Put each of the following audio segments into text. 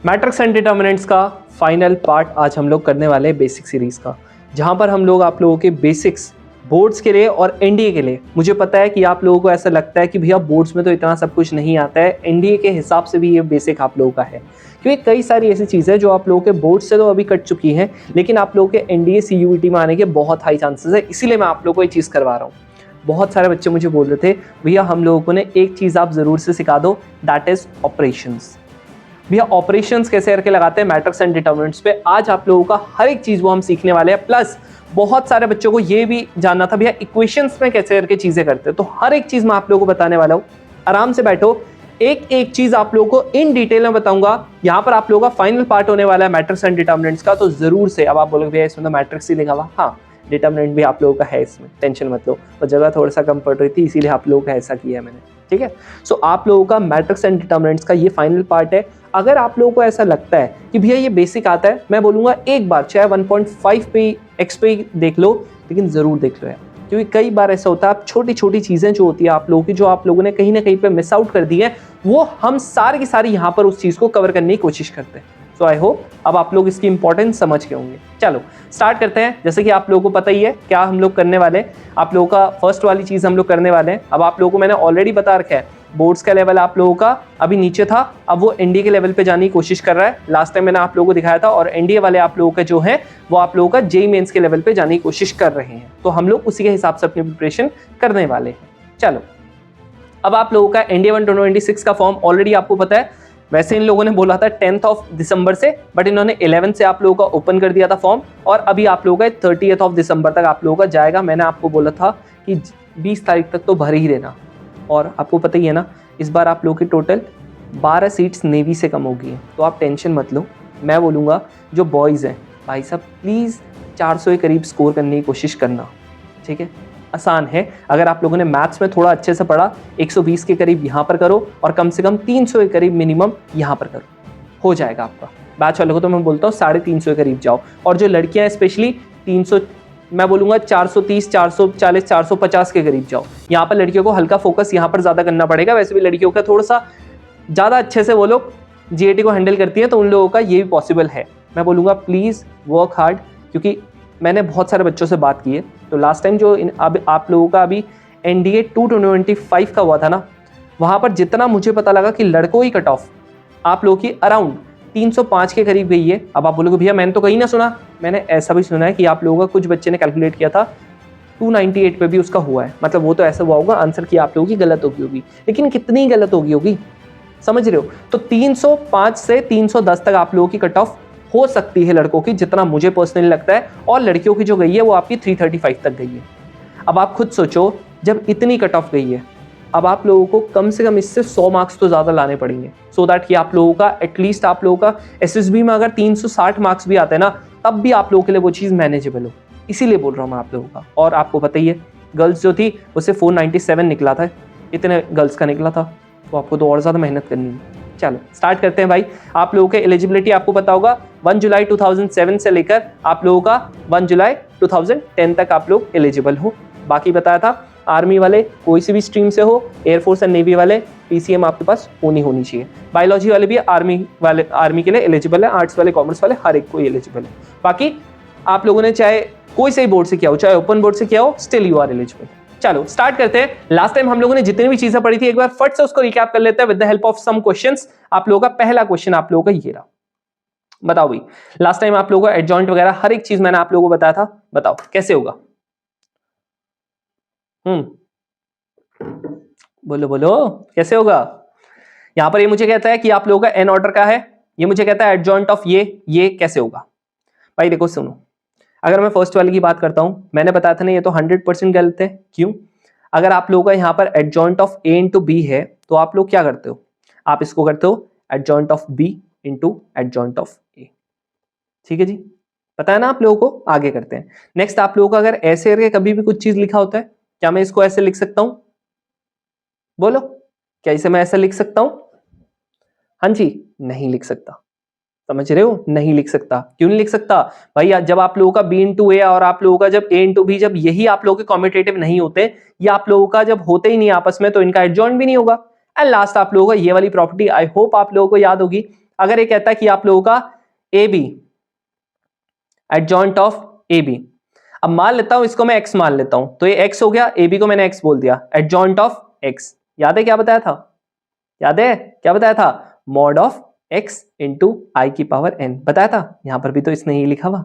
Matrix and determinants का final part आज हम लोग करने वाले हैं बेसिक सीरीज़ का, जहां पर हम लोग आप लोगों के बेसिक्स बोर्ड्स के लिए और एनडीए के लिए, मुझे पता है कि आप लोगों को ऐसा लगता है कि भैया बोर्ड्स में तो इतना सब कुछ नहीं आता है, एनडीए के हिसाब से भी ये बेसिक आप लोगों का है, क्योंकि कई सारी ऐसी चीज़ें जो आप लोगों के बोर्ड से तो अभी कट चुकी हैं, लेकिन आप लोगों के एनडीए सीयूईटी में आने के बहुत हाई चांसेस है। इसीलिए मैं आप लोगों को ये चीज़ करवा रहा हूँ। बहुत सारे बच्चे मुझे बोल रहे थे भैया हम लोगों को ने एक चीज़ आप ज़रूर से सिखा दो, दैट इज़ ऑपरेशंस। भैया ऑपरेशंस कैसे करके लगाते हैं मैट्रिक्स एंड डिटर्मिनेंट्स पे, आज आप लोगों का हर एक चीज़ वो हम सीखने वाले हैं। प्लस बहुत सारे बच्चों को ये भी जानना था भैया इक्वेशंस में कैसे करके चीज़ें करते हैं, तो हर एक चीज़ मैं आप लोगों को बताने वाला हूँ। आराम से बैठो, एक एक चीज़ आप लोगों को इन डिटेल में बताऊंगा। यहाँ पर आप लोगों का फाइनल पार्ट होने वाला है मैट्रिक्स एंड डिटर्मिनेंट्स का, तो जरूर से अब आप बोलोगे भैया इसमें तो मैट्रिक्स ही लिखा हुआ, हाँ डिटर्मिनेंट भी आप लोगों का है, इसमें टेंशन मत लो, वो जगह थोड़ा सा कम पड़ रही थी इसीलिए आप लोगों का ऐसा किया है मैंने, ठीक है। सो आप लोगों का मैट्रिक्स एंड डिटर्मिनेंट्स का ये फाइनल पार्ट है। अगर आप लोगों को ऐसा लगता है कि भैया ये बेसिक आता है, मैं बोलूंगा एक बार चाहे 1.5 पे एक्स पे देख लो, लेकिन जरूर देख लो यार, क्योंकि कई बार ऐसा होता है आप छोटी छोटी चीजें जो होती है आप लोगों की, जो आप लोगों ने कहीं ना कहीं पे मिस आउट कर दी है, वो हम सारी की सारी यहाँ पर उस चीज को कवर करने की कोशिश करते हैं। सो आई होप अब आप लोग इसकी इंपॉर्टेंस समझ के होंगे। चलो स्टार्ट करते हैं। जैसे कि आप लोगों को पता ही है क्या हम लोग करने वाले हैं, आप लोगों का फर्स्ट वाली चीज हम लोग करने वाले हैं। अब आप लोगों को मैंने ऑलरेडी बता रखा है, बोर्ड्स का लेवल आप लोगों का अभी नीचे था, अब वो एनडीए के लेवल पे जाने की कोशिश कर रहा है। लास्ट टाइम मैंने आप लोगों को दिखाया था, और एनडीए वाले आप लोगों का जो है वो आप लोगों का जेईई मेंस के लेवल पे जाने की कोशिश कर रहे हैं, तो हम लोग उसी के हिसाब से अपनी प्रिपरेशन करने वाले हैं। चलो अब आप लोगों का एनडीए 126 का फॉर्म ऑलरेडी आपको पता है। वैसे इन लोगों ने बोला था 10 दिसंबर से, बट इन्होंने 11 से आप लोगों का ओपन कर दिया था फॉर्म, और अभी आप लोगों का 30 दिसंबर तक आप लोगों का जाएगा। मैंने आपको बोला था कि 20 तारीख तक तो भर ही देना, और आपको पता ही है ना इस बार आप लोगों की टोटल 12 सीट्स नेवी से कम होगी, तो आप टेंशन मत लो। मैं बोलूँगा जो बॉयज़ हैं भाई साहब प्लीज़ 400 के करीब स्कोर करने की कोशिश करना, ठीक है। आसान है, अगर आप लोगों ने मैथ्स में थोड़ा अच्छे से पढ़ा 120 के करीब यहाँ पर करो, और कम से कम 300 के करीब मिनिमम यहाँ पर करो, हो जाएगा आपका। बैच वालों को तो मैं बोलता हूँ 350 के करीब जाओ, और जो लड़कियाँ हैं स्पेशली 300, मैं बोलूँगा 430, 440, 450 के करीब जाओ। यहाँ पर लड़कियों को हल्का फोकस यहाँ पर ज़्यादा करना पड़ेगा। वैसे भी लड़कियों का थोड़ा सा ज़्यादा अच्छे से वो लोग जीएटी को हैंडल करती हैं, तो उन लोगों का ये भी पॉसिबल है। मैं बोलूँगा प्लीज़ वर्क हार्ड, क्योंकि मैंने बहुत सारे बच्चों से बात की है, तो लास्ट टाइम जो अब आप लोगों का अभी एनडीए 225 का हुआ था ना, वहाँ पर जितना मुझे पता लगा कि लड़कों की कट ऑफ आप लोगों की अराउंड 305 के करीब गई है। अब आप बोलोगे भैया मैंने तो कहीं ना सुना, मैंने ऐसा भी सुना है कि आप लोगों का कुछ बच्चे ने कैलकुलेट किया था 298 पे भी उसका हुआ है। मतलब वो तो ऐसा हुआ होगा आंसर की आप लोगों की गलत होगी, लेकिन कितनी गलत होगी समझ रहे हो। तो 305 से 310 तक आप लोगों की कट ऑफ हो सकती है लड़कों की, जितना मुझे पर्सनली लगता है, और लड़कियों की जो गई है वो आपकी 335 तक गई है। अब आप खुद सोचो, जब इतनी कट ऑफ गई है, अब आप लोगों को कम से कम इससे 100 मार्क्स तो ज़्यादा लाने पड़ेंगे, सो दैट कि आप लोगों का एटलीस्ट आप लोगों का एसएसबी में अगर 360 मार्क्स भी आते हैं ना, तब भी आप लोगों के लिए वो चीज़ मैनेजेबल हो। इसीलिए बोल रहा हूँ मैं आप लोगों का। और आपको पता ही है गर्ल्स जो थी उससे 497 निकला था, इतने गर्ल्स का निकला था, तो आपको तो और ज़्यादा मेहनत करनी है। चलो स्टार्ट करते हैं भाई। आप लोगों के एलिजिबिलिटी आपको पता होगा 1 जुलाई 2007 से लेकर आप लोगों का 1 जुलाई 2010 तक आप लोग एलिजिबल हो। बाकी बताया था आर्मी वाले कोई सी भी स्ट्रीम से हो, एयरफोर्स एंड नेवी वाले पीसीएम आपके पास होनी चाहिए, बायोलॉजी वाले भी आर्मी के लिए एलिजिबल है, आर्ट्स वाले कॉमर्स वाले हर एक को एलिजिबल है। बाकी आप लोगों ने चाहे कोई से बोर्ड से किया हो, चाहे ओपन बोर्ड से किया हो, स्टिल यू आर एलिजिबल। चलो स्टार्ट करते हैं। लास्ट टाइम हम लोगों ने जितनी भी चीजें पढ़ी थी एक बार फट से उसको रिकैप कर लेते हैं with the help of some questions. आप लोगों का पहला क्वेश्चन आप लोगों का ये रहा, बताओ भाई लास्ट टाइम आप लोगों का एडजॉइंट वगैरह हर एक चीज मैंने आप लोगों को बताया था, बताओ कैसे होगा। बोलो बोलो कैसे होगा। यहां पर ये मुझे कहता है कि आप लोगों का एन ऑर्डर का है, ये मुझे कहता है एडजॉइंट ऑफ ये कैसे होगा भाई। देखो सुनो, अगर मैं फर्स्ट वाले की बात करता हूं, मैंने बताया था ना ये तो 100% गलत है। क्यों? अगर आप लोगों का यहाँ पर adjoint of A into B है, तो आप लोग क्या करते हो, आप इसको करते हो adjoint of B into adjoint of A, ठीक है जी, पता है ना आप लोगों को। आगे करते हैं। नेक्स्ट आप लोगों का अगर ऐसे करके कभी भी कुछ चीज लिखा होता है, क्या मैं इसको ऐसे लिख सकता हूं, बोलो क्या इसे मैं ऐसे लिख सकता हूं? हाँ जी, नहीं लिख सकता, समझ रहे हो, नहीं लिख सकता। क्यों नहीं लिख सकता भाई? जब आप लोगों का बी इंटू ए और आप लोगों का जब ए इंटू बी, जब यही आप लोगों के कॉम्पिटेटिव नहीं होते, ये आप लोगों का जब होते ही नहीं आपस में, तो इनका एडजॉइंट भी नहीं होगा। एंड लास्ट आप लोगों को ये वाली प्रॉपर्टी आई होप आप लोगों को याद होगी, अगर ये कहता है कि आप लोगों का A B adjoint of A B, अब मान लेता हूं इसको मैं एक्स मान लेता हूं, तो ये एक्स हो गया, ए बी को मैंने एक्स बोल दिया, एडजॉइंट ऑफ एक्स, याद है क्या बताया था, याद है क्या बताया था, मॉड ऑफ एक्स इंटू आई की पावर एन बताया था। यहां पर भी तो इसने ही लिखा हुआ,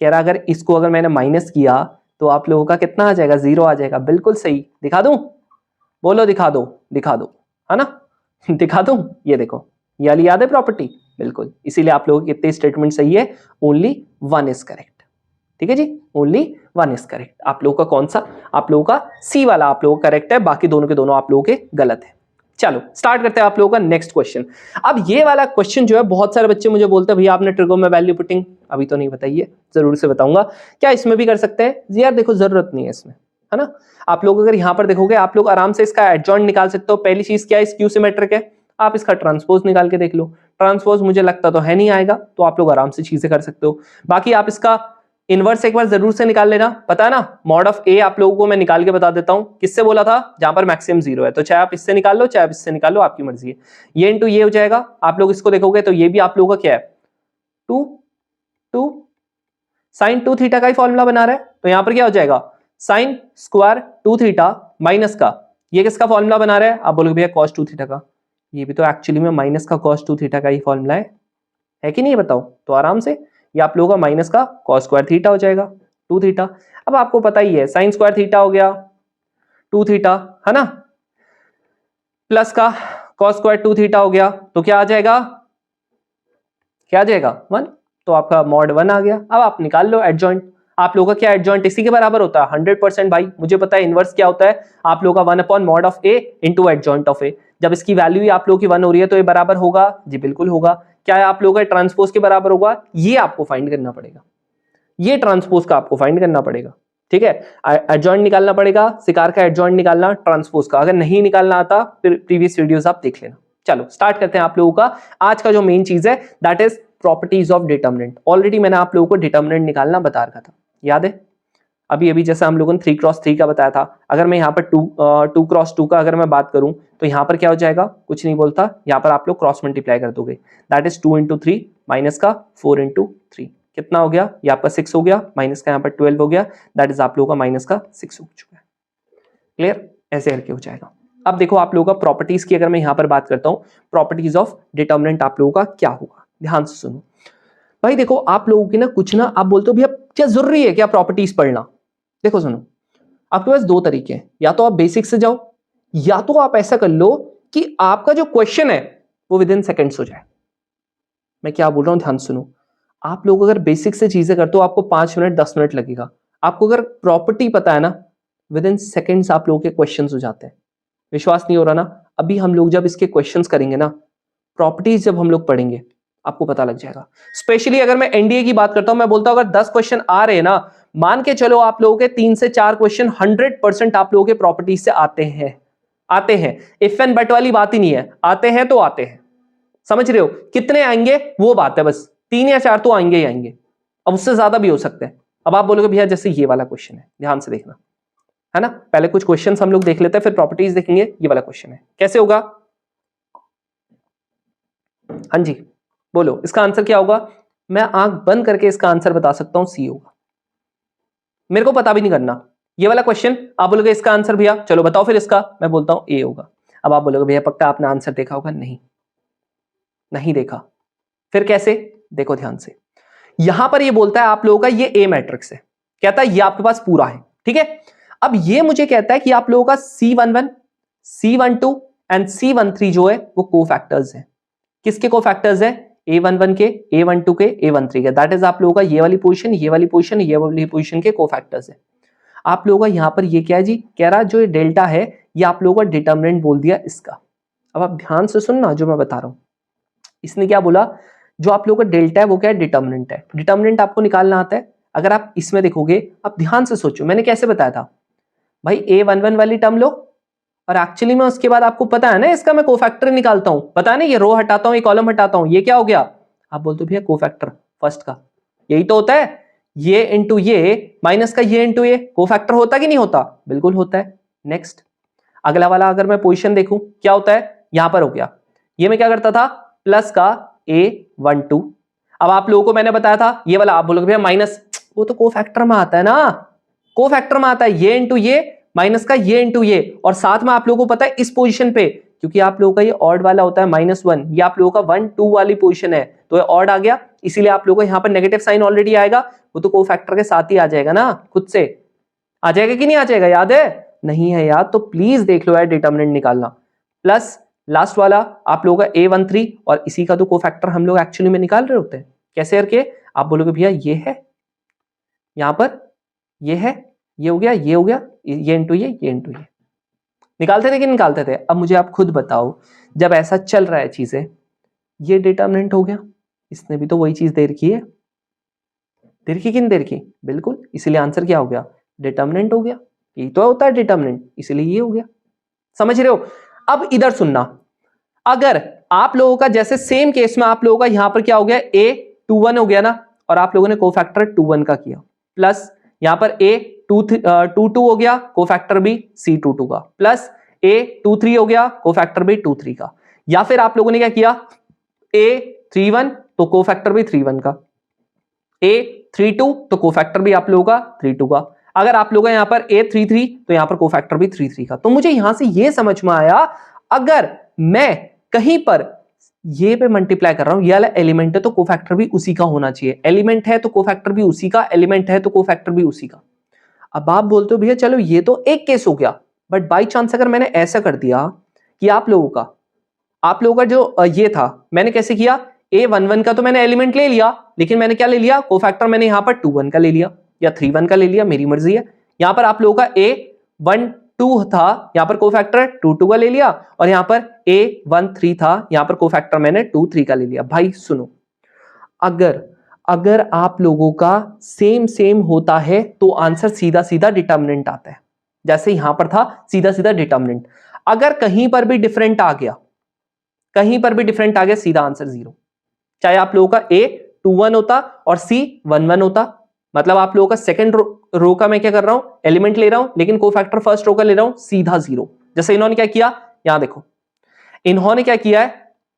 कह रहा अगर इसको अगर मैंने माइनस किया तो आप लोगों का कितना आ जाएगा, 0 आ जाएगा। बिल्कुल सही, दिखा दूं, बोलो दिखा दो, दिखा दो, है ना दिखा दूं, ये देखो, ये वाली याद है प्रॉपर्टी, बिल्कुल, इसीलिए आप लोगों की कितने स्टेटमेंट सही है, ओनली 1 इज करेक्ट। ठीक है जी, ओनली 1 इज करेक्ट। आप लोगों का कौन सा, आप लोगों का सी वाला आप लोगों का करेक्ट है, बाकी दोनों के दोनों आप लोगों के गलत है। चलो स्टार्ट करते हैं आप लोगों का नेक्स्ट क्वेश्चन। अब ये वाला क्वेश्चन जो है, बहुत सारे बच्चे मुझे बोलते हैं भैया आपने ट्रिगो में वैल्यू पुटिंग अभी तो नहीं बताइए, जरूर से बताऊंगा, क्या इसमें भी कर सकते हैं यार, देखो जरूरत नहीं है इसमें, है ना। आप लोग अगर यहां पर देखोगे, आप लोग आराम से इसका एडजॉइंट निकाल सकते हो। पहली चीज क्या है, स्क्यू सिमेट्रिक है, आप इसका ट्रांसपोज निकाल के देख लो, ट्रांसपोज मुझे लगता तो है नहीं आएगा, तो आप लोग आराम से चीजें कर सकते हो। बाकी आप इसका इनवर्स एक बार जरूर से निकाल लेना, पता है ना, मॉड ऑफ ए आप लोगों को मैं निकाल के बता देता हूं, किससे बोला था, जहां पर मैक्सिमम 0 है, तो चाहे आप इससे निकाल लो, चाहे आप इससे निकाल लो, आपकी मर्जी है। ये इंटू ये हो जाएगा, आप लोग इसको देखोगे तो ये भी आप लोगों का क्या है, 2 साइन 2 थीटा का ही फॉर्मूला बना रहा है, तो यहां पर क्या हो जाएगा, साइन स्क्वायर 2 थीटा माइनस का, ये किसका फॉर्मूला बना रहा है, आप बोलोगे भैया cos 2 थीटा का, ये भी तो एक्चुअली में माइनस का cos 2 थीटा का ही फॉर्मूला है कि नहीं, बताओ। तो आराम से ये आप लोगों का माइनस का cos स्क्वायर थीटा हो जाएगा, 2 थीटा। अब आपको पता ही है साइन स्क्वायर थीटा हो गया 2 थीटा, है ना, प्लस का cos स्क्वायर 2 थीटा हो गया, तो क्या आ जाएगा, क्या आ जाएगा 1, तो आपका मॉड 1 आ गया। अब आप निकाल लो एडजॉइंट, आप लोगों का क्या एडजॉइंट इसी के बराबर होता है 100% भाई, मुझे पता है इनवर्स क्या होता है, आप लोगों का 1 upon mod of A into adjoint of A. जब इसकी वैल्यू ही आप लोगों की 1 हो रही है तो ये बराबर होगा जी, बिल्कुल होगा। क्या है, आप लोगों का ट्रांसपोज के बराबर होगा, ये आपको फाइंड करना पड़ेगा, ये ट्रांसपोज का आपको फाइंड करना पड़ेगा। ठीक है, एडजॉइंट निकालना पड़ेगा, सिकार का एडजॉइंट निकालना, ट्रांसपोज का, अगर नहीं निकालना आता फिर प्रीवियस वीडियोस आप देख लेना। चलो स्टार्ट करते हैं आप लोगों का आज का जो मेन चीज है, that is properties of determinant. Already मैंने आप लोगों को डिटर्मिनेंट निकालना बता रखा था, याद है, अभी अभी जैसे हम लोगों ने 3x3 का बताया था, अगर मैं यहाँ पर 2x2 का अगर मैं बात करूं तो यहाँ पर क्या हो जाएगा, कुछ नहीं बोलता, यहाँ पर आप लोग क्रॉस मल्टीप्लाई कर दोगे, दैट इज 2 इंटू 3 माइनस का 4 इंटू 3, कितना हो गया, ये आपका 6 हो गया, माइनस का यहाँ पर 12 हो गया, दैट इज आप लोगों का माइनस का 6 हो चुका है। क्लियर, ऐसे करके हो जाएगा। अब देखो आप लोगों का प्रॉपर्टीज की अगर मैं यहाँ पर बात करता हूँ, प्रॉपर्टीज ऑफ डिटर्मिनेंट आप लोगों का क्या होगा, ध्यान से सुनो भाई। देखो आप लोगों की ना कुछ ना, आप बोलते हो भैया क्या जरूरी है क्या प्रॉपर्टीज पढ़ना, देखो सुनो, आपके पास दो तरीके हैं, या तो आप बेसिक से जाओ, या तो आप ऐसा कर लो कि आपका जो क्वेश्चन है वो विद इन सेकेंड्स हो जाए। मैं क्या बोल रहा हूं, ध्यान सुनो, आप लोग अगर बेसिक से चीजें करते हो आपको 5 मिनट 10 मिनट लगेगा, आपको अगर प्रॉपर्टी पता है ना, विद इन सेकेंड्स आप लोगों के क्वेश्चंस हो जाते हैं। विश्वास नहीं हो रहा ना, अभी हम लोग जब इसके क्वेश्चंस करेंगे ना, प्रॉपर्टीज जब हम लोग पढ़ेंगे आपको पता लग जाएगा। स्पेशली अगर मैं एनडीए की बात करता हूं, मैं बोलता हूं अगर 10 क्वेश्चन आ रहे हैं ना, मान के चलो आप लोगों के 3 से 4 क्वेश्चन 100% आप लोगों के प्रॉपर्टीज से आते हैं, आते हैं, इफ एंड बट वाली बात ही नहीं है, आते हैं तो आते हैं, समझ रहे हो, कितने आएंगे वो बात है, बस 3 या 4 तो आएंगे ही आएंगे, अब उससे ज्यादा भी हो सकते हैं। अब आप बोलोगे भैया जैसे ये वाला क्वेश्चन है, ध्यान से देखना, है ना, पहले कुछ क्वेश्चंस हम लोग देख लेते हैं फिर प्रॉपर्टीज देखेंगे। ये वाला क्वेश्चन है, कैसे होगा, हाँ जी बोलो, इसका आंसर क्या होगा, मैं आंख बंद करके इसका आंसर बता सकता हूं, सी होगा, मेरे को पता भी नहीं करना। ये वाला क्वेश्चन आप बोलोगे इसका आंसर भैया चलो बताओ फिर इसका, मैं बोलता हूं ए होगा। अब आप बोलोगे भैया पक्का आपने आंसर देखा होगा, नहीं नहीं देखा, फिर कैसे, देखो ध्यान से, यहां पर ये बोलता है आप लोगों का ये ए मैट्रिक्स है, कहता है ये आपके पास पूरा है, ठीक है। अब ये मुझे कहता है कि आप लोगों का C11 C12 एंड C13 जो है वो कोफैक्टर्स है, किसके कोफैक्टर्स है, A11 के, A12 के, A13 के, दैट इज आप लोगों का ये वाली पोजीशन, ये वाली पोजीशन, ये वाली पोजीशन के कोफैक्टर्स है। आप लोगों का यहां पर ये क्या है जी, कह रहा जो ये डेल्टा है ये आप लोगों का डिटर्मिनेंट बोल दिया इसका। अब आप ध्यान से सुनना जो मैं बता रहा हूं, इसने क्या बोला, जो आप लोगों का डेल्टा है वो क्या है, डिटर्मिनेंट है। डिटर्मिनेंट आपको निकालना आता है, अगर आप इसमें देखोगे, आप ध्यान से सोचो, मैंने कैसे बताया था भाई, A11 वाली टर्म लो, और एक्चुअली में उसके बाद आपको पता है ना इसका मैं कोफैक्टर निकालता हूं, पता है ना, ये रो हटाता हूं, ये कॉलम हटाता हूं, ये क्या हो गया, आप बोलते हो भैया कोफैक्टर फर्स्ट का, यही तो होता है, ये इंटू ये माइनस का ये इंटू ये, कोफैक्टर होता कि नहीं होता, बिल्कुल होता है। नेक्स्ट अगला वाला अगर मैं पोजीशन देखूं क्या होता है, यहां पर हो गया, ये मैं क्या करता था, प्लस का A12। अब आप लोगों को मैंने बताया था ये वाला, आप बोलोगे भैया माइनस, वो तो कोफैक्टर में आता है ना, कोफैक्टर में आता है, ये इंटू ये माइनस का ये इंटू ये, और साथ में आप लोगों को पता है इस पोजीशन पे, क्योंकि आप लोगों का ये ऑड वाला होता है -1, ये आप लोगों का 1 2 वाली पोजीशन है, तो ये ऑड आ गया, इसीलिए आप लोगों को यहाँ पर नेगेटिव साइन ऑलरेडी आएगा, वो तो कोफैक्टर के साथ ही आ जाएगा ना, खुद से आ जाएगा कि नहीं आ जाएगा, याद है? नहीं है याद तो प्लीज देख लो यार, डिटर्मिनेंट निकालना। प्लस लास्ट वाला आप लोगों का A13, और इसी का तो कोफैक्टर हम लोग एक्चुअली में निकाल रहे होते हैं, कैसे करके? आप बोलोगे भैया ये है, यहां पर ये है, ये हो गया, ये हो गया, ये इंटू ये इंटू ये, निकालते थे कि निकालते थे? अब मुझे आप खुद बताओ, जब ऐसा चल रहा है चीजें, ये डिटर्मिनेंट हो गया, इसने भी तो वही चीज दे रखी है, दे रखी कि नहीं दे रखी? बिल्कुल, इसीलिए आंसर क्या हो गया? डिटर्मिनेंट हो गया, यही तो होता है डिटर्मिनेंट, इसलिए ये हो गया। समझ रहे हो? अब इधर सुनना, अगर आप लोगों का जैसे सेम केस में आप लोगों का यहां पर क्या हो गया, A21 हो गया ना, और आप लोगों ने कोफैक्टर 21 का किया, प्लस यहां पर A22 हो गया, कोफैक्टर भी C22 का, प्लस A23 हो गया, कोफैक्टर भी 23 का, या फिर आप लोगों ने क्या किया, A31 तो कोफैक्टर भी 31 का, A32 तो कोफैक्टर भी आप लोगों का 32 का, अगर आप लोगों का यहां पर A33 तो यहां पर कोफैक्टर भी 33 का। तो मुझे यहां से ये समझ में आया, अगर मैं कहीं पर ये पे मल्टीप्लाई कर रहा हूं, ये वाला एलिमेंट है तो कोफैक्टर भी उसी का होना चाहिए, एलिमेंट है तो कोफैक्टर भी उसी का, एलिमेंट है तो कोफैक्टर भी उसी का। अब आप बोलते हो भैया चलो ये तो एक केस हो गया, बट बाई चांस अगर मैंने ऐसा कर दिया कि आप लोगों का जो ये था, मैंने कैसे किया, A11 का तो मैंने एलिमेंट ले लिया, लेकिन मैंने क्या ले लिया, कोफैक्टर मैंने यहां पर 21 का ले लिया या 31 का ले लिया, मेरी मर्जी है। यहां पर आप लोगों का A12 था, यहां पर कोफैक्टर 22 का ले लिया, और यहां पर A13 था, यहां पर कोफैक्टर मैंने 23 का ले लिया। भाई सुनो, अगर आप लोगों का सेम होता है तो आंसर सीधा सीधा डिटर्मिनेंट आता है, जैसे यहां पर था सीधा सीधा डिटर्मिनेंट। अगर कहीं पर भी डिफरेंट आ गया, सीधा आंसर 0, चाहे आप लोगों का A21 होता और C11 होता, मतलब आप लोगों का सेकंड रो का मैं क्या कर रहा हूं, एलिमेंट ले रहा हूं, लेकिन कोफैक्टर फर्स्ट रो का ले रहा हूं, सीधा 0। जैसे इन्होंने क्या किया, यहां देखो, इन्होंने क्या किया है,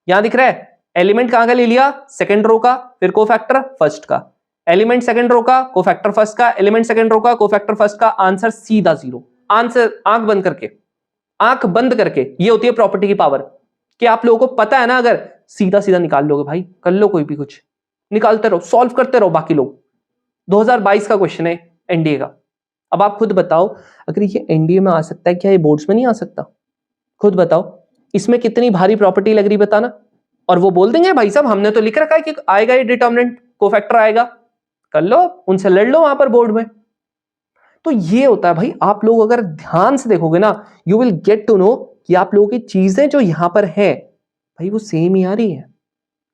यहां दिख रहा है, एलिमेंट कहां का ले लिया, सेकंड रो का, फिर कोफैक्टर फर्स्ट का, एलिमेंट सेकंड रो का, कोफैक्टर फर्स्ट का, एलिमेंट सेकंड रो का, कोफैक्टर फर्स्ट का, आंसर सीधा 0। आंसर आंख बंद करके, ये होती है प्रॉपर्टी की पावर, कि आप लोगों को पता है ना, अगर सीधा सीधा निकाल लोगे भाई, कर लो कोई भी कुछ, निकालते रहो, सॉल्व करते रहो, बाकी लोग। 2022 का क्वेश्चन है एनडीए का। अब आप खुद बताओ, अगर ये एनडीए में आ सकता है, क्या ये बोर्ड्स में नहीं आ सकता? खुद बताओ, इसमें कितनी भारी प्रॉपर्टी लग रही, बताना। और वो बोल देंगे भाई साहब हमने तो लिख रखा है कि आएगा ये डिटर्मिनेंट, कोफैक्टर आएगा, कर लो, उनसे लड़ लो वहां पर बोर्ड में। तो ये होता है भाई, आप लोग अगर ध्यान से देखोगे ना, you will get to know कि आप लोगों की चीजें जो यहां पर है भाई वो सेम ही आ रही है,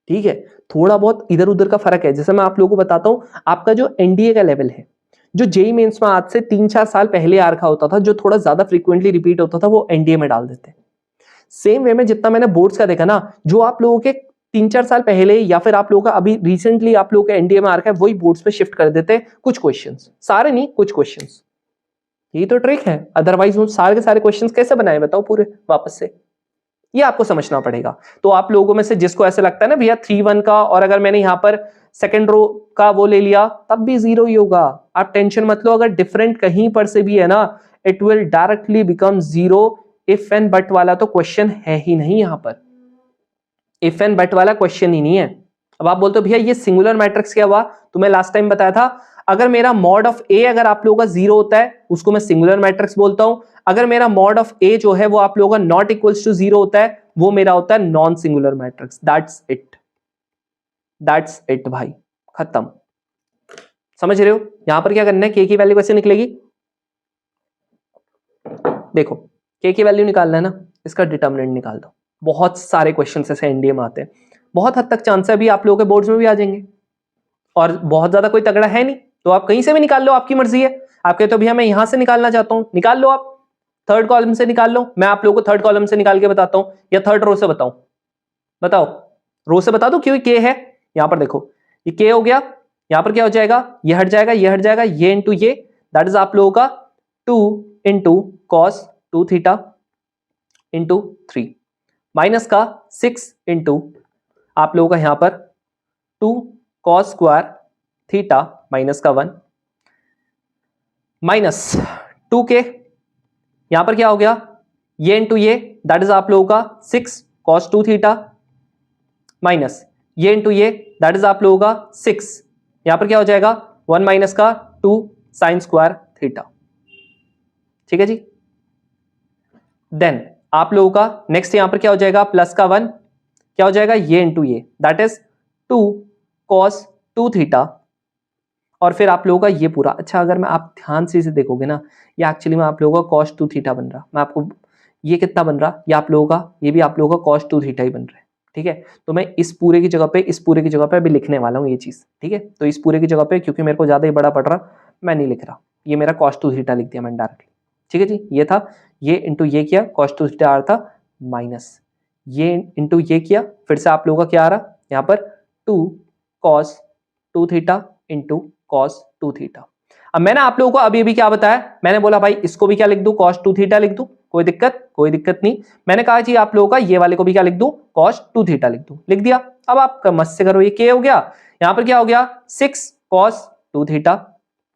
ठीक है। थोड़ा बहुत इधर उधर का फर्क है, जैसे मैं आप लोगों को बताता हूं, आपका जो एनडीए का लेवल है, जो जेई मेंस में आज से 3-4 साल पहले आ रखा होता था, जो थोड़ा ज्यादा फ्रीक्वेंटली रिपीट होता था, वो एनडीए में डाल देते हैं। सेम वे में जितना मैंने बोर्ड्स का देखा ना, जो आप लोगों के 3-4 साल पहले या फिर आप लोगों का अभी रिसेंटली आप लोगों का एनडीए में आ रखा है, वही बोर्ड्स पे शिफ्ट कर देते हैं कुछ क्वेश्चंस, सारे नहीं कुछ क्वेश्चंस। यही तो ट्रिक है, अदरवाइज वो सारे के सारे क्वेश्चंस कैसे बनाए बताओ पूरे वापस से, ये आपको समझना पड़ेगा। तो आप लोगों में से जिसको ऐसा लगता है ना भैया 3-1 का, और अगर मैंने यहां पर सेकंड रो का वो ले लिया, तब भी 0 ही होगा, आप टेंशन मत लो। अगर डिफरेंट कहीं पर से भी है ना, it will directly become 0। If and but वाला तो क्वेश्चन है ही नहीं, यहां पर इफ एंड बट वाला क्वेश्चन ही नहीं है। अब आप बोलते हो भैया ये सिंगुलर मैट्रिक्स क्या हुआ, तो मैं लास्ट टाइम बताया था, अगर मेरा मॉड ऑफ ए अगर आप लोगों का 0 होता है, उसको मैं सिंगुलर मैट्रिक्स बोलता हूं। अगर मेरा मॉड ऑफ ए जो है वो आप लोगों का नॉट इक्वल्स टू 0 होता है, वो मेरा होता है non singular matrix. That's it भाई, खत्म। समझ रहे हो यहां पर क्या करना है, के की वैल्यू कैसे निकलेगी, देखो के की वैल्यू निकालना है ना, इसका डिटर्मिनेंट निकाल दो। बहुत सारे क्वेश्चन ऐसे एनडीए में आते हैं, बहुत हद तक चांस है अभी आप लोगों के बोर्ड्स में भी आ जाएंगे, और बहुत ज्यादा कोई तगड़ा है नहीं, तो आप कहीं से भी निकाल लो, आपकी मर्जी है। आप कहते हो भैया मैं यहां से निकालना चाहता हूं, निकाल लो, आप थर्ड कॉलम से निकाल लो, मैं आप लोगों को थर्ड कॉलम से निकाल के बताता हूं, या थर्ड रो से बताऊं, बताओ, रो से बता दो, क्योंकि के है। यहां पर देखो ये के हो गया, यहां पर क्या हो जाएगा, ये हट जाएगा, ये हट जाएगा, ये इंटू ये, दैट इज आप लोगों का 2 into cos 2 theta into 3, minus का 6 इंटू आप लोगों का यहां पर 2 cos स्क्वायर थीटा माइनस का 1 माइनस 2k, यहां पर क्या हो गया, ये इंटू ये, दैट इज आप लोगों का 6 cos 2 थीटा माइनस ये इंटू ये, दैट इज आप लोगों का 6, यहां पर क्या हो जाएगा 1 माइनस का 2 साइन स्क्वायर थीटा। ठीक है जी। देन आप लोगों का नेक्स्ट यहां पर क्या हो जाएगा, प्लस का 1 क्या हो जाएगा, ये इंटू ये, दैट इज 2 cos 2 थीटा, और फिर आप लोगों का ये पूरा। अच्छा, अगर मैं आप ध्यान से इसे देखोगे ना, ये एक्चुअली में आप लोगों का cos 2 थीटा बन रहा, मैं आपको ये कितना बन रहा, ये आप लोगों का, ये भी आप लोगों का cos 2 थीटा ही बन रहा है। ठीक है, तो मैं इस पूरे की जगह पे, इस पूरे की जगह पे अभी लिखने वाला हूँ ये चीज। ठीक है, तो इस पूरे की जगह पे, क्योंकि मेरे को ज्यादा ही बड़ा पड़ रहा, मैं नहीं लिख रहा, ये मेरा cos 2 थीटा लिख दिया मैंने डायरेक्टली। ठीक है जी, ये था, ये इंटू ये किया, cos 2 थीटा आ रहा था, माइनस ये इंटू ये किया, फिर से आप लोगों का क्या आ रहा, यहाँ पर 2 cos 2 theta into cos 2 theta. अब मैंने आप लोगों को अभी अभी क्या बताया, मैंने बोला भाई इसको भी क्या लिख दूं, cos 2 थीटा लिख दूं, कोई दिक्कत नहीं। मैंने कहा जी आप लोगों का ये वाले को भी क्या लिख दूं, cos 2 थीटा लिख दूं, लिख दिया। अब आप मस्त से करो, ये k हो गया, यहां पर क्या हो गया 6 cos 2 थीटा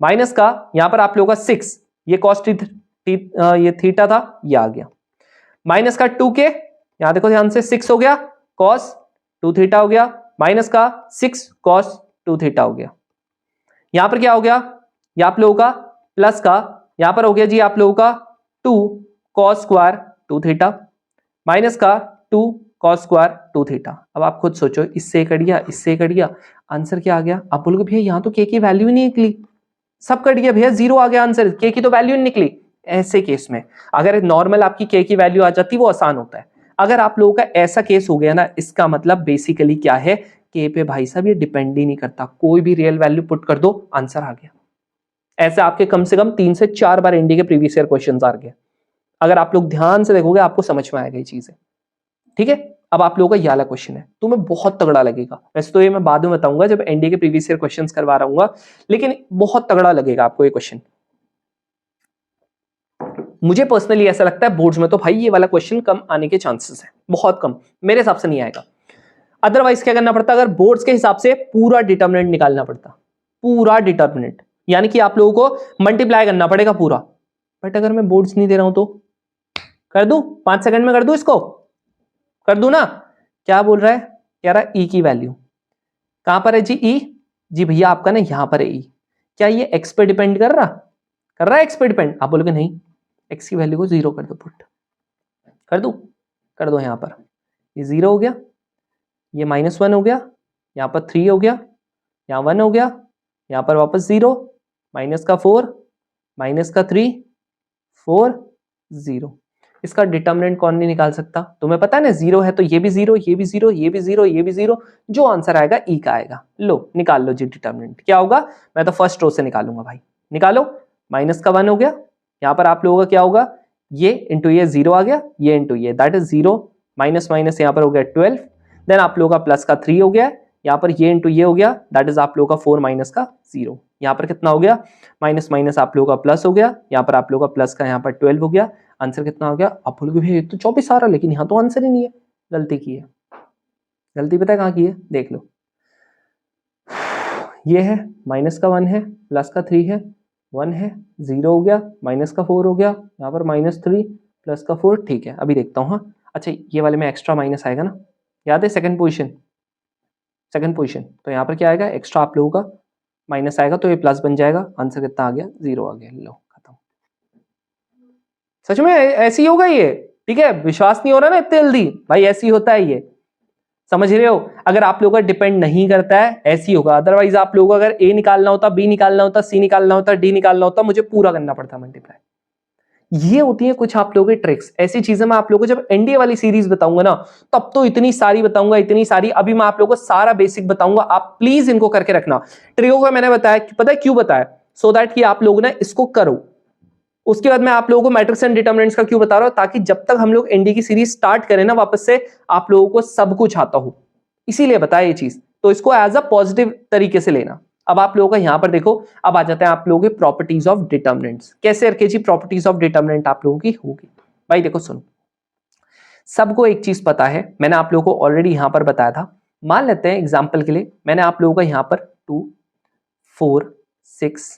माइनस का, यहां पर आप लोगों का 6, ये cos ये थीटा था, ये आ गया, माइनस का 2k, यहां देखो ध्यान से, 6 हो गया cos 2 थीटा हो गया, माइनस का 6 cos 2 थीटा हो गया। यहां पर क्या हो गया, ये आप लोगों का प्लस का, यहां पर हो गया जी आप लोगों का 2 cos स्क्वायर 2 थीटा माइनस का 2 cos स्क्वायर 2 थीटा। अब आप खुद सोचो, इससे कट गया, इससे कट गया, आंसर क्या आ गया। आप बोलोगे भैया यहां तो k की वैल्यू ही नहीं निकली, सब कट गया भैया, जीरो आ गया आंसर, k की तो वैल्यू नहीं निकली। ऐसे केस में अगर नॉर्मल आपकी k की वैल्यू आ जाती, वो आसान होता है। अगर आप लोगों का ऐसा केस हो गया ना, इसका मतलब बेसिकली क्या है, k पे भाई साहब ये डिपेंड ही नहीं करता, कोई भी रियल वैल्यू पुट कर दो, आंसर आ गया। ऐसे आपके कम से कम 3 से 4 बार इंडिया के प्रीवियस ईयर क्वेश्चंस आ गए, अगर आप लोग ध्यान से देखोगे आपको समझ में आएगा ये चीजें। ठीक है, अब आप लोगों का ये वाला क्वेश्चन है, तुम्हें बहुत तगड़ा लगेगा। वैसे तो ये मैं बाद में बताऊंगा जब एनडीए के प्रीवियस ईयर क्वेश्चंस करवा रहा हूँ, लेकिन बहुत तगड़ा लगेगा आपको ये क्वेश्चन। मुझे पर्सनली ऐसा लगता है बोर्ड्स में तो भाई ये वाला क्वेश्चन कम आने के चांसेस है, बहुत कम, मेरे हिसाब से नहीं आएगा। अदरवाइज क्या करना पड़ता, अगर बोर्ड्स के हिसाब से पूरा डिटर्मिनेंट निकालना पड़ता, पूरा डिटर्मिनेंट, यानी कि आप लोगों को मल्टीप्लाई करना पड़ेगा पूरा। बट अगर मैं बोर्ड्स नहीं दे रहा हूं तो कर दूं, 5 सेकंड में कर दूं, इसको कर दूं ना। क्या बोल रहा है, कह रहा है ई की वैल्यू कहां पर है जी, ई जी भैया आपका ना यहां पर है ई, क्या ये एक्स पे डिपेंड कर रहा है एक्स पे डिपेंड। आप बोलोगे नहीं, एक्स की वैल्यू को 0 कर दो, पुट कर दो, कर दो, यहां पर ये 0 हो गया, ये -1 हो गया, यहां पर 3 हो गया, यहां 1 हो गया, यहां पर वापस 0, माइनस का 4, माइनस का 3, 4, 0। इसका डिटर्मिनेंट कौन नहीं निकाल सकता, तुम्हें पता है ना, 0 है तो ये भी 0, ये भी 0, ये भी 0, ये भी 0, जो आंसर आएगा ई का आएगा। लो निकाल लो जी डिटर्मिनेंट, क्या होगा, मैं तो फर्स्ट रो से निकालूंगा भाई, निकालो। माइनस का 1 हो गया, यहां पर आप लोगों का क्या होगा, ये इंटू ये 0 आ गया, ये इंटू ये, दैट इज 0, माइनस माइनस यहां पर हो गया 12, देन आप लोगों का प्लस का 3 हो गया, यहाँ पर ये इंटू ये हो गया, दैट इज आप लोगों का 4 माइनस का 0, यहाँ पर कितना हो गया, माइनस माइनस आप लोगों का प्लस हो गया, यहाँ पर आप लोगों का प्लस का यहाँ पर 12 हो गया, आंसर कितना हो गया। आप बोलोगे भैया तो 24 आ रहा, लेकिन यहाँ तो आंसर ही नहीं है, गलती की है, गलती पता है कहाँ की है, देख लो, ये है माइनस का 1 है, प्लस का 3 है, 1 है, 0 हो गया, माइनस का 4 हो गया, यहाँ पर -3 प्लस का 4, ठीक है अभी देखता हूँ। हाँ अच्छा, ये वाले में एक्स्ट्रा माइनस आएगा ना, याद है सेकंड पोजीशन, तो यहाँ पर क्या आएगा, एक्स्ट्रा आप लोगों का माइनस आएगा, तो ये प्लस बन जाएगा, आंसर कितना आ गया, 0 आ गया। लो खत्म, सच में ऐसे ही होगा ये, ठीक है, विश्वास नहीं हो रहा ना इतने जल्दी, भाई ऐसे ही होता है ये, समझ रहे हो। अगर आप लोगों का डिपेंड नहीं करता है ऐसे ही होगा, अदरवाइज आप लोगों को अगर ए निकालना होता, बी निकालना होता, सी निकालना होता, डी निकालना होता, मुझे पूरा करना पड़ता मल्टीप्लाई। ये होती है कुछ आप लोगों की ट्रिक्स, ऐसी चीजें मैं आप लोगों को जब एनडीए वाली सीरीज बताऊंगा ना, तब तो इतनी सारी बताऊंगा, इतनी सारी। अभी मैं आप लोगों को सारा बेसिक बताऊंगा, आप प्लीज इनको करके रखना। ट्रिको का मैंने बताया, पता है क्यों बताया, सो दैट कि आप लोग ना इसको करो। उसके बाद मैं आप लोगों को मैट्रिक्स एंड डिटरमिनेंट्स का क्यों बता रहा हूं, ताकि जब तक हम लोग एनडीए की सीरीज स्टार्ट करें ना वापस से, आप लोगों को सब कुछ आता हो, इसीलिए बताया ये चीज। तो इसको एज अ पॉजिटिव तरीके से लेना। अब आप लोगों का यहां पर देखो, अब आ जाते हैं आप लोगों के प्रॉपर्टीज ऑफ डिटरमिनेंट्स। कैसे रखे जी प्रॉपर्टीज ऑफ डिटरमिनेंट आप लोगों की होगी, भाई देखो सुनो, सबको एक चीज पता है, मैंने आप लोगों को ऑलरेडी यहां पर बताया था मान लेते हैं एग्जाम्पल के लिए मैंने आप लोगों का यहां पर 2 4 6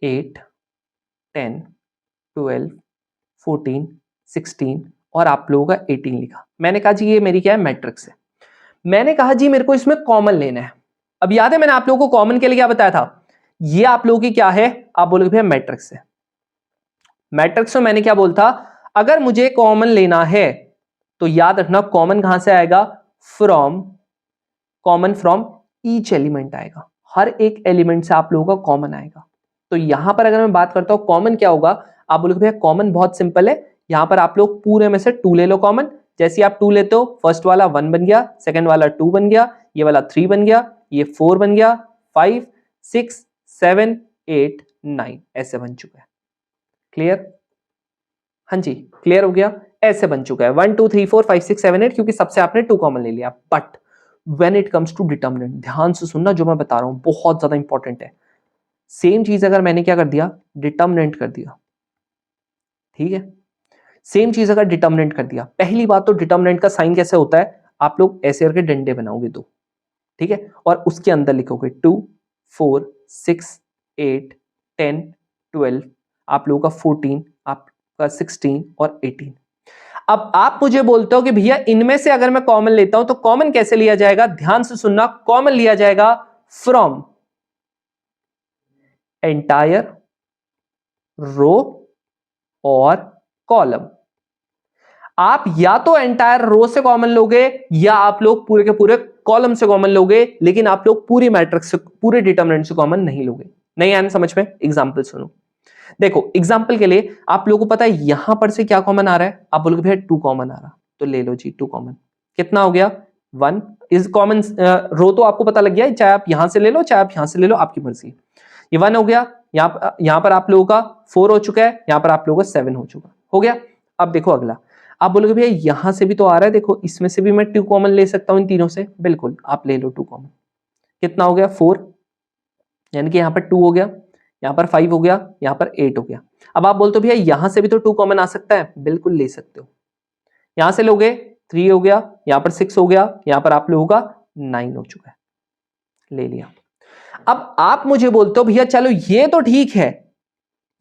8 10 12 14 16 और आप लोगों का 18 लिखा। मैंने कहा जी ये मेरी क्या है, मैट्रिक्स है। मैंने कहा जी मेरे को इसमें कॉमन लेना है। अब याद है मैंने आप लोगों को कॉमन के लिए क्या बताया था, ये आप लोगों की क्या है, आप बोलोगे भैया मैट्रिक्स है। मैट्रिक्स में मैंने क्या बोलता, अगर मुझे कॉमन लेना है तो याद रखना कॉमन कहां से आएगा, from, common from each element आएगा, हर एक एलिमेंट से आप लोगों का कॉमन आएगा। तो यहां पर अगर मैं बात करता हूं कॉमन क्या होगा, आप बोलोगे भैया कॉमन बहुत सिंपल है, यहां पर आप लोग पूरे में से 2 ले लो कॉमन। जैसे आप 2 लेते हो, फर्स्ट वाला 1 बन गया, सेकंड वाला 2 बन गया, ये वाला 3 बन गया, ये 4 बन गया, 5 6 7 8 9 ऐसे बन चुका है। क्लियर, हाँ जी क्लियर हो गया, ऐसे बन चुका है 1 2 3 4 5 6 7 8, क्योंकि सबसे आपने 2 कॉमन ले लिया। But when it comes to determinant, ध्यान से सुनना जो मैं बता रहा हूं बहुत ज्यादा इंपॉर्टेंट है। सेम चीज अगर मैंने क्या कर दिया, डिटर्मिनेंट कर दिया, ठीक है, सेम चीज अगर डिटर्मिनेंट कर दिया, पहली बात तो डिटर्मिनेंट का साइन कैसे होता है, आप लोग ऐसे करके डंडे बनाओगे 2, ठीक है, और उसके अंदर लिखोगे 2 4 6 8 10 12, आप लोगों का 14, आपका 16 और 18। अब आप मुझे बोलते हो कि भैया इनमें से अगर मैं कॉमन लेता हूं तो कॉमन कैसे लिया जाएगा, ध्यान से सुनना, कॉमन लिया जाएगा फ्रॉम एंटायर रो और कॉलम। आप या तो एंटायर रो से कॉमन लोगे या आप लोग पूरे के पूरे कॉलम से कॉमन लोगे, लेकिन आप लोग पूरी मैट्रिक्स से, पूरे डिटरमिनेंट से कॉमन नहीं लोगे। नहीं आने समझ में, एग्जांपल सुनो। देखो एग्जांपल के लिए आप लोगों को पता है यहां पर से क्या कॉमन आ रहा है, आप बोलोगे भैया 2 कॉमन आ रहा, तो ले लो जी 2 कॉमन। कितना हो गया 1 इज कॉमन, रो तो आपको पता लग गया, चाहे आप यहां से ले लो चाहे आप यहां से ले लो, आपकी मर्जी। ये 1 हो गया, यहां पर आप लोगों का 4 हो चुका है, यहां पर आप लोगों का 7 हो चुका, हो गया। अब देखो अगला, आप बोलोगे भैया यहां से भी तो आ रहा है, देखो इसमें से भी मैं 2 कॉमन ले सकता हूं इन तीनों से, बिल्कुल आप ले लो 2 कॉमन। कितना हो गया 4, यानी कि यहां पर 2 हो गया, यहां पर 5 हो गया, यहां पर 8 हो गया। अब आप बोलते हो भैया यहां से भी तो 2 कॉमन आ सकता है, बिल्कुल ले सकते हो। यहां से लोगे 3 हो गया, यहां पर 6 हो गया, यहां पर आप लोगों का 9 हो चुका है, ले लिया। अब आप मुझे बोलते हो भैया चलो ये तो ठीक है,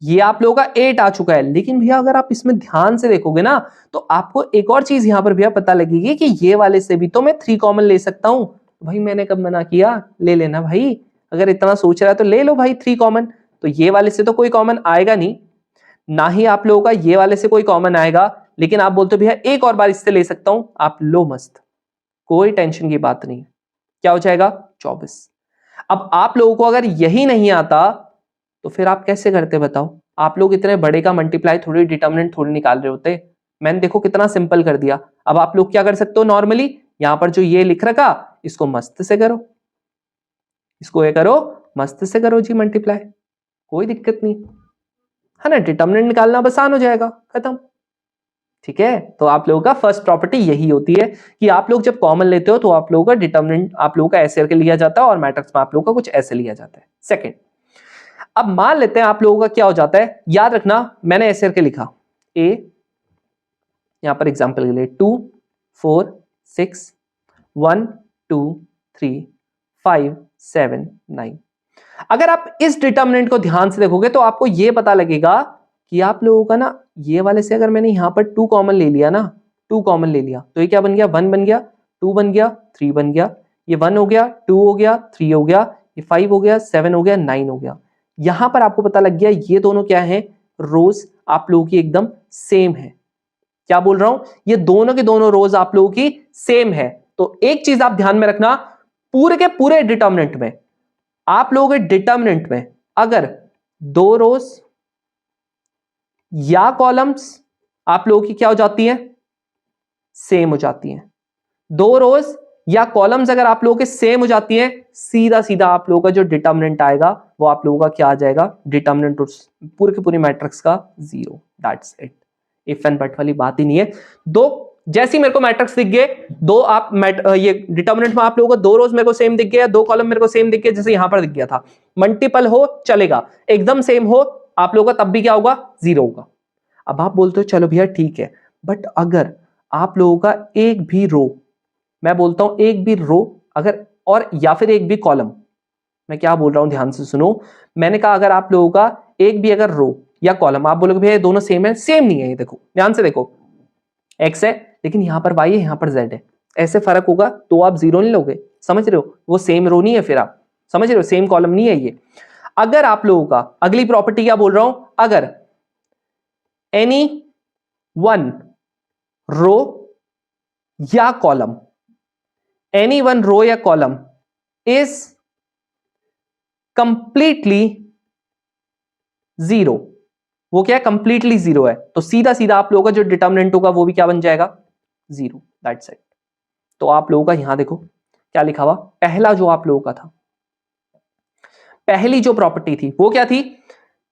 ये आप लोगों का 8 आ चुका है, लेकिन भैया अगर आप इसमें ध्यान से देखोगे ना तो आपको एक और चीज यहां पर भैया पता लगेगी कि ये वाले से भी तो मैं 3 कॉमन ले सकता हूं। भाई मैंने कब मना किया, ले लेना भाई, अगर इतना सोच रहा है तो ले लो भाई 3 कॉमन। तो ये वाले से तो कोई कॉमन आएगा नहीं, ना ही आप लोगों का ये वाले से कोई कॉमन आएगा, लेकिन आप बोलते हो भैया एक और बार इससे ले सकता हूं, आप लो मस्त, कोई टेंशन की बात नहीं। क्या हो जाएगा 24। अब आप लोगों को अगर यही नहीं आता तो फिर आप कैसे करते बताओ, आप लोग इतने बड़े का मल्टीप्लाई थोड़ी डिटर्मिनेंट थोड़ी निकाल रहे होते। मैंने देखो कितना सिंपल कर दिया। अब आप लोग क्या कर सकते हो, नॉर्मली यहां पर जो ये लिख रखा इसको मस्त से करो, इसको ये करो मस्त से करो जी मल्टीप्लाई, कोई दिक्कत नहीं है ना, डिटर्मिनेंट निकालना आसान हो जाएगा, खत्म। ठीक है, तो आप लोगों का फर्स्ट प्रॉपर्टी यही होती है कि आप लोग जब कॉमन लेते हो तो आप लोगों का डिटर्मिनेंट आप लोगों का ऐसे करके लिया जाता है और मैट्रिक्स में आप लोगों का कुछ ऐसे लिया जाता है। सेकंड, अब मान लेते हैं आप लोगों का क्या हो जाता है, याद रखना मैंने ऐसे करके लिखा ए, यहां पर एग्जांपल के लिए 2 4 6 1 2 3 5 7 9। अगर आप इस डिटर्मिनेंट को ध्यान से देखोगे तो आपको यह पता लगेगा कि आप लोगों का ना ये वाले से अगर मैंने यहां पर 2 कॉमन ले लिया ना, 2 कॉमन ले लिया तो ये क्या बन गया, 1 बन गया, 2 बन गया, 3 बन गया, ये 1 हो गया, 2 हो गया, 3 हो गया, ये 5 हो गया, 7 हो गया, 9 हो गया। यहां पर आपको पता लग गया ये दोनों क्या है, रोज आप लोगों की एकदम सेम है। क्या बोल रहा हूं, ये दोनों के दोनों रोज आप लोगों की सेम है। तो एक चीज आप ध्यान में रखना, पूरे के पूरे डिटर्मिनेंट में, आप लोगों के डिटर्मिनेंट में अगर 2 रोज या कॉलम्स आप लोगों की क्या हो जाती हैं, सेम हो जाती हैं। 2 रोज या कॉलम्स अगर आप लोगों के सेम हो जाती हैं, सीधा सीधा आप लोगों का जो डिटर्मिनेंट आएगा वो आप लोगों का क्या आ जाएगा, डिटर्मिनेंट पूरे के पूरे मैट्रिक्स का 0। That's it, if and but वाली बात ही नहीं है। दो जैसे ही मेरे को मैट्रिक्स दिख गए, दो आप ये डिटर्मिनेंट में आप लोगों को 2 रोज मेरे को सेम दिख गया, 2 कॉलम मेरे को सेम दिख गया, जैसे यहां पर दिख गया था। मल्टीपल हो चलेगा, एकदम सेम हो आप लोगों का तब भी क्या होगा, 0 होगा। अब आप बोलते हो चलो भैया ठीक है, बट अगर आप लोगों का एक भी रो मैं बोलता हूं एक भी रो अगर और या फिर एक भी कॉलम, मैं क्या बोल रहा हूं ध्यान से सुनो, मैंने कहा अगर आप लोगों का एक भी अगर रो या कॉलम, आप बोलोगे भैया दोनों सेम है, सेम नहीं है। ये देखो ध्यान से देखो, एक्स है लेकिन यहां पर वाई है, यहां पर जेड है, ऐसे फर्क होगा तो आप जीरो नहीं लोगे, समझ रहे हो, वो सेम रो नहीं है, फिर आप समझ रहे हो सेम कॉलम नहीं है ये। अगर आप लोगों का अगली प्रॉपर्टी क्या बोल रहा हूं, अगर एनी वन रो या कॉलम, एनी वन रो या कॉलम इज कंप्लीटली जीरो, वो क्या है कंप्लीटली जीरो है, तो सीधा सीधा आप लोगों का जो डिटर्मिनेंट होगा वो भी क्या बन जाएगा, जीरो, दैट्स इट। तो आप लोगों का यहां देखो क्या लिखा हुआ, पहला जो आप लोगों का था, पहली जो प्रॉपर्टी थी वो क्या थी,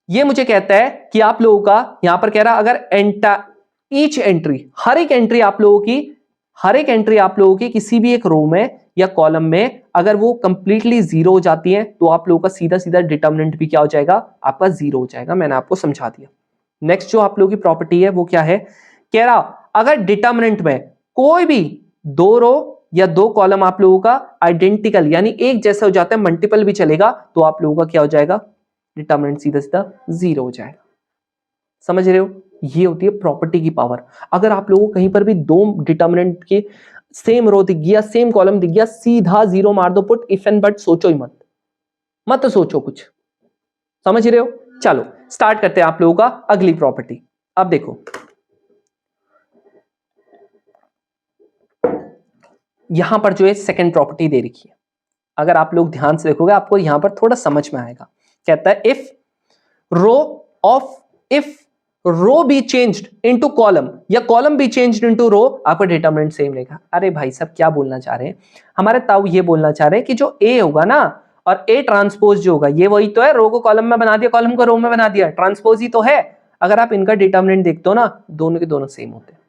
ये मुझे कहता है कि आप लोगों का यहां पर कह रहा अगर ईच एंट्री, हर एक एंट्री आप लोगों की, हर एक एंट्री आप लोगों की किसी भी एक रो में या कॉलम में अगर वो कंप्लीटली जीरो हो जाती है तो आप लोगों का सीधा सीधा डिटर्मिनेंट भी क्या हो जाएगा, आपका जीरो हो जाएगा। मैंने आपको समझा दिया। नेक्स्ट जो आप लोगों की प्रॉपर्टी है वो क्या है, कह रहा अगर डिटर्मिनेंट में कोई भी दो रो या दो कॉलम आप लोगों का आइडेंटिकल यानी एक जैसा हो जाता है, मल्टीपल भी चलेगा, तो आप लोगों का क्या हो जाएगा, डिटर्मिनेंट सीधा सीधा जीरो हो जाएगा। समझ रहे हो, ये होती है प्रॉपर्टी की पावर। अगर आप लोगों को कहीं पर भी दो डिटर्मिनेंट के सेम रो दिख गया, सेम कॉलम दिख गया, सीधा जीरो मार दो, पुट इफ एंड बट, सोचो ही मत, मत सोचो कुछ। समझ रहे हो, चलो स्टार्ट करते हैं आप लोगों का अगली प्रॉपर्टी। अब देखो यहां पर जो है सेकंड प्रॉपर्टी दे रखी है, अगर आप लोग ध्यान से देखोगे आपको यहां पर थोड़ा समझ में आएगा। कहता है if row be changed into column या column be changed into row, आपका डिटरमिनेंट सेम रहेगा। अरे भाई साहब क्या बोलना चाह रहे हैं हमारे ताऊ, ये बोलना चाह रहे हैं कि जो ए होगा ना और ए ट्रांसपोज जो होगा ये वही तो है, रो को कॉलम में बना दिया, कॉलम को रो में बना दिया, ट्रांसपोज ही तो है। अगर आप इनका डिटरमिनेंट देखते हो ना, दोनों के दोनों सेम होते हैं।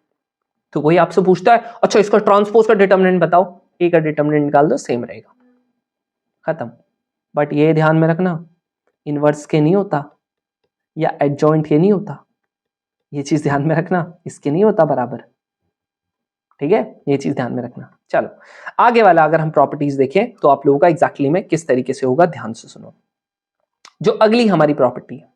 तो वही आपसे पूछता है अच्छा इसका ट्रांसपोज का डिटरमिनेंट बताओ, ए का डिटरमिनेंट निकाल दो, सेम रहेगा, खत्म। बट ये ध्यान में रखना इनवर्स के नहीं होता या एडजॉइंट के नहीं होता, ये चीज ध्यान में रखना, इसके नहीं होता बराबर, ठीक है, ये चीज ध्यान में रखना। चलो आगे वाला अगर हम प्रॉपर्टीज देखें तो आप लोगों का एग्जैक्टली में किस तरीके से होगा, ध्यान से सुनो। जो अगली हमारी प्रॉपर्टी है,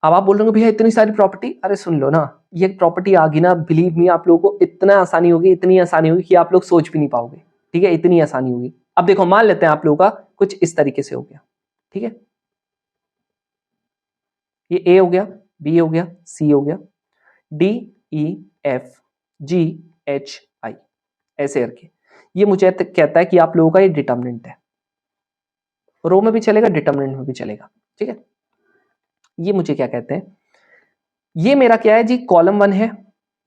अब आप बोल रहे हो भैया इतनी सारी प्रॉपर्टी, अरे सुन लो ना, ये प्रॉपर्टी आ गई ना, बिलीव मी आप लोगों को इतना आसानी होगी, इतनी आसानी होगी कि आप लोग सोच भी नहीं पाओगे, ठीक है, इतनी आसानी होगी। अब देखो मान लेते हैं आप लोगों का कुछ इस तरीके से हो गया, ठीक है, ये ए हो गया, बी हो गया, सी हो गया, D E F G H I, ऐसे करके ये मुझे कहता है कि आप लोगों का ये डिटर्मिनेंट है, रो में भी चलेगा डिटर्मिनेंट में भी चलेगा, ठीक है। ये मुझे क्या कहते हैं, ये मेरा क्या है जी, कॉलम 1 है,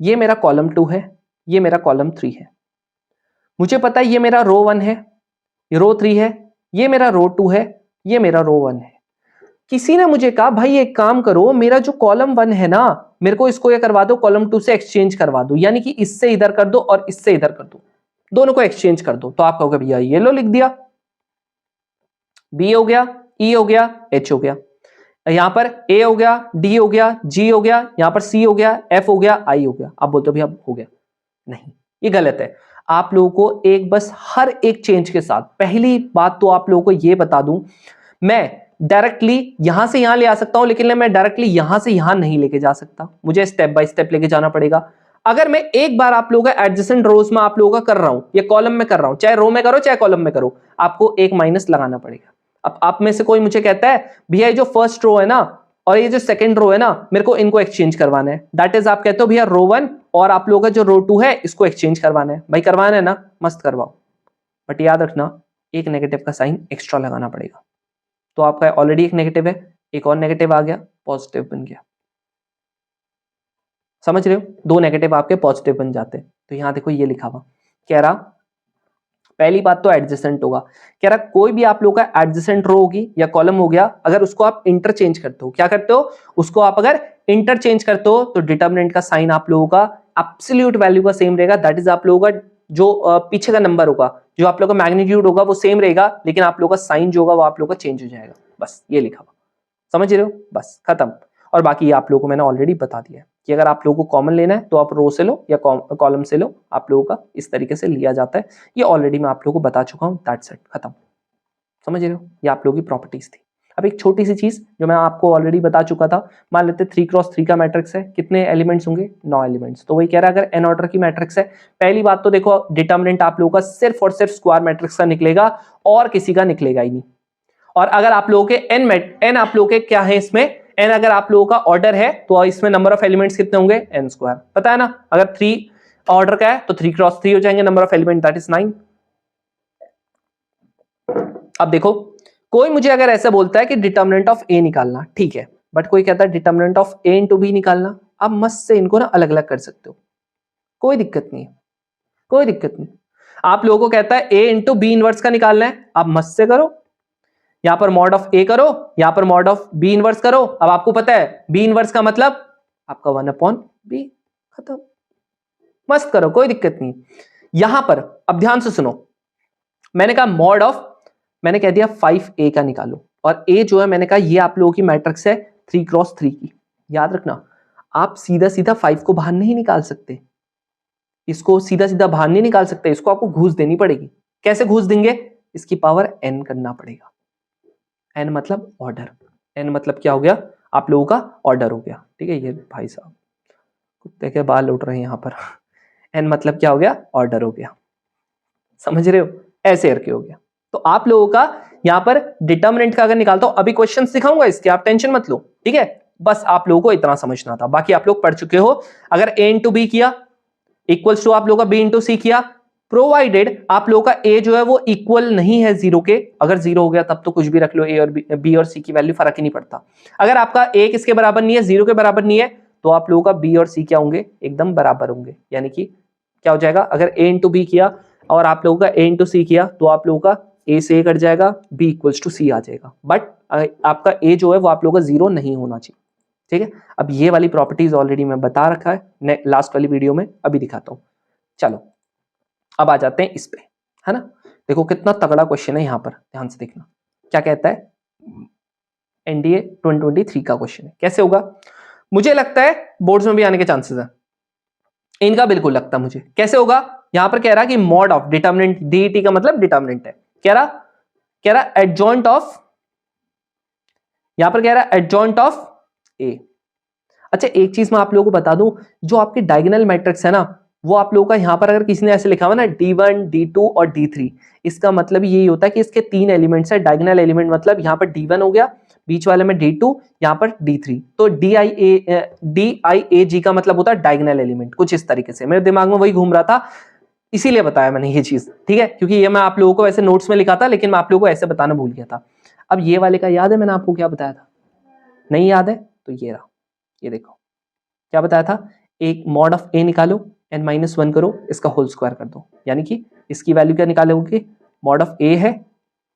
ये मेरा कॉलम 2 है, ये मेरा कॉलम 3 है। मुझे पता है ये मेरा रो 1 है, ये रो 3 है, ये मेरा रो 2 है, ये मेरा रो 1 है। किसी ने मुझे कहा भाई एक काम करो, मेरा जो कॉलम 1 है ना, मेरे को इसको ये करवा दो, कॉलम 2 से एक्सचेंज करवा दो, यानी कि इससे इधर कर दो और इससे इधर कर दो, दोनों को एक्सचेंज कर दो। तो आप कहोगे भैया ये लो लिख दिया, बी हो गया, ई हो गया, एच हो गया, यहां पर ए हो गया, डी हो गया, जी हो गया, यहां पर सी हो गया, एफ हो गया, आई हो गया। आप बोलते हो भैया हो गया, नहीं ये गलत है। आप लोगों को एक बस हर एक चेंज के साथ, पहली बात तो आप लोगों को यह बता दूं, मैं डायरेक्टली यहां से यहां ले आ सकता हूं, लेकिन मैं डायरेक्टली यहां से यहां नहीं लेके जा सकता, मुझे स्टेप बाय स्टेप लेके जाना पड़ेगा। अगर मैं एक बार आप लोगों का एडजेसेंट रोज में आप लोगों का कर रहा हूं या कॉलम में कर रहा हूं, चाहे रो में करो चाहे कॉलम में करो, आपको एक माइनस लगाना पड़ेगा। अब आप में से कोई मुझे कहता है भैया ये जो फर्स्ट रो है ना और ये जो सेकंड रो है ना, मेरे को इनको एक्सचेंज करवाना है, दैट इज आप कहते हो भैया रो 1 और आप लोगों का जो रो 2 है इसको एक्सचेंज करवाना है। भाई करवाना है ना, मस्त करवाओ, बट याद रखना एक नेगेटिव का साइन एक्स्ट्रा लगाना पड़ेगा। तो आपका ऑलरेडी एक नेगेटिव है, एक और नेगेटिव आ गया, पॉजिटिव बन गया, समझ रहे हो, दो नेगेटिव आपके पॉजिटिव बन जाते हैं। तो यहां देखो ये लिखा हुआ, कह रहा पहली बात तो एडजेसेंट होगा, कह रहा कोई भी आप लोग का एडजेसेंट रो होगी या कॉलम हो गया, अगर उसको आप इंटरचेंज करते हो, क्या करते हो, उसको आप अगर इंटरचेंज करते हो तो डिटर्मिनेंट का साइन आप लोगों का एब्सोल्यूट वैल्यू का सेम रहेगा, दैट इज आप लोगों का जो पीछे का नंबर होगा, जो आप लोगों का मैग्नीट्यूड होगा वो सेम रहेगा, लेकिन आप लोगों का साइन जो होगा वो आप लोगों का चेंज हो जाएगा। बस ये लिखा हुआ, समझ रहे हो, बस खत्म। और बाकी ये आप लोगों को मैंने ऑलरेडी बता दिया है। कि अगर आप लोगों को कॉमन लेना है तो आप रो से लो या कॉलम से लो, आप लोगों का इस तरीके से लिया जाता है। ये ऑलरेडी मैं आप लोगों को बता चुका हूँ, दैट्स इट, खत्म। समझ रहे हो, ये आप लोगों की प्रॉपर्टीज थी। अब एक छोटी सी चीज जो मैं आपको ऑलरेडी बता चुका था, मान लेते 3x3 का मैट्रिक्स है, कितने एलिमेंट्स होंगे, 9 एलिमेंट्स। तो वही कह रहा है अगर एन ऑर्डर की मैट्रिक्स है, पहली बात तो देखो डिटर्मिनेंट आप लोगों का सिर्फ और सिर्फ स्क्वायर मैट्रिक्स का निकलेगा और किसी का निकलेगा ही नहीं। और अगर आप लोगों के एन आप लोगों के क्या है इसमें, एन अगर आप लोगों का ऑर्डर है तो इसमें नंबर ऑफ एलिमेंट्स कितने होंगे, एन स्क्वायर, पता है ना। अगर 3 ऑर्डर का है तो 3x3 हो जाएंगे number of element, that is 9। अब देखो कोई मुझे अगर ऐसा बोलता है कि डिटर्मिनेंट ऑफ ए निकालना, ठीक है, बट कोई कहता है determinant of A into B निकालना, आप मस्त से इनको ना अलग अलग कर सकते हो, कोई दिक्कत नहीं है, कोई दिक्कत नहीं। आप लोगों को कहता है ए इंटू बी इनवर्स का निकालना है, आप मस्त से करो, यहां पर मॉड ऑफ ए करो, यहां पर मॉड ऑफ बी इनवर्स करो। अब आपको पता है बी इनवर्स का मतलब आपका 1/b, खत्म, मस्त करो, कोई दिक्कत नहीं। यहां पर अब ध्यान से सुनो, मैंने कहा मॉड ऑफ, मैंने कह दिया 5a का निकालो, और a जो है मैंने कहा ये आप लोगों की मैट्रिक्स है 3x3 की। याद रखना आप सीधा सीधा 5 को बाहर नहीं निकाल सकते, इसको सीधा सीधा बाहर नहीं निकाल सकते, इसको आपको घूस देनी पड़ेगी। कैसे घूस देंगे, इसकी पावर n करना पड़ेगा। n मतलब ऑर्डर, n मतलब क्या हो गया, आप लोगों का ऑर्डर हो गया, ठीक है। ये भाई साहब कुत्ते के बाल उठ रहे हैं यहाँ पर n मतलब क्या हो गया, ऑर्डर हो गया, समझ रहे हो, ऐसे करके हो गया। तो आप लोगों का यहां पर डिटर्मिनेंट का अगर निकालता हूं, अभी क्वेश्चन दिखाऊंगा इसके, आप टेंशन मत लो, ठीक है। बस आप लोगों को इतना समझना था, बाकी आप लोग पढ़ चुके हो। अगर a इंटू बी किया इक्वल्स टू आप लोगों का b इंटू सी किया, प्रोवाइडेड आप लोगों का a जो है वो इक्वल नहीं है जीरो के, अगर जीरो हो गया तब तो कुछ भी रख लो, a और b और c की वैल्यू फर्क ही नहीं पड़ता। अगर आपका a किसके बराबर नहीं है, जीरो के बराबर नहीं है, तो आप लोगों का b और c क्या होंगे, एकदम बराबर होंगे। यानी कि क्या हो जाएगा, अगर a इंटू बी किया और आप लोगों का a इंटू सी किया, तो आप लोगों का a से a कट जाएगा, b इक्वल्स टू c आ जाएगा। बट आपका a जो है वो आप लोगों का जीरो नहीं होना चाहिए, ठीक है। अब ये वाली प्रॉपर्टीज ऑलरेडी मैं बता रखा है लास्ट वाली वीडियो में, अभी दिखाता हूं। चलो अब आ जाते हैं इस पे, है ना। देखो कितना तगड़ा क्वेश्चन है, यहां पर ध्यान से देखना क्या कहता है, एनडीए 2023 का क्वेश्चन है। कैसे होगा, मुझे लगता है बोर्ड्स में भी आने के चांसेस है, इनका बिल्कुल लगता है मुझे। कैसे होगा, यहां पर कह रहा कि मॉड ऑफ डिटर्मिनेंट, डीईटी का मतलब डिटर्मिनेंट है, कह रहा एडजॉइंट ऑफ, यहां पर कह रहा एडजॉइंट ऑफ ए। अच्छा एक चीज मैं आप लोगों को बता दूं, जो आपके डायगोनल मैट्रिक्स है ना, वो आप लोगों का यहां पर अगर किसी ने ऐसे लिखा हुआ ना D1, D2 और D3, इसका मतलब यही होता है कि इसके 3 एलिमेंट्स है। डायगोनल एलिमेंट मतलब यहां पर D1 हो गया, बीच वाले में D2, यहां पर D3। तो DIAG का मतलब होता है डायगोनल एलिमेंट, कुछ इस तरीके से। मेरे दिमाग में वही घूम रहा था, इसीलिए बताया मैंने ये चीज, ठीक है, क्योंकि ये मैं आप लोगों को ऐसे नोट्स में लिखा था, लेकिन मैं आप लोगों को ऐसे बताना भूल गया था। अब ये वाले का याद है मैंने आपको क्या बताया था, नहीं याद है तो ये रहा, ये देखो क्या बताया था, एक मॉड ऑफ ए निकालो, n-1 करो, इसका होल स्क्वायर कर दो। यानी कि इसकी वैल्यू क्या निकालोगे, मॉड ऑफ ए है,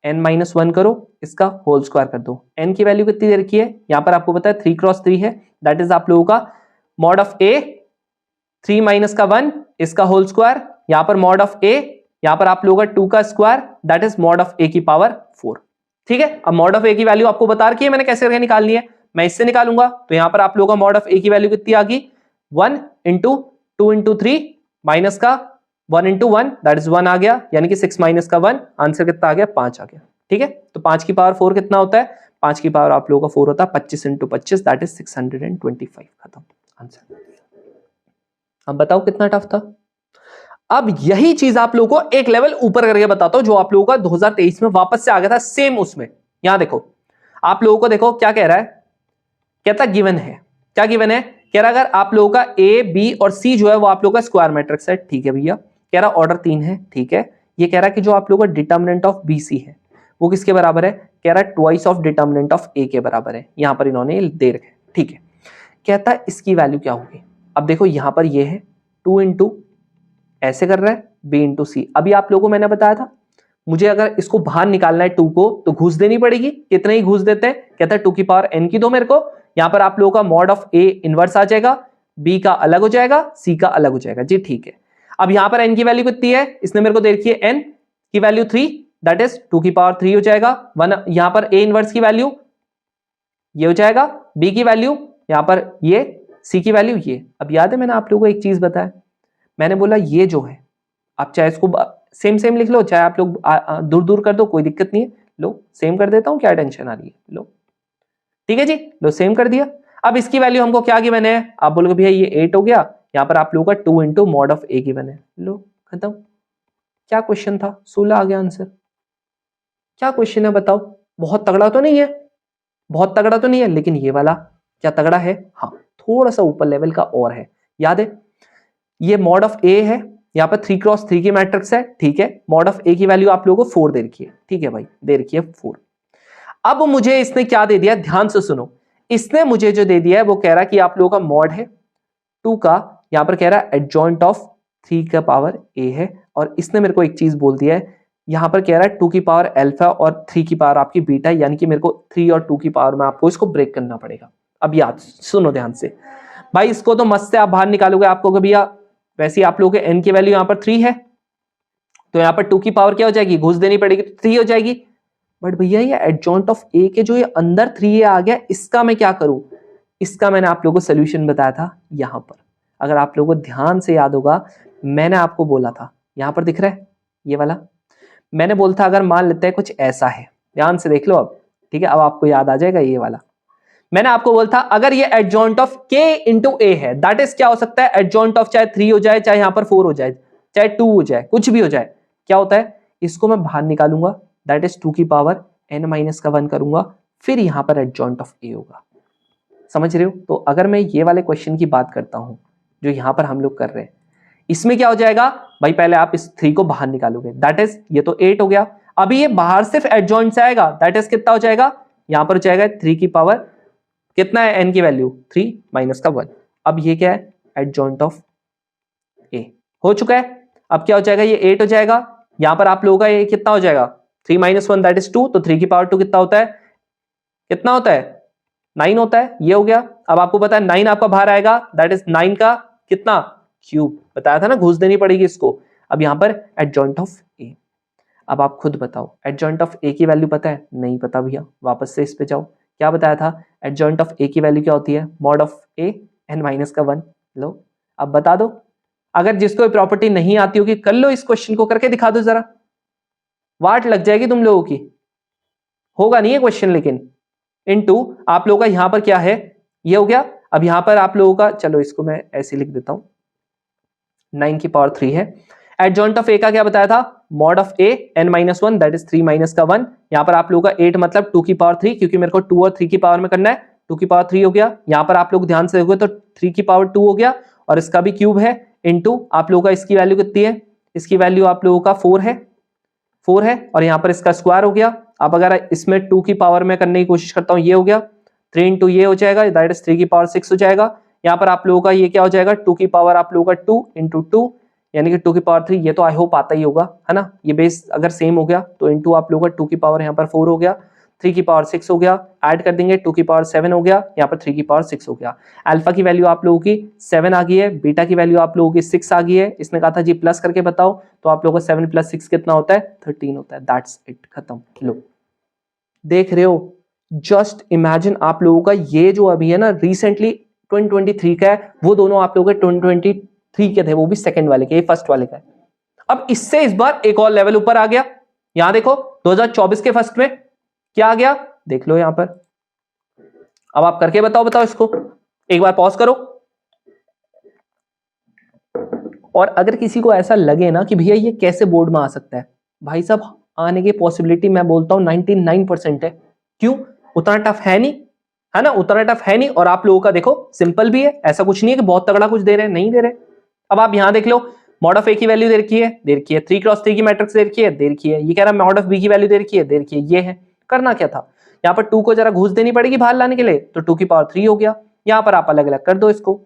n-1 करो, इसका होल स्क्वायर कर दो। n की वैल्यू कितनी दे रखी है, यहां पर आपको पता है 3x3 है, दैट इज आप लोगों का मॉड ऑफ ए 3 माइनस का 1, इसका होल स्क्वायर, यहां पर मॉड ऑफ ए, यहां पर आप लोगों का 2 का square, that is mod of A की पावर 4, ठीक है। अब मॉड ऑफ ए की वैल्यू आपको बता रखी है मैंने कैसे करके निकालनी है, मैं इससे निकालूंगा। तो यहां पर आप लोगों का मॉड ऑफ ए की वैल्यू कितनी आ गई, 1 इंटू 2 इंटू 3 माइनस का 1 इंटू 1, दैट इज 1 आ गया, यानी कि 6 माइनस का 1, आंसर कितना आ गया, 5 आ गया, ठीक है। तो 5 की पावर 4 कितना होता है, 5 की पावर आप लोगों का 4 होता है 25 इंटू 25, दैट इज 625, खत्म आंसर। अब बताओ कितना टफ था। अब यही चीज आप लोगों को एक लेवल ऊपर करके बताता हूं, जो आप लोगों का 2023 में वापस से आ गया था सेम उसमें। यहां देखो आप लोगों को, देखो क्या कह रहा है, कहता गिवन है, क्या गिवन है, कह रहा अगर आप लोगों का ए बी और सी जो है वो आप लोगों का स्क्वायर मैट्रिक्स है, ठीक है भैया। कह रहा ऑर्डर 3 है, ठीक है। ये कह रहा कि जो आप लोगों का डिटर्मिनेंट ऑफ बी सी है वो किसके बराबर है, कह रहा ट्वाइस ऑफ डिटर्मिनेंट ऑफ ए के बराबर है, यहां पर इन्होंने दे रखे, ठीक है। कहता है इसकी वैल्यू क्या होगी। अब देखो यहां पर ये है 2 इंटू ऐसे कर रहा है बी इंटू सी। अभी आप लोगों को मैंने बताया था, मुझे अगर इसको बाहर निकालना है 2 को तो घूस देनी पड़ेगी, कितना ही घूस देते हैं, कहता है 2 की पावर n की दो मेरे को। यहां पर आप लोगों का मॉड ऑफ ए इनवर्स आ जाएगा, बी का अलग हो जाएगा, सी का अलग हो जाएगा, जी ठीक है। अब यहां पर n की वैल्यू कितनी है, इसने मेरे को दे रखी है n की वैल्यू 3, दैट इज 2 की पावर 3 हो जाएगा। 1 यहां पर ए इनवर्स की वैल्यू ये हो जाएगा, बी की वैल्यू यहां पर ये सी की वैल्यू ये। अब याद है मैंने आप लोगों को एक चीज बताया, मैंने बोला ये जो है आप चाहे इसको सेम सेम लिख लो, चाहे आप लोग दूर दूर कर दो, कोई दिक्कत नहीं है। लो सेम कर देता हूं, क्या टेंशन आ रही है, लो ठीक है जी, लो सेम कर दिया। अब इसकी वैल्यू हमको क्या गिवन है, आप बोलोगे भैया ये 8 हो गया, यहाँ पर आप लोगों का 2 into mod of A given है। लो खत्म। क्या क्वेश्चन था, 16 आ गया आंसर। क्या क्वेश्चन है बताओ, बहुत तगड़ा तो नहीं है, बहुत तगड़ा तो नहीं है, लेकिन ये वाला क्या तगड़ा है, हाँ थोड़ा सा ऊपर लेवल का और है। याद है ये मॉड ऑफ ए है, यहाँ पर 3x3 की मैट्रिक्स है, ठीक है। मॉड ऑफ ए की वैल्यू आप लोगों को 4 दे रखी है, ठीक है भाई, दे रखी है 4। अब मुझे इसने क्या दे दिया, ध्यान से सुनो, इसने मुझे जो दे दिया है वो कह रहा है कि आप लोगों का मॉड है 2 का, यहां पर कह रहा है एडजॉइंट ऑफ 3 का पावर ए है, और इसने मेरे को एक चीज बोल दिया है, यहां पर कह रहा है 2 की पावर अल्फा और 3 की पावर आपकी बीटा, यानी कि मेरे को 3 और 2 की पावर में आपको इसको ब्रेक करना पड़ेगा। अब याद सुनो ध्यान से भाई, इसको तो मस्त से आप बाहर निकालोगे, आपको भैया वैसे ही आप लोगों के एन की वैल्यू यहां पर 3 है, तो यहां पर 2 की पावर क्या हो जाएगी, घुस देनी पड़ेगी, तो 3 हो जाएगी। बट भैया ये एडजॉइंट ऑफ ए के जो ये अंदर 3 आ गया, इसका मैं क्या करूं, इसका मैंने आप लोगों को सोल्यूशन बताया था यहां पर। अगर आप लोगों को ध्यान से याद होगा, मैंने आपको बोला था, यहां पर दिख रहा है ये वाला, मैंने बोला था अगर मान लेते हैं कुछ ऐसा है, ध्यान से देख लो अब, ठीक है, अब आपको याद आ जाएगा ये वाला। मैंने आपको बोला था अगर ये एडजॉइंट ऑफ के इंटू ए है, दैट इज क्या हो सकता है, एडजॉइंट ऑफ चाहे 3 हो जाए, चाहे यहां पर 4 हो जाए, चाहे 2 हो जाए, कुछ भी हो जाए, क्या होता है, इसको मैं बाहर निकालूंगा, दैट इज 2 की पावर n माइनस का 1 करूंगा, फिर यहां पर एडजॉइंट ऑफ ए होगा। समझ रहे हो? तो अगर मैं ये वाले क्वेश्चन की बात करता हूं जो यहां पर हम लोग कर रहे हैं, इसमें क्या हो जाएगा भाई, पहले आप इस 3 को बाहर निकालोगे, दैट इज ये तो 8 हो गया, अभी ये बाहर सिर्फ एडजॉइंट से आएगा, दैट इज कितना हो जाएगा, यहां पर हो जाएगा 3 की पावर कितना है n की वैल्यू 3 माइनस का 1। अब ये क्या है, एडजॉइंट ऑफ ए हो चुका है। अब क्या हो जाएगा, ये 8 हो जाएगा, यहां पर आप लोगों का ये कितना हो जाएगा, 3 माइनस 1 दैट इज 2, तो 3 की पावर 2 कितना होता है, कितना होता है 9 होता है, ये हो गया। अब आपको पता है 9 आपका बाहर आएगा, दैट इज 9 का कितना क्यूब, बताया था ना घुस देनी पड़ेगी इसको। अब यहां पर एडजॉइंट ऑफ ए, अब आप खुद बताओ एडजॉइंट ऑफ ए की वैल्यू पता है, नहीं पता भैया, वापस से इस पे जाओ, क्या बताया था, एडजॉइंट ऑफ ए की वैल्यू क्या होती है, mod of A n minus का 1। लो अब बता दो, अगर जिसको प्रॉपर्टी नहीं आती होगी कर लो, इस क्वेश्चन को करके दिखा दो जरा, वाट लग जाएगी तुम लोगों की, होगा नहीं है क्वेश्चन, लेकिन इनटू आप लोगों का यहां पर क्या है, ये हो गया। अब यहां पर आप लोगों का, चलो इसको मैं ऐसे लिख देता हूं, 9 की पावर 3 है, एडजॉइंट ऑफ ए का क्या बताया था, mod of A n minus 1 that is 3 minus का 1। यहां पर आप लोगों का 8 मतलब 2 की पावर 3, क्योंकि मेरे को 2 और 3 की पावर में करना है, 2 की पावर 3 हो गया। यहां पर आप लोग ध्यान से देखोगे तो 3 की पावर 2 हो गया, और इसका भी क्यूब है, इनटू आप लोगों का इसकी वैल्यू कितनी है, इसकी वैल्यू आप लोगों का 4 है, 4 है, और यहां पर इसका स्क्वायर हो गया। अब अगर इसमें 2 की पावर में करने की कोशिश करता हूं, ये हो गया 3 इंटू ये हो जाएगा, दैट इज 3 की पावर 6 हो जाएगा। यहाँ पर आप लोगों का ये क्या हो जाएगा, 2 की पावर आप लोगों का 2 इंटू 2, यानी कि 2 की पावर 3, ये तो आई होप आता ही होगा, है ना, ये बेस अगर सेम हो गया तो इंटू आप लोगों का 2 की पावर यहाँ पर 4 हो गया, 3 की पावर 6 हो गया, ऐड कर देंगे 2 की पावर 7 हो गया, यहाँ पर 3 की पावर 6 हो गया। अल्फा की वैल्यू आप लोगों की 7 आ गई है, बीटा की वैल्यू आप लोगों की 6 आ गई है। इसने कहा था जी प्लस करके बताओ, तो आप लोगों का 7 प्लस 6 कितना होता है, 13 होता है, दैट्स इट, खत्म। लो देख रहे हो, जस्ट इमेजिन आप लोगों का ये जो अभी है ना रिसेंटली 2023 का है, वो दोनों आप लोगों के 2023 के थे, वो भी सेकंड वाले के, ये फर्स्ट वाले का है। अब इससे इस बार एक और लेवल ऊपर आ गया, यहां देखो 2024 के फर्स्ट में क्या आ गया, देख लो यहां पर। अब आप करके बताओ इसको, एक बार पॉज करो। और अगर किसी को ऐसा लगे ना कि भैया ये कैसे बोर्ड में आ सकता है, भाई साहब आने की पॉसिबिलिटी मैं बोलता हूं 99% है। क्यों, उतना टफ है नहीं, है ना, उतना टफ है नहीं। और आप लोगों का देखो सिंपल भी है, ऐसा कुछ नहीं है कि बहुत तगड़ा कुछ दे रहे हैं, नहीं दे रहे। अब आप यहां देख लो, मॉड ऑफ ए की वैल्यू दे रखी है, 3x3 की मैट्रिक्स दे रखी है, ये कह रहा है मॉड ऑफ बी की वैल्यू दे रखी है, ये है। करना क्या था, यहाँ पर 2 को जरा घूस देनी पड़ेगी बाहर लाने के लिए, तो 2 की पावर 3 हो गया। यहाँ पर आप अलग अलग कर दो इसको,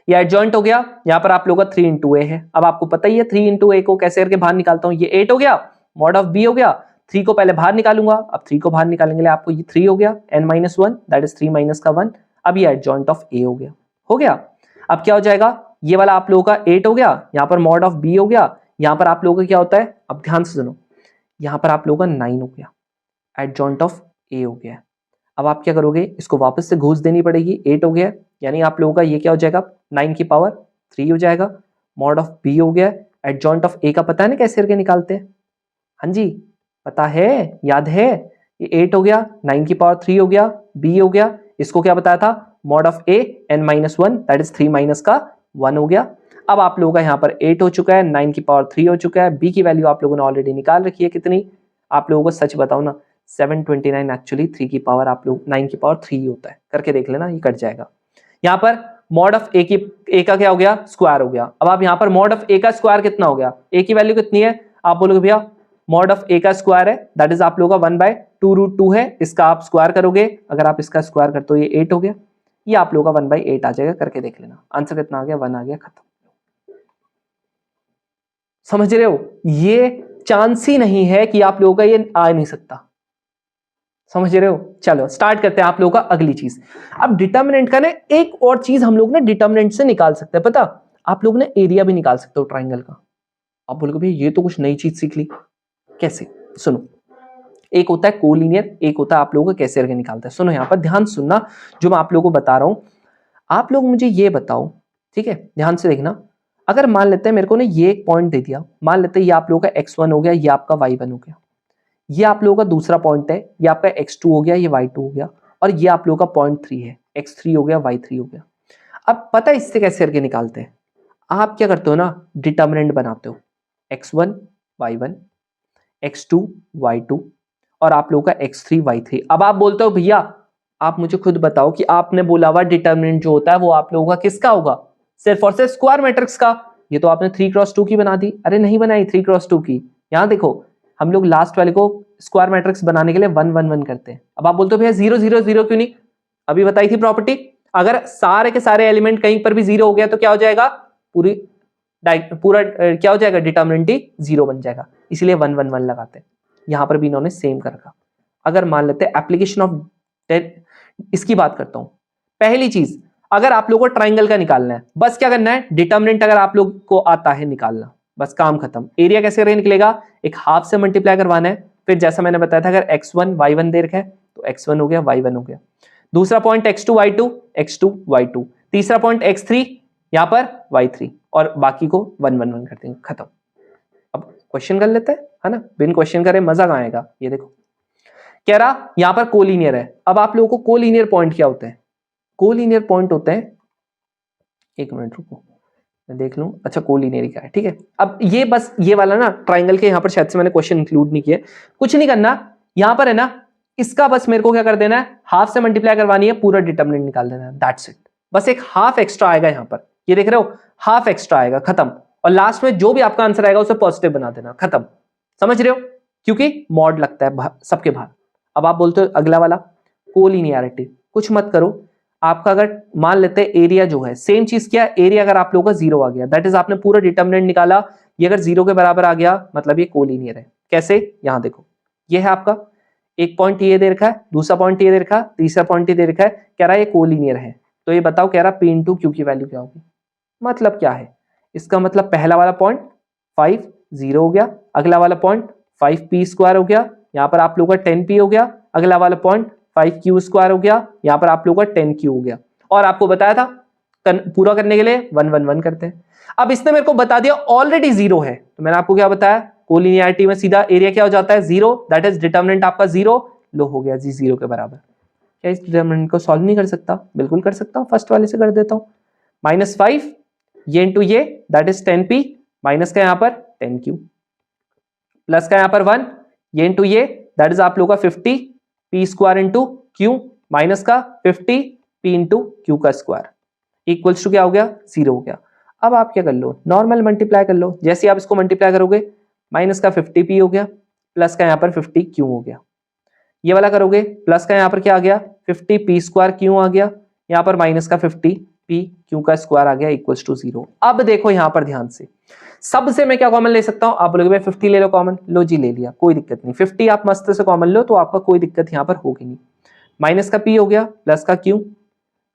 ये एडजॉइंट हो गया। यहाँ पर आप लोगों का 3 इंटू ए है। अब आपको पता ही है 3 इंटू ए को कैसे करके बाहर निकालता हूं, ये 8 हो गया, मॉड ऑफ बी हो गया, 3 को पहले बाहर निकालूंगा, अब 3 को बाहर निकालने के लिए आपको ये 3 हो गया, n minus 1 that is 3 minus का 1। अब ये एडजॉइंट ऑफ ए हो गया। अब क्या हो जाएगा, ये वाला आप लोगों का 8 हो गया, यहाँ पर मॉड ऑफ बी हो गया, यहाँ पर आप लोगों का क्या होता है, अब ध्यान से सुनो, यहाँ पर आप लोगों का 9 हो गया, एडजॉइंट ऑफ ए हो गया। अब आप क्या करोगे, इसको वापस से घूस देनी पड़ेगी, 8 हो गया, यानी आप लोगों का ये क्या हो जाएगा, 9 की पावर 3 हो जाएगा। मॉड ऑफ बी हो गया, एडजॉइंट ऑफ ए का पता है ना कैसे करके निकालते हैं, हाँ जी पता है, याद है, ये 8 हो गया, 9 की पावर 3 हो गया, बी हो गया, इसको क्या बताया था, mod of A n minus 1 that is 3 minus का 1 हो गया। अब आप लोगों का यहाँ पर 8 हो चुका है, 9 की पावर 3 हो चुका है, बी की वैल्यू आप लोगों ने ऑलरेडी निकाल रखी है कितनी, आप लोगों को सच बताओ ना 729 एक्चुअली 3 की पावर आप लोग 9 की पावर 3 होता है, करके देख लेना ये कट जाएगा। यहाँ पर मॉड ऑफ ए का क्या हो गया, स्क्वायर हो गया। अब आप यहाँ पर मॉड ऑफ ए का स्क्वायर कितना हो गया, ए की वैल्यू कितनी है, आप बोलोगे भैया मॉड ऑफ ए का स्क्वायर है दैट इज आप लोगों का 1/2√2 है, इसका आप स्क्वायर करोगे, अगर आप इसका स्क्वायर करते हो ये 8 हो गया, ये आप लोगों का 1/8 आ जाएगा, करके देख लेना आंसर कितना आ गया, 1 आ गया, खत्म। समझ रहे हो, ये चांस ही नहीं है कि आप लोगों का ये आ नहीं सकता, समझ रहे हो। चलो स्टार्ट करते हैं आप लोगों का अगली चीज। अब डिटर्मिनेंट का ना एक और चीज हम लोग ना डिटर्मिनेंट से निकाल सकते हैं, पता आप लोग ने एरिया भी निकाल सकते हो ट्राइंगल का। आप बोलोगे भैया ये तो कुछ नई चीज सीख ली, कैसे, सुनो, एक होता है कोलिनियर, एक होता है आप लोगों को कैसे करके निकालते हैं। सुनो यहाँ पर ध्यान सुनना जो मैं आप लोगों को बता रहा हूं, आप लोग मुझे ये बताओ, ठीक है ध्यान से देखना। अगर मान लेते हैं मेरे को ना ये एक पॉइंट दे दिया, मान लेते हैं ये आप लोगों का x1 हो गया, ये आपका y1 हो गया, ये आप लोगों का दूसरा पॉइंट है, ये आपका x2 हो गया, ये y2 हो गया, और ये आप लोगों का पॉइंट 3 है, x3 हो गया, y3 हो गया। अब पता है इससे कैसे करके निकालते हैं, आप क्या करते हो ना डिटर्मिनेंट बनाते हो, x1 y1 x2 y2 और आप लोगों का x3 y3। अब आप बोलते हो भैया आप मुझे खुद बताओ कि आपने बोला हुआ डिटर्मिनेंट जो होता है वो आप लोगों का किसका होगा, सिर्फ और सिर्फ स्क्वायर मैट्रिक्स का। ये तो आपने 3x2 की बना दी, अरे नहीं बनाई 3x2 की, यहां देखो हम लोग लास्ट वाले को स्क्वायर मैट्रिक्स बनाने के लिए 1 1 1 करते हैं। अब आप बोलते हो भैया 0 0 0 क्यों नहीं, अभी बताई थी प्रॉपर्टी, अगर सारे के सारे एलिमेंट कहीं पर भी 0 हो गया तो क्या हो जाएगा, पूरा क्या हो जाएगा, डिटर्मिनेंट ही 0 बन जाएगा, इसलिए 1 1 1 लगाते हैं। यहां पर भी इन्होंने सेम कर रखा। अगर मान लेते हैं एप्लीकेशन ऑफ इसकी बात करता हूं, पहली चीज अगर आप लोगों को ट्राइंगल का निकालना है, बस क्या करना है, डिटर्मिनेंट अगर आप लोग को आता है निकालना, बस काम खत्म। एरिया कैसे करके निकलेगा, एक हाफ से मल्टीप्लाई करवाना है, फिर जैसा मैंने बताया था अगर x1 y1 दे रखा है तो x1 हो गया y1 हो गया, दूसरा point x2 y2 x2 y2, तीसरा पॉइंट x3 यहां पर y3, और बाकी को 1 1 1 कर देंगे, खत्म। अब क्वेश्चन कर लेते हैं, है ना, बिन क्वेश्चन करे मजा कहां आएगा। ये देखो कह रहा यहां पर कोलिनियर है, अब आप लोगों को कोलिनियर पॉइंट क्या होते हैं, कोलिनियर पॉइंट होते हैं, एक मिनट रुको मैं देख लूं, अच्छा कोलिनियर क्या है, ठीक है। अब ये बस ये वाला ना ट्राइंगल के यहां पर शायद से मैंने क्वेश्चन इंक्लूड नहीं किया, कुछ नहीं करना, यहां पर है ना इसका बस मेरे को क्या कर देना है, हाफ से मल्टीप्लाई करवानी है, पूरा डिटर्मिनेंट निकाल देना है, दैट्स इट। बस एक हाफ एक्स्ट्रा आएगा यहां पर, ये देख रहे हो हाफ एक्स्ट्रा आएगा, खत्म। और लास्ट में जो भी आपका आंसर आएगा उसे पॉजिटिव बना देना, खत्म। समझ रहे हो, क्योंकि मॉड लगता है सबके बाहर। अब आप बोलते हो अगला वाला कोलिनियरिटी, कुछ मत करो, आपका अगर मान लेते हैं एरिया जो है सेम चीज क्या, एरिया अगर आप लोगों का 0 आ गया दैट इज आपने पूरा डिटर्मिनेंट निकाला, ये अगर 0 के बराबर आ गया मतलब ये कोलिनियर है। कैसे, यहां देखो ये है आपका एक पॉइंट ये दे रखा है, दूसरा पॉइंट ये दे रखा है, तीसरा पॉइंट ये दे रखा है, कह रहा है ये कोलिनियर है, तो ये बताओ कह रहा P इंटू क्यू की वैल्यू क्या होगी, मतलब क्या है इसका मतलब पहला वाला पॉइंट 5 0 हो गया, अगला वाला पॉइंट 5p स्क्वायर हो गया, यहाँ पर आप लोगों का 10p हो गया, अगला वाला पॉइंट 5q स्क्वायर हो गया, यहाँ पर आप लोगों का 10q हो गया, और आपको बताया था पूरा करने के लिए 1 1 1 करते हैं। अब इसने मेरे को बता दिया ऑलरेडी 0 है, तो मैंने आपको क्या बताया कोलिनियरिटी में सीधा एरिया क्या हो जाता है 0, दैट इज डिटर्मिनेंट आपका 0, लो हो गया जी 0 के बराबर। क्या इस डिटर्मिनेंट को सॉल्व नहीं कर सकता, बिल्कुल कर सकता हूं, फर्स्ट वाले से कर देता हूं, -5 ये इंटू ये दैट इज 10p, माइनस का यहां पर 10q, प्लस का यहां पर 1 ये इंटू ये दैट इज आप लोगों का 50 p square into q, minus का 50 p इंटू क्यू का स्क्वायर इक्वल्स टू क्या हो गया 0 हो गया। अब आप क्या कर लो नॉर्मल मल्टीप्लाई कर लो, जैसे आप इसको मल्टीप्लाई करोगे माइनस का 50p हो गया, प्लस का यहां पर 50q हो गया, ये वाला करोगे प्लस का यहां पर क्या आ गया 50p स्क्वायर q आ गया, यहां पर माइनस का 50p q का स्क्वायर आ गया इक्वल्स टू 0। अब देखो यहां पर ध्यान से, सबसे मैं क्या कॉमन ले सकता हूं, आप बोलोगे भाई 50 ले लो कॉमन, लो जी ले लिया, कोई दिक्कत नहीं, 50 आप मस्त से कॉमन लो तो आपका कोई दिक्कत यहां पर होगी नहीं। माइनस का p हो गया, प्लस का q,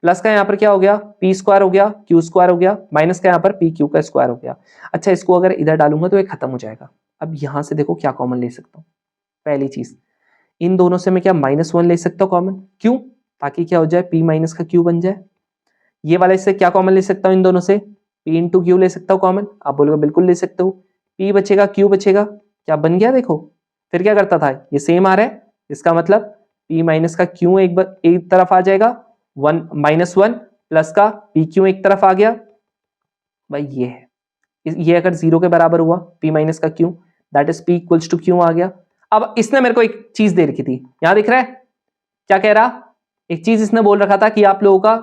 प्लस का यहां पर क्या हो गया p स्क्वायर हो गया, q स्क्वायर हो गया, माइनस का यहां पर p q का स्क्वायर हो गया। अच्छा इसको अगर इधर डालूंगा तो ये खत्म हो जाएगा। अब यहां से देखो क्या कॉमन ले सकता हूं, पहली चीज इन दोनों से मैं क्या -1 ले सकता हूं कॉमन, क्यों, ताकि क्या हो जाए p माइनस का q बन जाए, ये वाला इससे क्या कॉमन ले सकता हूँ इन दोनों से, P इंटू क्यू ले सकता हूँ कॉमन, आप बोलोगे बिल्कुल ले सकते हो। P बचेगा Q बचेगा, क्या बन गया देखो। फिर क्या करता था, ये सेम आ रहा है, इसका मतलब P माइनस का Q एक तरफ आ जाएगा, 1 प्लस का PQ एक तरफ आ गया। भाई ये है, ये अगर 0 के बराबर हुआ P माइनस का Q, that is P equals to Q आ गया। अब इसने मेरे को एक चीज दे रखी थी, यहां दिख रहा है क्या कह रहा, एक चीज इसने बोल रखा था कि आप लोगों का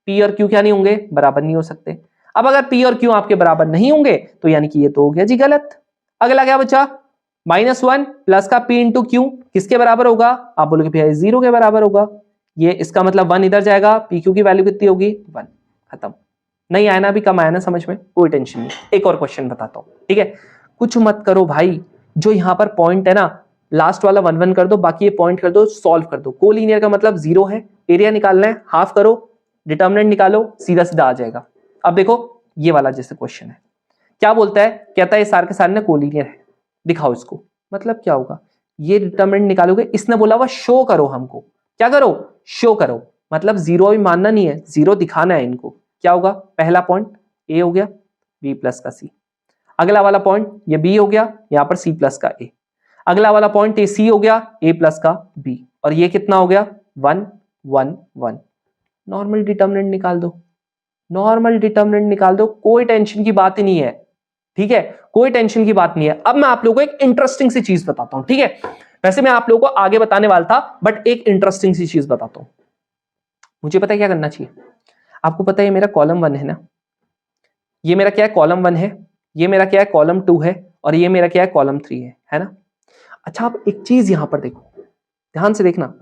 P और Q क्या नहीं होंगे, बराबर नहीं हो सकते। अब अगर P और Q आपके बराबर नहीं होंगे तो यानी कि ये तो हो गया जी गलत। अगला क्या बचा, -1 प्लस का P इंटू क्यू किसके बराबर होगा, आप बोलोगे भैया 0 के बराबर होगा। ये इसका मतलब 1 इधर जाएगा, PQ की वैल्यू कितनी होगी 1, खत्म। नहीं आया ना, अभी कम आया ना समझ में, कोई टेंशन नहीं। एक और क्वेश्चन बताता हूं, ठीक है, कुछ मत करो भाई, जो यहां पर पॉइंट है ना लास्ट वाला 1 1 कर दो, बाकी ये पॉइंट कर दो, सॉल्व कर दो। कोलिनियर का मतलब 0 है, एरिया निकालना है, हाफ करो, डिटर्मिनेंट निकालो, सीधा सीधा आ जाएगा। अब देखो ये वाला जैसे क्वेश्चन है, क्या बोलता है, कहता है सारे के सारे ना कोलिनियर है, दिखाओ इसको। मतलब क्या होगा, ये डिटर्मिनेंट निकालोगे, इसने बोला हुआ शो करो हमको, क्या करो, शो करो, मतलब 0 भी मानना नहीं है, 0 दिखाना है इनको। क्या होगा, पहला पॉइंट ए हो गया, बी प्लस का सी। अगला वाला पॉइंट ये बी हो गया, यहां पर सी प्लस का ए। अगला वाला पॉइंट ये सी हो गया, ए प्लस का बी। और ये कितना हो गया 1 1 1। नॉर्मल डिटर्मिनेंट निकाल दो, नॉर्मल डिटर्मिनेंट निकाल दो, कोई टेंशन की बात ही नहीं है, ठीक है, कोई टेंशन की बात नहीं है। अब मैं आप लोगों को एक इंटरेस्टिंग सी चीज बताता हूं, ठीक है, वैसे मैं आप लोगों को आगे बताने वाला था, बट एक इंटरेस्टिंग सी चीज बताता हूं। मुझे पता है क्या करना चाहिए, आपको पता है ये मेरा कॉलम 1 है ना, ये मेरा क्या है कॉलम 1 है, ये मेरा क्या है कॉलम 2 है, और ये मेरा क्या है कॉलम 3 है ना। अच्छा आप एक चीज यहां पर देखो, ध्यान से देखना,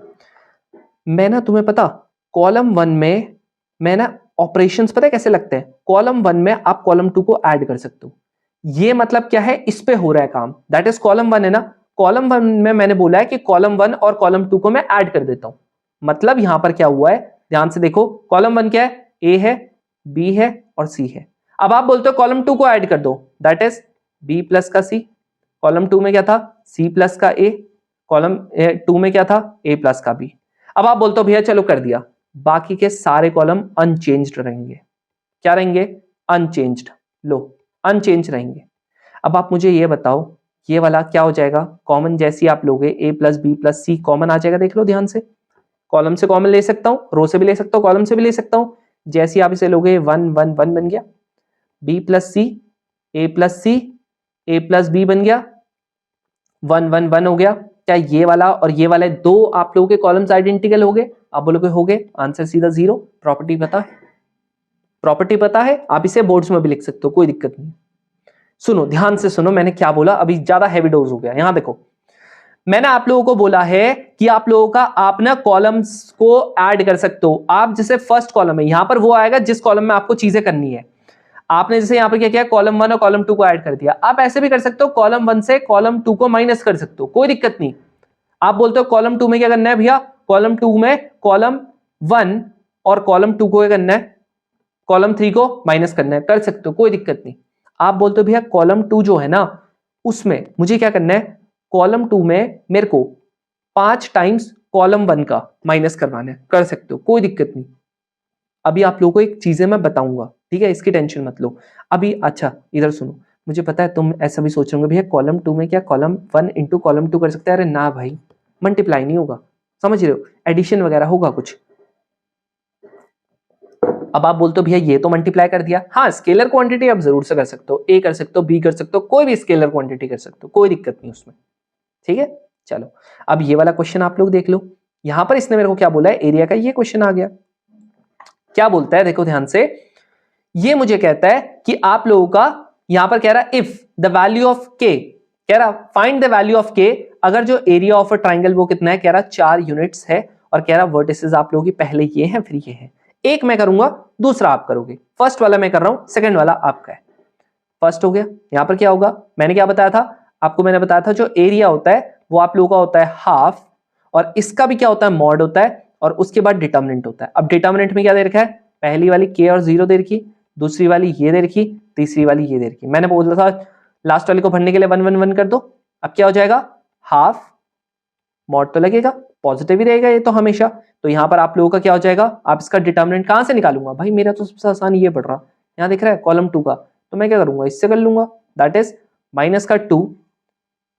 मैं ना तुम्हें पता कॉलम 1 में मैं ना ऑपरेशंस पता है कैसे लगते हैं, कॉलम 1 में आप कॉलम 2 को ऐड कर सकते हो। ये मतलब क्या है, इस पे हो रहा है काम, दैट इज कॉलम 1 है ना, कॉलम 1 में मैंने बोला है कि कॉलम 1 और कॉलम 2 को मैं ऐड कर देता हूं। मतलब यहां पर क्या हुआ है, ध्यान से देखो, कॉलम 1 क्या है, ए है, बी है और सी है। अब आप बोलते हो कॉलम 2 को ऐड कर दो, दैट इज बी प्लस का सी। कॉलम 2 में क्या था, सी प्लस का ए। कॉलम 2 में क्या था, ए प्लस का बी। अब आप बोलते हो भैया चलो कर दिया, बाकी के सारे कॉलम अनचेंज्ड रहेंगे। क्या रहेंगे, अनचेंज्ड, लो अनचेंज रहेंगे। अब आप मुझे ये बताओ, ये वाला क्या हो जाएगा, कॉमन जैसी आप लोगे ए प्लस बी प्लस सी कॉमन आ जाएगा, देख लो ध्यान से, कॉलम से कॉमन ले सकता हूं, रो से भी ले सकता हूं, कॉलम से भी ले सकता हूं। जैसी आप इसे लोगे 1 1 1 बन गया, बी प्लस सी, ए प्लस सी, ए प्लस बी बन गया, 1 1 1 हो गया। क्या ये वाला और ये वाले दो आप लोगों के कॉलम्स आइडेंटिकल हो गए, आप बोलोगे हो गए, आंसर सीधा 0। प्रॉपर्टी पता है, प्रॉपर्टी पता है, आप इसे बोर्ड्स में भी लिख सकते हो, कोई दिक्कत नहीं। सुनो ध्यान से सुनो, मैंने क्या बोला, अभी ज्यादा हैवी डोज हो गया। यहां देखो, मैंने आप लोगों को बोला है कि आप लोगों का आप ना कॉलम्स को ऐड कर सकते हो। आप जैसे फर्स्ट कॉलम है, यहां पर वो आएगा जिस कॉलम में आपको चीजें करनी है। आपने जैसे यहां पर क्या किया, कॉलम 1 और कॉलम 2 को ऐड कर दिया। आप ऐसे भी कर सकते हो, कॉलम 1 से कॉलम 2 को माइनस कर सकते हो, कोई दिक्कत नहीं। आप बोलते हो कॉलम 2 में क्या करना है भैया, कॉलम 2 में कॉलम 1 और कॉलम 2 को क्या करना है, कॉलम 3 को माइनस करना है, कर सकते हो, कोई दिक्कत नहीं। आप बोलते हो भैया कॉलम 2 जो है ना, उसमें मुझे क्या करना है, कॉलम 2 में मेरे को 5 टाइम्स कॉलम 1 का माइनस करवाना है, कर सकते हो, कोई दिक्कत नहीं। अभी आप लोगों को एक चीजें मैं बताऊंगा, ठीक है, इसकी टेंशन मत लो अभी। अच्छा इधर सुनो, मुझे पता है तुम ऐसा भी सोच रहे होंगे भैया कॉलम 2 में क्या कॉलम 1 इंटू कॉलम 2 कर सकते हैं। अरे ना भाई, मल्टीप्लाई नहीं होगा, समझ रहे हो, एडिशन वगैरह होगा कुछ। अब आप बोलते हो भैया ये तो मल्टीप्लाई कर दिया, हाँ स्केलर क्वांटिटी आप जरूर से कर सकते हो, ए कर सकते हो, बी कर सकते हो, कोई भी स्केलर क्वांटिटी कर सकते हो, कोई दिक्कत नहीं उसमें, ठीक है। चलो अब ये वाला क्वेश्चन आप लोग देख लो, यहां पर इसने मेरे को क्या बोला है, एरिया का ये क्वेश्चन आ गया। क्या बोलता है देखो ध्यान से, ये मुझे कहता है कि आप लोगों का यहां पर कह रहा है इफ द वैल्यू ऑफ के, कह रहा फाइंड द वैल्यू ऑफ के, अगर जो एरिया ऑफ अ ट्राइंगल वो कितना है, कह रहा 4 यूनिट्स है, और कह रहा वर्टिसेस आप लोगों की पहले ये हैं फिर ये हैं। एक मैं करूंगा, दूसरा आप करोगे, फर्स्ट वाला मैं कर रहा हूं, सेकंड वाला आपका है। फर्स्ट हो गया, यहां पर क्या होगा, मैंने क्या बताया था आपको, मैंने बताया था जो एरिया होता है वो आप लोगों का होता है हाफ, और इसका भी क्या होता है मॉड होता है, और उसके बाद डिटर्मिनेंट होता है। अब डिटर्मिनेंट में क्या दे रखा है, पहली वाली के और 0 दे रखी, दूसरी वाली ये दे रखी, तीसरी वाली ये दे रखी। मैंने बोला था लास्ट वाले को भरने के लिए 1 1 1 कर दो। अब क्या हो जाएगा, हाफ, मॉड तो लगेगा, पॉजिटिव ही रहेगा ये तो हमेशा। तो यहाँ पर आप लोगों का क्या हो जाएगा, आप इसका डिटर्मिनेंट कहाँ से निकालूंगा भाई, मेरा तो सबसे आसान ये पड़ रहा, यहाँ दिख रहा है कॉलम 2 का, तो मैं क्या करूंगा, इससे कर लूंगा, दैट इज माइनस का 2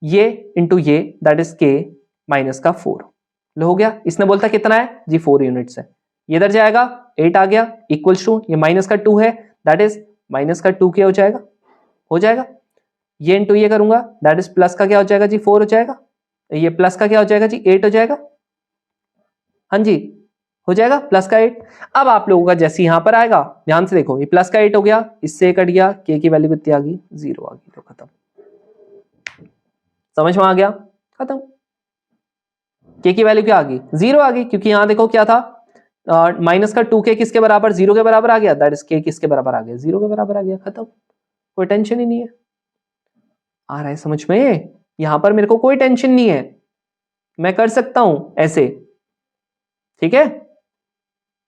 ये इंटू ये, दैट इज के माइनस का 4। लो हो गया, इसने बोलता कितना है जी 4 यूनिट्स है, ये इधर जाएगा 8 आ गया इक्वल्स टू ये माइनस का 2 है, दैट इज माइनस का 2 क्या हो जाएगा, ये इंटू ये करूंगा, दैट इज प्लस का क्या हो जाएगा जी 4 हो जाएगा, ये प्लस का क्या हो जाएगा जी 8 हो जाएगा, हाँ जी हो जाएगा प्लस का 8। अब आप लोगों का जैसे यहां पर आएगा, ध्यान से देखो, ये प्लस का 8 हो गया, इससे कट गया, के की वैल्यू कितनी आ गई 0 आ गई, तो खत्म, समझ में आ गया, खत्म। के की वैल्यू क्या आ गई 0 आ गई, क्योंकि यहां देखो क्या था, माइनस का 2 के किसके बराबर 0 के बराबर आ गया, दैट इज के किसके बराबर आ गया 0 के बराबर आ गया, खत्म, कोई टेंशन ही नहीं है। आ रहा है समझ में, यहां पर मेरे को कोई टेंशन नहीं है, मैं कर सकता हूं ऐसे, ठीक है,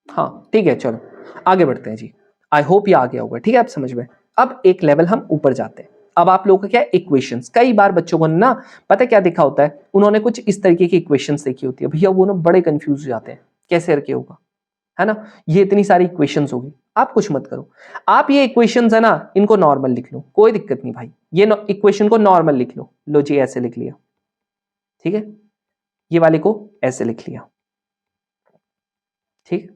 हाँ ठीक है, चलो आगे बढ़ते हैं जी, आई होप ये आ गया होगा, ठीक है आप समझ में। अब एक लेवल हम ऊपर जाते हैं, अब आप लोगों का क्या है इक्वेशंस, कई बार बच्चों को ना पता है क्या देखा होता है, उन्होंने कुछ इस तरीके की इक्वेशंस देखी होती है, भैया वो ना बड़े कंफ्यूज हो जाते हैं, कैसे करके होगा, है ना, ये इतनी सारी इक्वेशंस होगी, आप कुछ मत करो, आप ये इक्वेशंस है ना इनको नॉर्मल लिख लो, कोई दिक्कत नहीं भाई, ये इक्वेशन को नॉर्मल लिख लो जी ऐसे लिख लिया, ठीक है, ये वाले को ऐसे लिख लिया, ठीक,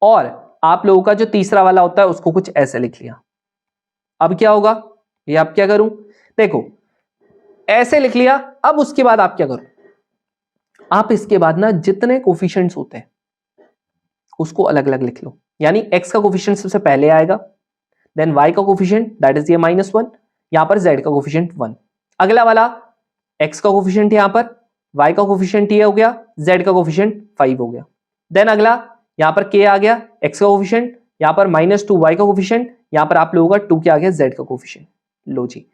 और आप लोगों का जो तीसरा वाला होता है उसको कुछ ऐसे लिख लिया। अब क्या होगा, ये आप क्या करूं, देखो ऐसे लिख लिया, अब उसके बाद आप क्या करो, आप इसके बाद ना जितने कोफिशिएंट्स होते हैं उसको अलग अलग लिख लो, यानी x का कोफिशिएंट सबसे पहले आएगा, देन y का कोफिशिएंट दैट इज ये -1, यहां पर z का कोफिशिएंट 1, अगला वाला x का कोफिशिएंट यहां पर, y का कोफिशिएंट ये हो गया, z का कोफिशिएंट 5 हो गया, देन अगला यहां पर k आ गया, x का कोफिशिएंट, यहां पर -2 y का कोफिशिएंट, यहां पर आप लोगों का 2 क्या आ गया z का कोफिशिएंट। लो जी,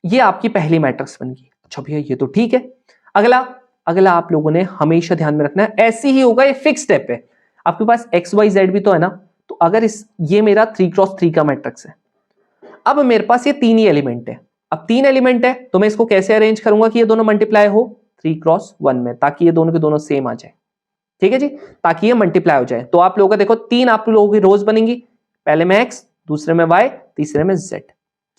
ये आपकी पहली मैट्रिक्स बन गई। अच्छा भैया ये तो ठीक है, अगला आप लोगों ने हमेशा ध्यान में रखना है, ऐसे ही होगा, ये फिक्स स्टेप है, आपके पास एक्स वाई जेड भी तो है ना, तो अगर ये मेरा 3x3 का मैट्रिक्स है, अब मेरे पास ये 3 ही एलिमेंट है, अब 3 एलिमेंट है तो मैं इसको कैसे अरेंज करूंगा कि ये दोनों मल्टीप्लाई हो 3x1 में, ताकि ये दोनों के दोनों सेम आ जाए, ठीक है जी, ताकि ये मल्टीप्लाई हो जाए। तो आप लोगों का देखो 3 आप लोगों की रोज बनेंगी, पहले में x, दूसरे में y, तीसरे में z,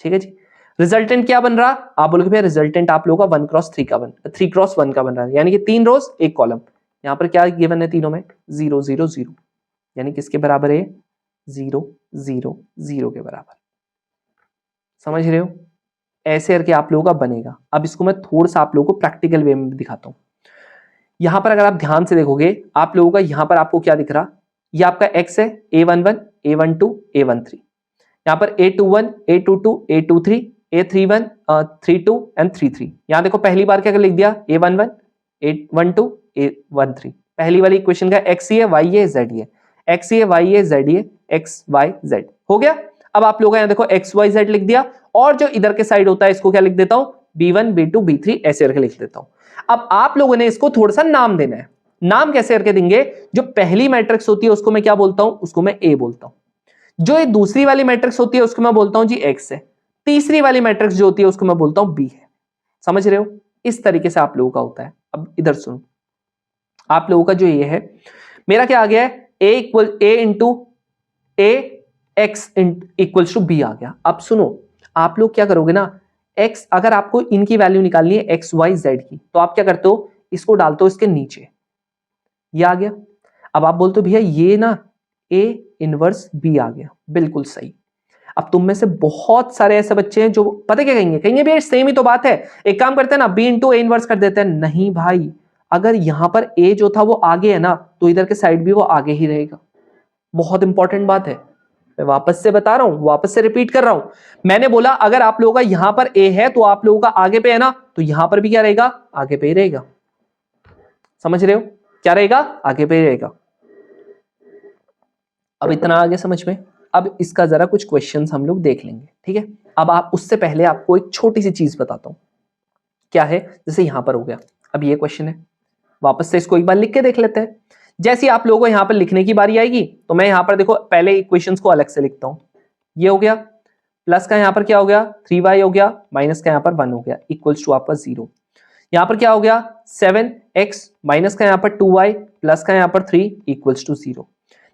ठीक है जी। रिजल्टेंट क्या बन रहा, आप बोलोगे भैया रिजल्टेंट आप लोगों का 1x3 का 3x1 का बन रहा है, यानी कि 3 रोज 1 कॉलम, यहां पर क्या गिवन है तीनों में 0 0 0, यानी किसके बराबर है 0 0 0 के बराबर, समझ रहे हो, ऐसे करके आप लोगों का बनेगा। अब इसको मैं थोड़ा सा आप लोगों को प्रैक्टिकल वे में दिखाता हूं। यहां पर अगर आप ध्यान से देखोगे, आप लोगों का यहां पर आपको क्या दिख रहा, ये आपका x है a11 a12 a13, यहां पर a21 a22 a23 a31 32 and 33, यहां देखो पहली बार क्या लिख दिया a11 a12 a13, पहली वाली इक्वेशन का x ही है y है z ही है, x ही है y है z ही है, x y z हो गया। अब आप लोग यहां देखो x y z लिख दिया, और जो इधर के साइड होता है इसको क्या लिख देता हूं b1 b2 b3 ऐसे करके लिख देता हूं। अब आप लोगों ने इसको थोड़ा सा नाम देना है, नाम कैसे करके देंगे, जो पहली मैट्रिक्स होती है उसको मैं क्या बोलता हूं, उसको मैं a बोलता हूं, जो ये दूसरी वाली मैट्रिक्स होती है उसको मैं बोलता हूं जी x है, तीसरी वाली मैट्रिक्स जो होती है उसको मैं बोलता हूं b है, समझ रहे हो, इस तरीके से आप लोगों का होता है। अब इधर सुनो, आप लोगों का जो ये है, मेरा क्या आ गया है a into a x equals to b आ गया। अब सुनो, आप लोग क्या करोगे ना, x अगर आपको इनकी वैल्यू निकालनी है x y z की, तो आप क्या करते हो, इसको डालते हो इसके नीचे, ये आ गया। अब आप बोलते हो भैया ये ना a इनवर्स b आ गया, बिल्कुल सही। अब तुम में से बहुत सारे ऐसे बच्चे हैं जो पता क्या कहेंगे भैया सेम ही तो बात है, एक काम करते हैं ना b इंटू a इनवर्स कर देते हैं, नहीं भाई, अगर यहां पर a जो था वो आगे है ना, तो इधर के साइड भी वो आगे ही रहेगा, बहुत इंपॉर्टेंट बात है, मैं वापस से बता रहा हूं, वापस से रिपीट कर रहा हूं, मैंने बोला अगर आप लोगों का यहां पर a है तो आप लोगों का आगे पे है ना, तो यहां पर भी क्या रहेगा, आगे पे ही रहेगा, समझ रहे हो, क्या रहेगा, आगे पे ही रहेगा। अब इतना आगे समझ में, अब इसका जरा कुछ क्वेश्चंस हम लोग देख लेंगे, ठीक है। अब आप उससे पहले आपको एक छोटी सी चीज बताता हूं, क्या है, जैसे यहां पर हो गया, अब ये क्वेश्चन है, वापस से इसको एक बार लिख के देख लेते हैं। जैसे आप लोगों को यहां पर लिखने की बारी आएगी, तो मैं यहां पर देखो पहले इक्वेशंस को अलग से लिखता हूं, ये हो गया, प्लस का यहां पर क्या हो गया 3y हो गया, माइनस का यहां पर 1 हो गया, इक्वल्स टू आपका 0। यहां पर क्या हो गया 7x माइनस का यहां पर 2y प्लस का यहां पर 3 इक्वल्स टू 0।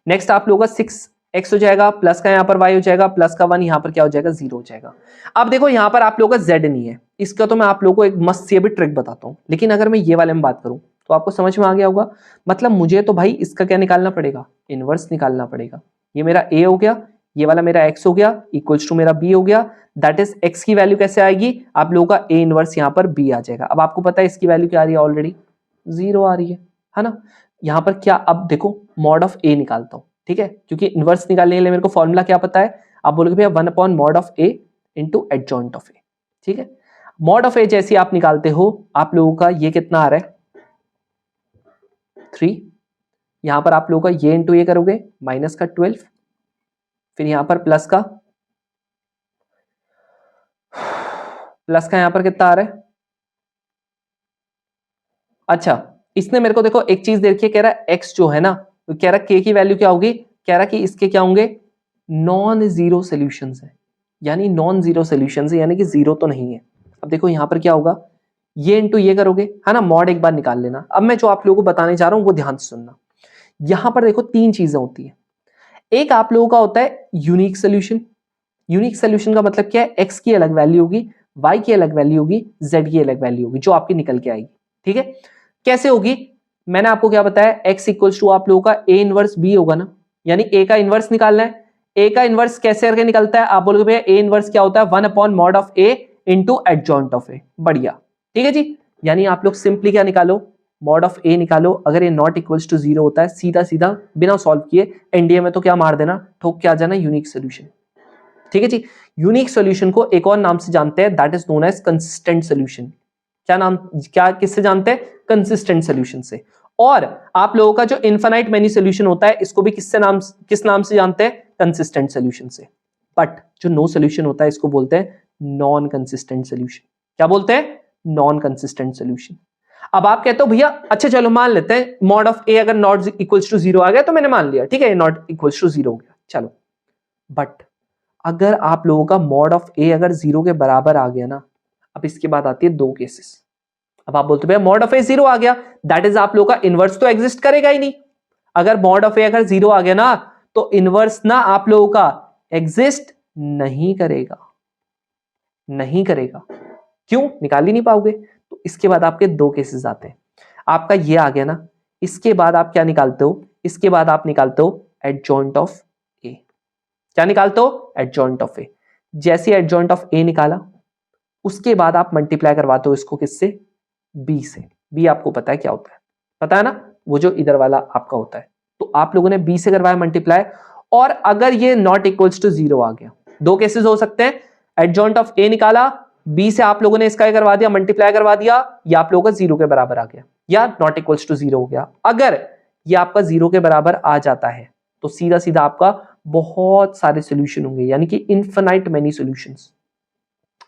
नेक्स्ट आप लोगों का 6x हो जाएगा प्लस का यहां पर y हो जाएगा प्लस का 1 यहां पर क्या हो जाएगा 0 हो जाएगा। अब देखो यहां पर आप लोगों का z नहीं है, इसका तो मैं आप लोगों को एक मस्त सी भी ट्रिक बताता हूं, लेकिन अगर मैं ये वाले में बात करूं तो आपको समझ में आ गया होगा। मतलब मुझे तो भाई इसका क्या निकालना पड़ेगा, इनवर्स निकालना पड़ेगा। ये मेरा a हो गया, ये वाला मेरा x हो गया इक्वल्स टू मेरा b हो गया। दैट इज x की वैल्यू कैसे आएगी, आप लोगों का a इनवर्स यहां पर b आ जाएगा। अब आपको पता है इसकी वैल्यू क्या आ रही है, ऑलरेडी 0 आ रही है ना। यहां पर क्या, अब देखो मॉड ऑफ a निकालता हूं, ठीक है, क्योंकि इनवर्स निकालने के लिए मेरे को फॉर्मूला क्या पता है, आप बोलोगे भैया 1 upon mod of a into adjoint of a, ठीक है। मॉड ऑफ a जैसे आप निकालते हो आप लोगों का ये कितना आ रहा है 3, यहां पर आप लोगों का ये इंटू ये करोगे माइनस का 12, फिर यहां पर प्लस का यहां पर कितना आ रहा है। अच्छा इसने मेरे को देखो एक चीज देखिए, कह रहा है x जो है ना, तो कह रहा है k की वैल्यू क्या होगी, कह रहा है कि इसके क्या होंगे नॉन जीरो सोल्यूशंस है, यानी नॉन जीरो सोल्यूशंस है, यानी कि जीरो तो नहीं है। अब देखो यहां पर क्या होगा, ये इंटू ये करोगे है ना, मॉड एक बार निकाल लेना। अब मैं जो आप लोगों को बताने जा रहा हूं वो ध्यान से सुनना। यहां पर देखो तीन चीजें होती है, एक आप लोगों का होता है यूनिक सोल्यूशन। यूनिक सोल्यूशन का मतलब क्या है, x की अलग वैल्यू होगी, y की अलग वैल्यू होगी, z की अलग वैल्यू होगी जो आपकी निकल के आएगी, ठीक है। कैसे होगी, मैंने आपको क्या बताया, x इक्वल्स टू आप लोगों का a इनवर्स b होगा ना, यानी a का इनवर्स निकालना है। a का इनवर्स कैसे करके निकलता है, आप बोलोगे भैया a इनवर्स क्या होता है 1 upon mod of a into adjoint of a, बढ़िया, ठीक है जी। यानी आप लोग सिंपली क्या निकालो, मॉड ऑफ a निकालो। अगर ये नॉट इक्वल्स टू 0 होता है, सीधा सीधा बिना सॉल्व किए एनडीए में तो क्या मार देना, ठोक के आ जाना यूनिक सोल्यूशन, ठीक है जी। यूनिक सॉल्यूशन को एक और नाम से जानते हैं, that is known as consistent solution. क्या नाम, क्या किससे जानते हैं, कंसिस्टेंट सॉल्यूशन से। और आप लोगों का जो इनफाइनाइट मेनी सॉल्यूशन होता है इसको भी किस नाम से जानते हैं, कंसिस्टेंट सॉल्यूशन से। बट जो नो सॉल्यूशन होता है इसको बोलते हैं नॉन कंसिस्टेंट सॉल्यूशन। क्या बोलते हैं, नॉन कंसिस्टेंट सॉल्यूशन। अब आप कहते हो भैया अच्छा चलो मान लेते हैं मॉड ऑफ ए अगर नॉट इक्वल्स टू 0 आ गया तो मैंने मान लिया, ठीक है, नॉट इक्वल्स टू 0 हो गया, चलो। बट अगर आप लोगों का मॉड ऑफ ए अगर 0 के बराबर आ गया ना, अब इसके बाद आती है दो केसेस। अब आप बोलते भैया मॉड ऑफ ए 0 आ गया, दैट इज आप लोगों का इनवर्स तो एग्जिस्ट करेगा ही नहीं। अगर मॉड ऑफ ए अगर 0 आ गया ना तो इनवर्स ना आप लोगों का एग्जिस्ट नहीं करेगा, नहीं करेगा। क्यों, निकाल ही नहीं पाओगे। तो इसके बाद आपके दो केसेस आते हैं। आपका ये आ गया ना, इसके बाद आप क्या निकालते हो, इसके बाद आप निकालते हो एडजॉइंट ऑफ ए। क्या निकालते हो, एडजॉइंट ऑफ ए। जैसे एडजॉइंट ऑफ ए निकाला उसके बाद आप मल्टीप्लाई करवाते हो इसको किससे, बी से। बी आपको पता है क्या होता है, पता है ना, वो जो इधर वाला आपका होता है। तो आप लोगों ने बी से करवाया मल्टीप्लाई, और अगर ये नॉट इक्वल्स टू 0 आ गया, दो केसेस हो सकते हैं, एडजॉइंट ऑफ ए निकाला, बी से आप लोगों ने इसका करवा दिया मल्टीप्लाई करवा दिया, या आप लोगों का 0 के बराबर आ गया या नॉट इक्वल्स टू 0 हो गया। अगर ये आपका 0 के बराबर आ जाता है तो सीधा सीधा आपका बहुत सारे सॉल्यूशन होंगे, यानी कि इनफिनाइट मेनी सॉल्यूशंस।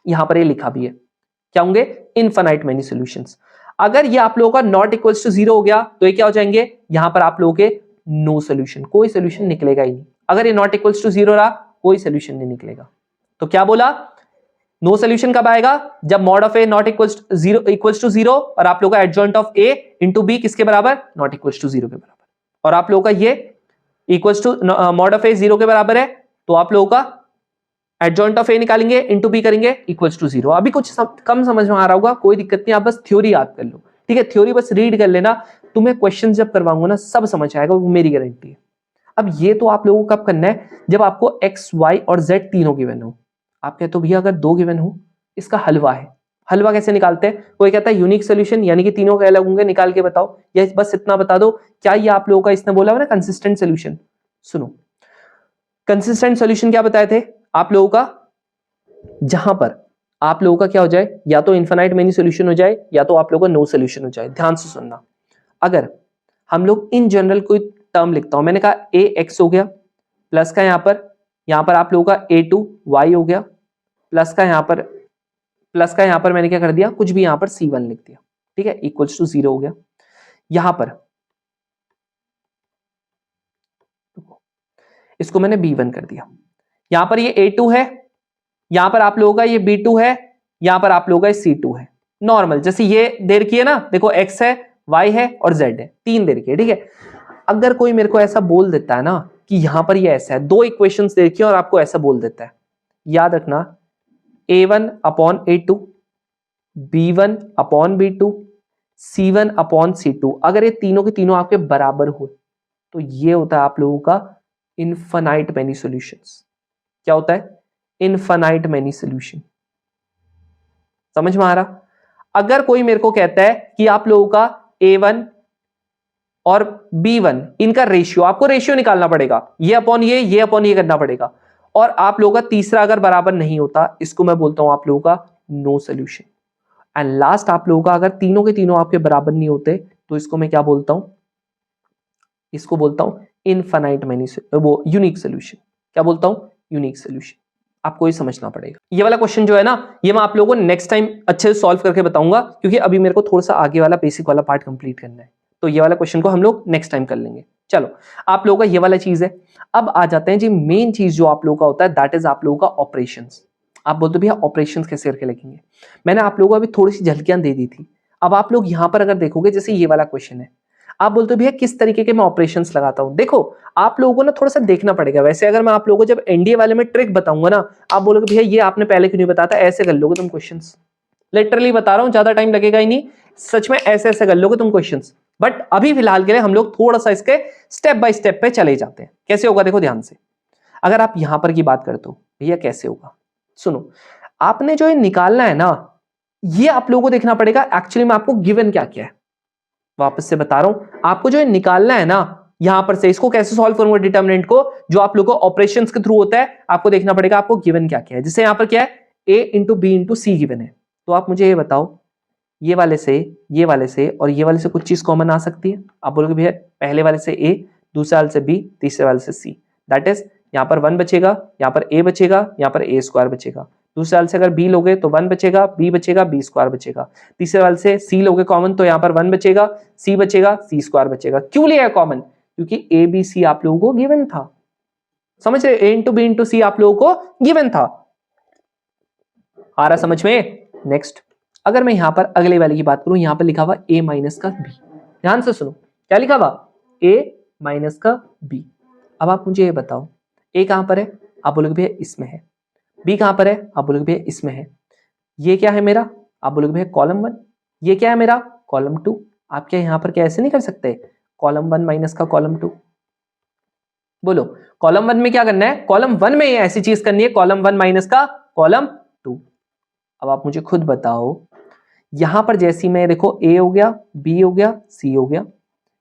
यहां पर ये लिखा भी है, क्या होंगे, इनफिनाइट मेनी सॉल्यूशंस। अगर ये आप लोगों का नॉट इक्वल्स टू 0 हो गया तो ये क्या हो जाएंगे, यहां पर आप लोगों के नो सॉल्यूशन, कोई सॉल्यूशन निकलेगा ही नहीं। अगर ये नॉट इक्वल्स टू 0 रहा कोई सॉल्यूशन नहीं निकलेगा। तो क्या बोला, नो सॉल्यूशन कब आएगा, जब mod of A not equals to 0 और आप लोगों का adjoint of A into B किसके बराबर, नॉट इक्वल्स टू 0 के बराबर, और आप लोगों का ये इक्वल्स टू मॉड ऑफ ए 0 के बराबर है, तो आप लोगों का एडजॉइंट ऑफ ए निकालेंगे इंटू बी करेंगे इक्वल्स टू 0। अभी कुछ कम समझ में आ रहा होगा, कोई दिक्कत नहीं, आप बस थ्योरी याद कर लो, ठीक है, थ्योरी बस रीड कर लेना, तुम्हें क्वेश्चन जब करवाऊंगा ना सब समझ आएगा, वो मेरी गारंटी है। अब ये तो आप लोगों को कब करना है, जब आपको एक्स वाई और जेड तीनों गिवन हो। आप कहते हो भैया अगर दो गिवन हो इसका हलवा है, हलवा कैसे निकालते हैं, कोई कहता है यूनिक सोल्यूशन, यानी कि तीनों के अलग होंगे, निकाल के बताओ, या बस इतना बता दो, क्या ये आप लोगों का इसने बोला ना कंसिस्टेंट सोल्यूशन। सुनो, कंसिस्टेंट सोल्यूशन क्या बताए थे आप लोगों का, जहां पर आप लोगों का क्या हो जाए, या तो इनफिनाइट मेनी सोल्यूशन हो जाए या तो आप लोगों का नो सोल्यूशन हो जाए। ध्यान से सुनना, अगर हम लोग इन जनरल कोई टर्म लिखता हूं, मैंने कहा ए एक्स हो गया, प्लस का यहां पर आप लोगों का ए टू वाई हो गया, प्लस का यहां पर मैंने क्या कर दिया, कुछ भी यहां पर C1 लिख दिया, ठीक है, इक्वल्स टू 0 हो गया। यहां पर इसको मैंने B1 कर दिया, यहां पर ये A2 है, यहां पर आप लोगों का ये B2 है, यहां पर आप लोगों का ये C2 है। नॉर्मल, जैसे ये दे रखी है ना, देखो x है, y है और z है, 3 दे रखी है, ठीक है। अगर कोई मेरे को ऐसा बोल देता है ना कि यहां पर ये ऐसा है, 2 इक्वेशंस दे रखी है और आपको ऐसा बोल देता है, याद रखना a1 upon a2, b1 upon b2, c1 upon c2, अगर ये तीनों के तीनों आपके बराबर हुए तो ये होता है आप लोगों का इनफाइनाइट मैनी सॉल्यूशंस। क्या होता है? Infinite many solution. समझ में आ रहा? अगर कोई मेरे को कहता है कि आप लोगों का a1 और b1 इनका रेशियो, आपको रेशियो निकालना पड़ेगा, ये अपॉन ये करना पड़ेगा, और आप लोगों का तीसरा अगर बराबर नहीं होता, इसको मैं बोलता हूं आप लोगों का नो सॉल्यूशन। एंड लास्ट आप लोगों का अगर तीनों के तीनों आपके बराबर नहीं होते तो इसको मैं क्या बोलता हूं? इसको बोलता हूं इनफाइनाइट मैनी, वो यूनिक सॉल्यूशन। क्या बोलता हूं? Unique solution. आपको ये समझना पड़ेगा। ये वाला क्वेश्चन जो है ना, ये मैं आप लोगों को नेक्स्ट टाइम अच्छे से सॉल्व करके बताऊंगा, क्योंकि अभी मेरे को थोड़ा सा आगे वाला बेसिक वाला पार्ट कंप्लीट करना है, तो ये वाला क्वेश्चन को हम लोग नेक्स्ट टाइम कर लेंगे। चलो, आप लोगों का ये वाला चीज है। अब आ जाते हैं जी मेन चीज जो आप लोगों का होता है, दैट इज आप लोगों का ऑपरेशंस। आप बोलते भैया ऑपरेशंस कैसे करके लिखेंगे? मैंने आप लोगों को अभी थोड़ी सी झलकियां दे दी थी। अब आप लोग यहां पर अगर देखोगे, जैसे ये वाला क्वेश्चन है, आप बोलते हो भैया किस तरीके के मैं ऑपरेशंस लगाता हूं। देखो, आप लोगों को ना थोड़ा सा देखना पड़ेगा। वैसे अगर मैं आप लोगों को जब एनडीए वाले में ट्रिक बताऊंगा ना, आप बोलोगे भैया ये आपने पहले क्यों नहीं बताया, ऐसे कर लोगे तुम क्वेश्चंस। लिटरली बता रहा हूं, ज्यादा टाइम लगेगा ही नहीं, सच में ऐसे ऐसे कर लोगे तुम क्वेश्चंस। बट अभी फिलहाल के लिए हम लोग थोड़ा सा इसके स्टेप बाय स्टेप पे चले जाते हैं। कैसे होगा देखो ध्यान से। अगर आप यहां पर की बात करते हो, भैया कैसे होगा, सुनो। आपने जो ये निकालना है ना, ये आप लोगों को देखना पड़ेगा एक्चुअली में आपको गिवन क्या क्या है। वापस से बता रहा हूं, आपको जो निकालना है ना, यहां पर से इसको कैसे सॉल्व करूंगा डिटरमिनेंट को, जो आप लोगों को ऑपरेशंस के थ्रू होता है, आपको देखना पड़ेगा आपको गिवन क्या क्या है। जैसे यहां पर क्या है, a into B into C given है, तो आप मुझे ये बताओ, ये वाले से और ये वाले से कुछ चीज कॉमन आ सकती है। आप बोलोगे भैया पहले वाले से a, दूसरे वाले से b, तीसरे वाले से c, दैट इज यहां पर 1 बचेगा, यहां पर a बचेगा, यहां पर a स्क्वायर बचेगा। दूसरे वाले से अगर b लोगे तो 1 बचेगा, b बचेगा, b स्क्वायर बचेगा। तीसरे वाले से c लोगे कॉमन, तो यहां पर 1 बचेगा, c बचेगा, c स्क्वायर बचेगा। क्यों लिया है कॉमन? क्योंकि a b c आप लोगों को गिवन था। समझ रहे? a इंटू बी इंटू सी आप लोगों को गिवन था। आ रहा समझ में? नेक्स्ट, अगर मैं यहां पर अगले वाले की बात करूं, यहां पर लिखा हुआ a माइनस का b। ध्यान से सुनो, क्या लिखा हुआ? a माइनस का b। अब आप मुझे ये बताओ, a कहां पर है? आप बोलोगे भैया इसमें है। b कहां पर है? आप बोलोगे भैया इसमें है। ये क्या है मेरा? आप बोलोगे भैया कॉलम 1। ये क्या है मेरा? कॉलम 2। आप क्या यहां पर क्या ऐसे नहीं कर सकते, कॉलम 1 माइनस का कॉलम 2? बोलो, कॉलम 1 में क्या करना है? कॉलम 1 में ऐसी चीज करनी है, कॉलम 1 माइनस का कॉलम 2। अब आप मुझे खुद बताओ, यहां पर जैसी मैं देखो a हो गया, b हो गया, c हो गया,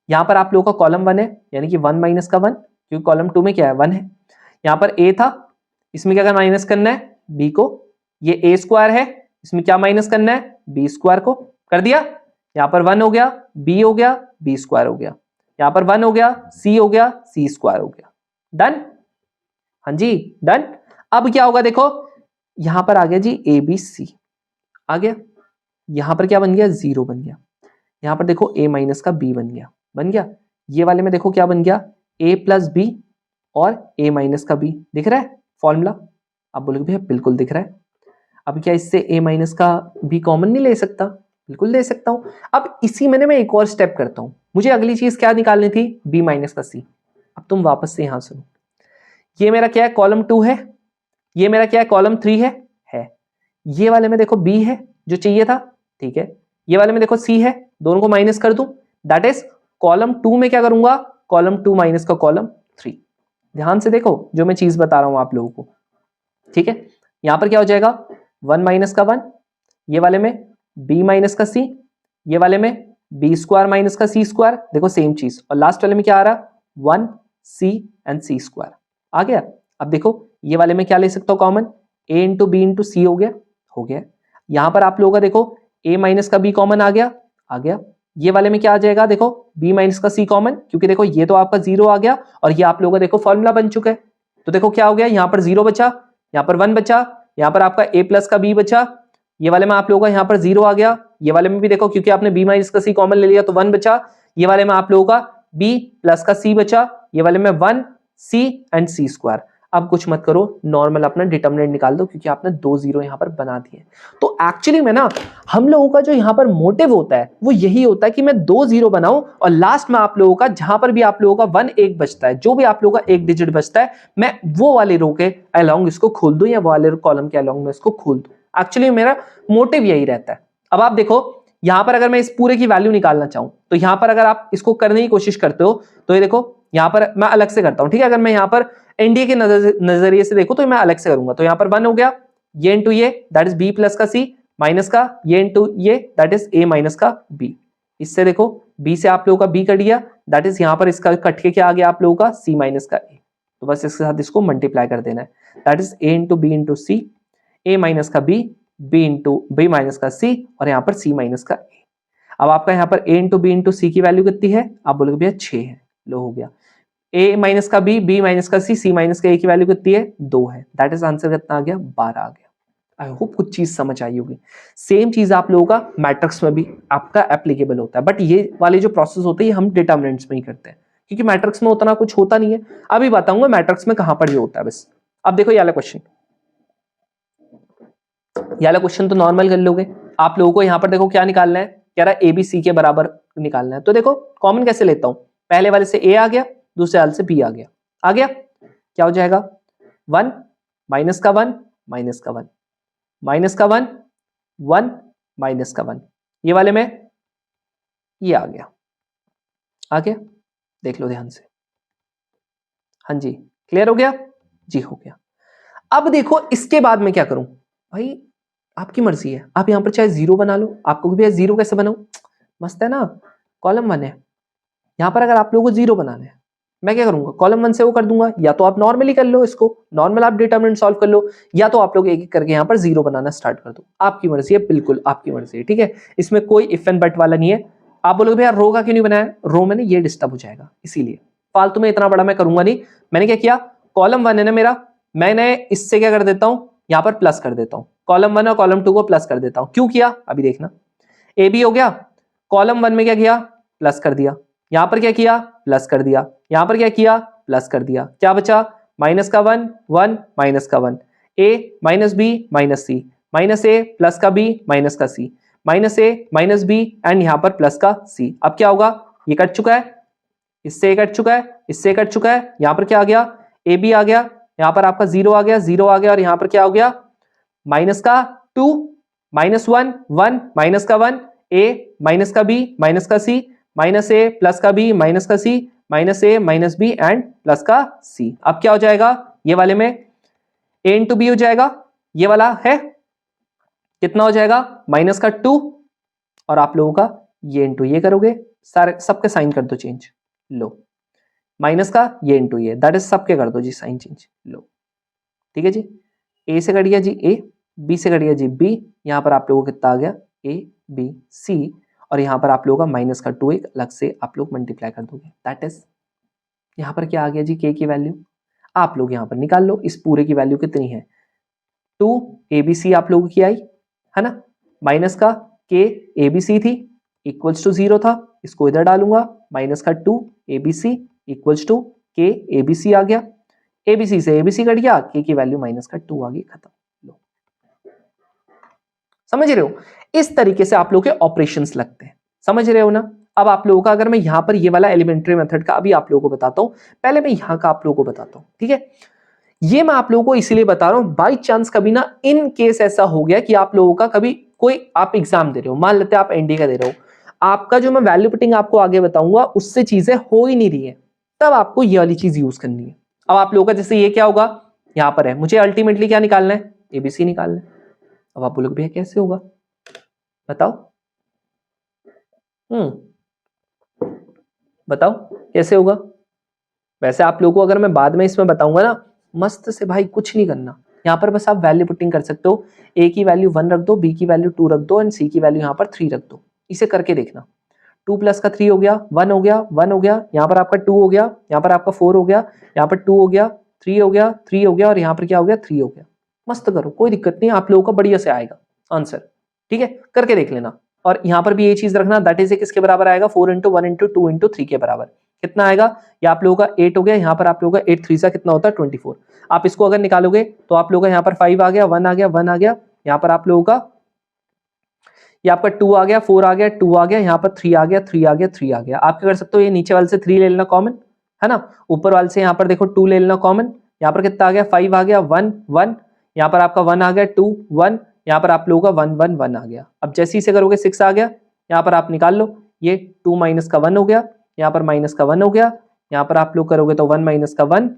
यहां पर आप लोगों का कॉलम 1 है, यानी कि 1 माइनस का 1, क्योंकि कॉलम 2 में क्या है? 1 है। यहां पर a था, इसमें क्या माइनस करना है? b को। ये a स्क्वायर है, इसमें क्या माइनस करना है? b स्क्वायर को। कर दिया? यहां पर 1 हो गया, b हो गया, b स्क्वायर हो गया। यहां पर 1 हो गया, c हो गया, c स्क्वायर हो गया। डन? हाँ जी, डन। अब क्या होगा देखो, यहां पर आ गया जी a b c आ गया। यहां पर क्या बन गया? 0 बन गया। यहां पर देखो a माइनस का b बन गया, बन गया। ये वाले में देखो क्या बन गया? a प्लस b और a माइनस का b। दिख रहा है फॉर्मूला? आप बोलोगे भैया बिल्कुल दिख रहा है। अब क्या इससे a माइनस का b कॉमन नहीं ले सकता? बिल्कुल ले सकता हूं। अब इसी में मैं एक और स्टेप करता हूं, मुझे अगली चीज क्या निकालनी थी? b माइनस का c। अब तुम वापस से यहां सुनो, ये मेरा क्या है? कॉलम 2 है। ये मेरा क्या है? कॉलम 3 है। ये वाले में देखो b है जो चाहिए था, ठीक है। ये वाले में देखो c है, दोनों को माइनस कर दूं, दैट इज कॉलम 2 में क्या करूंगा? कॉलम 2 माइनस का कॉलम 3। ध्यान से देखो जो मैं चीज बता रहा हूं आप लोगों को, ठीक है। यहां पर क्या हो जाएगा? 1 माइनस का 1, ये वाले में b माइनस का c, ये वाले में b स्क्वायर माइनस का c स्क्वायर, देखो सेम चीज। और लास्ट वाले में क्या आ रहा? 1 c एंड c स्क्वायर आ गया। अब देखो ये वाले में क्या ले सकता हूं common? a into B into C हो गया। यहां पर आप लोगों का देखो a माइनस का b कॉमन आ गया। ये वाले में क्या आ जाएगा? देखो b माइनस का c कॉमन, क्योंकि देखो ये तो आपका 0 आ गया और ये आप लोगों का देखो फॉर्मूला बन चुका है। तो देखो क्या हो गया, यहाँ पर 0 बचा, यहाँ पर 1 बचा, यहाँ पर आपका a प्लस का b बचा। ये वाले में आप लोगों का यहाँ पर 0 आ गया। ये वाले में भी देखो क्योंकि आपने b माइनस का c कॉमन ले लिया तो 1 बचा। ये वाले में आप लोगों का b प्लस का c बचा। ये वाले में 1 c एंड c स्क्वायर। अब कुछ मत करो, नॉर्मल अपना डिटर्मिनेंट निकाल दो, क्योंकि आपने 2 0 यहाँ पर बना दिए। तो एक्चुअली में ना हम लोगों का जो यहाँ पर मोटिव होता है वो यही होता है कि मैं 2 0 बनाऊं और लास्ट में आप लोगों का जहां पर भी आप लोगों का 1 1 बचता है, जो भी आप लोगों का एक डिजिट बचता है, मैं वो वाले रो के अलोंग इसको खोल दूं या वो वाले कॉलम के अलोंग में इसको खोल दूं। एक्चुअली मेरा मोटिव यही रहता है। अब आप देखो यहां पर अगर मैं इस पूरे की वैल्यू निकालना चाहूं तो यहां पर अगर आप इसको करने की कोशिश करते हो तो ये देखो यहां पर मैं अलग से करता हूं, ठीक है। अगर मैं यहां पर एनडीए के नजरिए से देखो तो मैं अलग से करूंगा। तो यहां पर 1 हो गया, ये इंटू ये दैट इज बी प्लस का सी, माइनस का ये इंटू ये दैट इज ए माइनस का बी। इससे देखो बी से आप लोगों का बी कट गया, दैट इज यहां पर इसका कट के क्या आ गया आप लोगों का सी माइनस का ए। तो बस इसके साथ इसको मल्टीप्लाई कर देना है, that is A into B into C, A minus का B, B into B minus का सी और यहाँ पर सी माइनस का ए। अब आपका यहाँ पर ए इंटू बी इंटू सी की वैल्यू कितनी है, आप बोलोगे भैया 6 है। लो हो गया, ए माइनस का बी माइनस का सी माइनस का ए की वैल्यू कितनी है 2 है, दैट इज आंसर कितना आ गया 12 आ गया। आई होप कुछ चीज समझ आई होगी। सेम चीज आप लोगों का मैट्रिक्स में भी आपका एप्लीकेबल होता है, बट ये वाले जो प्रोसेस होते हैं हम डिटर्मिनेंट्स में ही करते हैं, क्योंकि मैट्रिक्स में उतना कुछ होता नहीं है। अभी बताऊंगा मैट्रिक्स में कहां पर ये होता है बस। अब देखो ये वाला क्वेश्चन, ये वाला क्वेश्चन तो नॉर्मल कर लोगे। आप लोगों को यहाँ पर देखो क्या निकालना है, कह रहा है ए बी सी के बराबर निकालना है। तो देखो कॉमन कैसे लेता हूं, पहले वाले से ए आ गया, दूसरे वाले से बी आ गया, क्या हो जाएगा 1 माइनस का 1 माइनस का 1 माइनस का 1 1 माइनस का 1, ये वाले में ये आ गया, देख लो ध्यान से। हाँ जी क्लियर हो गया जी, हो गया। अब देखो इसके बाद में क्या करूं, भाई आपकी मर्जी है, आप यहां पर चाहे 0 बना लो, आपको भी 0 कैसे बनाऊं, मस्त है ना, कॉलम 1 है। यहां पर अगर आप लोगों को 0 बनाना है, मैं क्या करूंगा कॉलम 1 से वो कर दूंगा, या तो आप नॉर्मली कर लो इसको, नॉर्मल आप डिटरमिनेंट सॉल्व कर लो, या तो आप लोग एक एक करके यहां पर 0 बनाना स्टार्ट कर दो। आपकी मर्जी है, बिल्कुल आपकी मर्जी है, ठीक है। इसमें कोई इफ एंड बट वाला नहीं है। आप बोलोगे भैया रो का क्यों नहीं बनाया, रो में ये डिस्टर्ब हो जाएगा, इसीलिए फालतू में इतना बड़ा मैं करूंगा नहीं। मैंने क्या किया, कॉलम 1 है ना मेरा, मैंने इससे क्या कर देता हूं, यहां पर प्लस कर देता हूं, कॉलम 1 और कॉलम 2 को प्लस कर देता हूं। क्यों किया अभी देखना, ए बी हो गया, कॉलम 1 में क्या किया प्लस कर दिया, यहां पर क्या किया प्लस कर दिया, यहां पर क्या किया प्लस कर दिया, क्या बचा माइनस का 1 1 माइनस का 1, A minus B minus C, minus A plus का बी माइनस का C, minus A minus B and यहां पर प्लस का सी। अब क्या होगा, ये कट चुका है, इससे कट चुका है, इससे कट चुका है, यहां पर क्या आ गया ए बी आ गया, यहां पर आपका 0 आ गया, 0 आ गया, और यहां पर क्या हो गया माइनस का 2 माइनस 1 1 माइनस का 1, ए माइनस का बी माइनस का सी, माइनस ए प्लस का बी माइनस का C, minus A minus B and plus का सी। अब क्या हो जाएगा, ये वाले में ए इंटू बी हो जाएगा, ये वाला है कितना हो जाएगा माइनस का 2, और आप लोगों का ये इंटू ये करोगे, सारे सबके साइन कर दो चेंज, लो माइनस का ये इंटू ये दैट इज सबके कर दो जी साइन चेंज, लो ठीक है जी। ए से कट गया जी ए, बी से कट गया जी बी, यहां पर आप लोगों को कितना आ गया ए बी सी, और यहां पर आप लोगों का माइनस का 2 एक अलग से आप लोग मल्टीप्लाई कर दोगे, दैट इज यहां पर क्या आ गया जी के की वैल्यू। आप लोग यहां पर निकाल लो इस पूरे की वैल्यू कितनी है 2 ए बी सी आप लोगों की आई है ना, माइनस का के ए बी सी थी इक्वल्स टू 0 था, इसको इधर डालूंगा, माइनस का 2 A B C equals to के ए बी सी आ गया, एबीसी से एबीसी कट गया, के की वैल्यू माइनस का 2 आ गई, खत्म। लो समझ रहे हो, इस तरीके से आप लोग के ऑपरेशंस लगते हैं, समझ रहे हो ना। अब आप लोगों का अगर मैं यहां पर ये वाला एलिमेंट्री मेथड का अभी आप लोगों को बताता हूं, पहले मैं यहां का आप लोगों को बताता हूं, ठीक है। ये मैं आप लोगों को इसीलिए बता रहा हूं, बाई चांस कभी ना इन केस ऐसा हो गया कि आप लोगों का कभी कोई आप एग्जाम दे रहे हो, मान लेते हैं आप एनडी का दे रहे हो, आपका जो मैं वैल्यू पुटिंग आपको आगे बताऊंगा उससे चीजें हो ही नहीं रही है, तब आपको ये वाली चीज यूज करनी है। अब आप लोगों का जैसे ये क्या होगा, यहां पर है मुझे अल्टीमेटली क्या निकालना है एबीसी निकालना है। अब आप बोलोगे भैया कैसे होगा बताओ, बताओ कैसे होगा। वैसे आप लोगों को अगर मैं बाद में इसमें बताऊंगा ना, मस्त से भाई कुछ नहीं करना, यहां पर बस आप वैल्यू पुटिंग कर सकते हो, ए की वैल्यू 1 रख दो, बी की वैल्यू 2 रख दो एंड सी की वैल्यू यहां पर 3 रख दो, इसे करके देखना। 2 प्लस का 3 हो गया, 1 हो गया, 1 हो गया, यहाँ पर आपका 2 हो गया, यहाँ पर आपका 4 हो गया, यहाँ पर 2 हो गया, 3 हो गया, 3 हो गया, और यहाँ पर क्या हो गया 3 हो गया। मस्त करो, कोई दिक्कत नहीं, आप लोगों का बढ़िया से आएगा आंसर, ठीक है, करके देख लेना। और यहाँ पर भी ये चीज रखना, दैट इज किसके बराबर आएगा 4 इंटू 1 इंटू 2 इंटू 3 के बराबर। कितना आएगा, ये आप लोगों का 8 हो गया, यहाँ पर आप लोगों का 8 3 सा कितना होता है 24। आप इसको अगर निकालोगे तो आप लोगों का यहाँ पर 5 आ गया, 1 आ गया, 1 आ गया, यहाँ पर आप लोगों का ये आपका 2 आ गया, 4 आ गया, 2 आ गया, यहाँ पर 3 आ गया, 3 आ गया, 3 आ गया। आप क्या कर सकते हो, ये नीचे वाले से 3 ले लेना कॉमन, है ना, ऊपर वाले से यहाँ पर देखो 2 ले लेना कॉमन, यहाँ पर कितना आ गया 5 आ गया, 1 1, यहाँ पर आपका 1 आ गया, 2 1, यहाँ पर आप लोगों का 1 1 1 आ गया। अब जैसे ही से करोगे 6 आ गया, यहाँ पर आप निकाल लो, ये 2 माइनस का 1 हो गया, यहाँ पर माइनस का 1 हो गया, यहाँ पर आप लोग करोगे तो 1 माइनस का 1,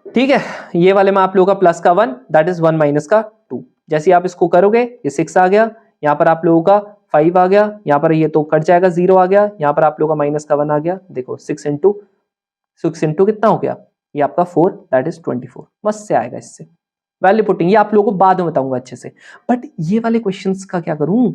ठीक है, ये वाले में आप लोगों का प्लस का 1, दैट इज 1 माइनस का 2। जैसे आप इसको करोगे ये 6 आ गया, यहाँ पर आप लोगों का 5 आ गया, यहाँ पर ये तो कट जाएगा 0 आ गया, यहाँ पर आप लोगों का माइनस का 1 आ गया। देखो 6 इंटू कितना हो गया, ये आपका 4, दैट इज 24। मस्त से आएगा इससे वैल्यू पुटिंग, ये आप लोगों को बाद में बताऊंगा अच्छे से। बट ये वाले क्वेश्चंस का क्या करूं,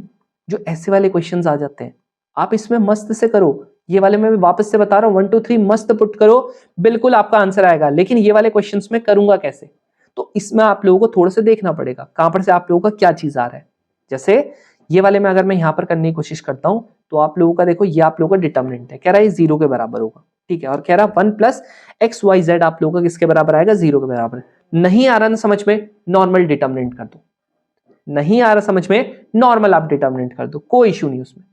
जो ऐसे वाले क्वेश्चंस आ जाते हैं आप इसमें मस्त से करो। ये वाले में वापस से बता रहा हूं 1 2 3 मस्त पुट करो, बिल्कुल आपका आंसर आएगा। लेकिन ये वाले क्वेश्चंस में करूंगा कैसे, तो इसमें आप लोगों को थोड़ा सा देखना पड़ेगा कहां पर से आप लोगों का क्या चीज आ रहा है। जैसे ये वाले में अगर मैं यहां पर करने की कोशिश करता हूं तो आप लोगों का देखो, ये आप लोगों का डिटर्मिनेंट है, कह रहा है 0 के बराबर होगा, ठीक है, और कह रहा 1 प्लस एक्स वाई जेड आप लोगों का किसके बराबर आएगा 0 के बराबर। नहीं आ रहा ना समझ में, नॉर्मल डिटर्मिनेंट कर दो, नहीं आ रहा समझ में, नॉर्मल आप डिटर्मिनेंट कर दो, कोई इश्यू नहीं उसमें,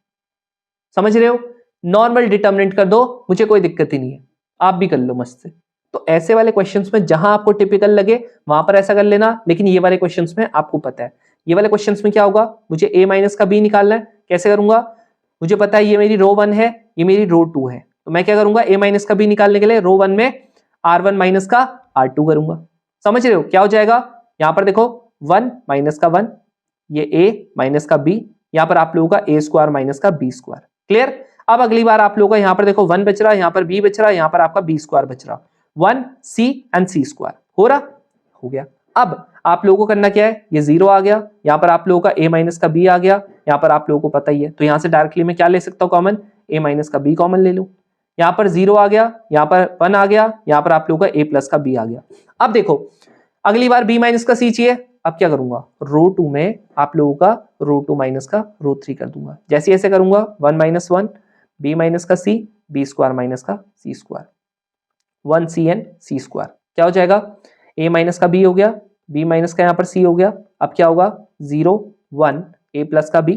समझ रहे हो, नॉर्मल डिटर्मिनेंट कर दो, मुझे कोई दिक्कत ही नहीं है, आप भी कर लो मस्त से। तो ऐसे वाले क्वेश्चंस में जहां आपको टिपिकल लगे वहां पर ऐसा कर लेना। लेकिन ये वाले क्वेश्चंस में आपको पता है, ये वाले क्वेश्चंस में क्या होगा, मुझे a माइनस का b निकालना है, कैसे करूंगा, मुझे पता है ये मेरी रो 1 है, ये मेरी रो 2 है, तो मैं क्या करूंगा a माइनस का b निकालने के लिए रो 1 में r1 माइनस का r2 करूंगा। समझ रहे हो क्या हो जाएगा, यहां पर देखो 1 माइनस का 1, ये a माइनस का b, यहां पर आप लोगों का a स्क्वायर माइनस का b स्क्वायर। क्लियर। अब अगली बार आप लोगों का यहाँ पर देखो 1 बच रहा, यहाँ पर b बच रहा, यहाँ पर आपका b स्क्वायर बच रहा, 1 c एंड c स्क्वायर हो रहा, हो गया। अब आप लोगों को करना क्या है, ये 0 आ गया, यहाँ पर आप लोगों का a माइनस का b आ गया, यहाँ पर आप लोगों को पता ही है, तो यहाँ से डायरेक्टली मैं क्या ले सकता हूँ कॉमन, a माइनस का b कॉमन ले लूं, यहाँ पर 0 आ गया, यहाँ पर 1 आ गया, यहाँ पर आप लोगों का a प्लस का b आ गया। अब देखो अगली बार b माइनस का c चाहिए, अब क्या करूंगा, रो 2 में आप लोगों का रो 2 माइनस का रो 3 कर दूंगा। जैसे ऐसे करूंगा 1 माइनस 1 b माइनस का c, b स्क्वायर माइनस का c स्क्वायर, 1 c एन c स्क्वायर, क्या हो जाएगा, a माइनस का b हो गया, b माइनस का यहाँ पर c हो गया। अब क्या होगा 0 1 a प्लस का b,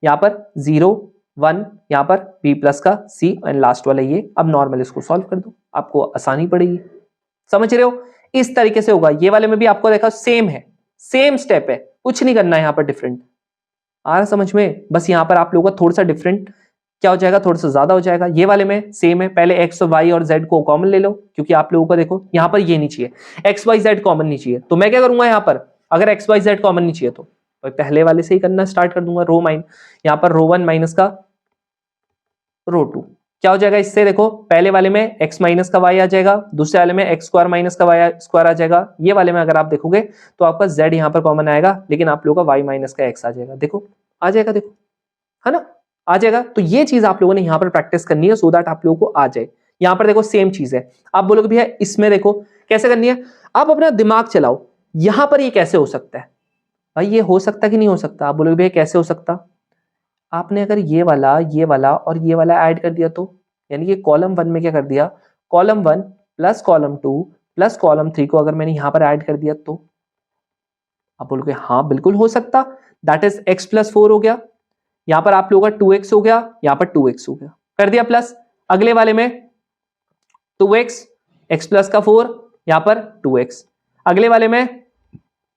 यहाँ पर 0 1 यहाँ पर b प्लस का c एंड लास्ट वाला ये। अब नॉर्मल इसको सॉल्व कर दो, आपको आसानी पड़ेगी, समझ रहे हो, इस तरीके से होगा। ये वाले में भी आपको देखा सेम है, सेम स्टेप है, कुछ नहीं करना है यहाँ पर डिफरेंट, आ रहा समझ में, बस यहाँ पर आप लोगों का थोड़ा सा डिफरेंट क्या हो जाएगा, थोड़ा सा ज्यादा हो जाएगा। ये वाले में सेम है, पहले एक्स और वाई और जेड को कॉमन ले लो, क्योंकि आप लोगों को देखो यहाँ पर ये नहीं चाहिए, एक्स वाई जेड कॉमन नहीं चाहिए, तो मैं क्या करूंगा यहाँ पर, अगर एक्स वाई जेड कॉमन नहीं चाहिए तो पहले वाले से ही करना स्टार्ट कर दूंगा, रो माइन यहाँ पर रो 1 माइनस का रो 2, क्या हो जाएगा इससे, देखो पहले वाले में x माइनस का y आ जाएगा, दूसरे वाले में x स्क्वायर माइनस का y स्क्वायर आ जाएगा। ये वाले में अगर आप देखोगे तो आपका z यहाँ पर कॉमन आएगा, लेकिन आप लोगों का y माइनस का x आ जाएगा, देखो आ जाएगा, देखो है ना, आ जाएगा। तो ये चीज आप लोगों ने यहाँ पर प्रैक्टिस करनी है, सो दैट आप लोगों को आ जाए। यहाँ पर देखो सेम चीज है, आप बोलोगे भैया इसमें देखो कैसे करनी है, आप अपना दिमाग चलाओ, यहाँ पर ये कैसे हो सकता है भाई, ये हो सकता कि नहीं हो सकता, आप बोलोगे भैया कैसे हो सकता, आपने अगर ये वाला और ये वाला ऐड कर दिया तो, यानी कि कॉलम 1 में क्या कर दिया, column 1 plus column 2 plus column 3 को अगर मैंने यहां पर ऐड कर दिया तो, आप बोलोगे हाँ बिल्कुल हो सकता, दैट इज x प्लस 4 हो गया, यहां पर आप लोगों का 2x हो गया, यहां पर 2x हो गया, कर दिया प्लस, अगले वाले में 2x x प्लस का 4, यहां पर 2x, अगले वाले में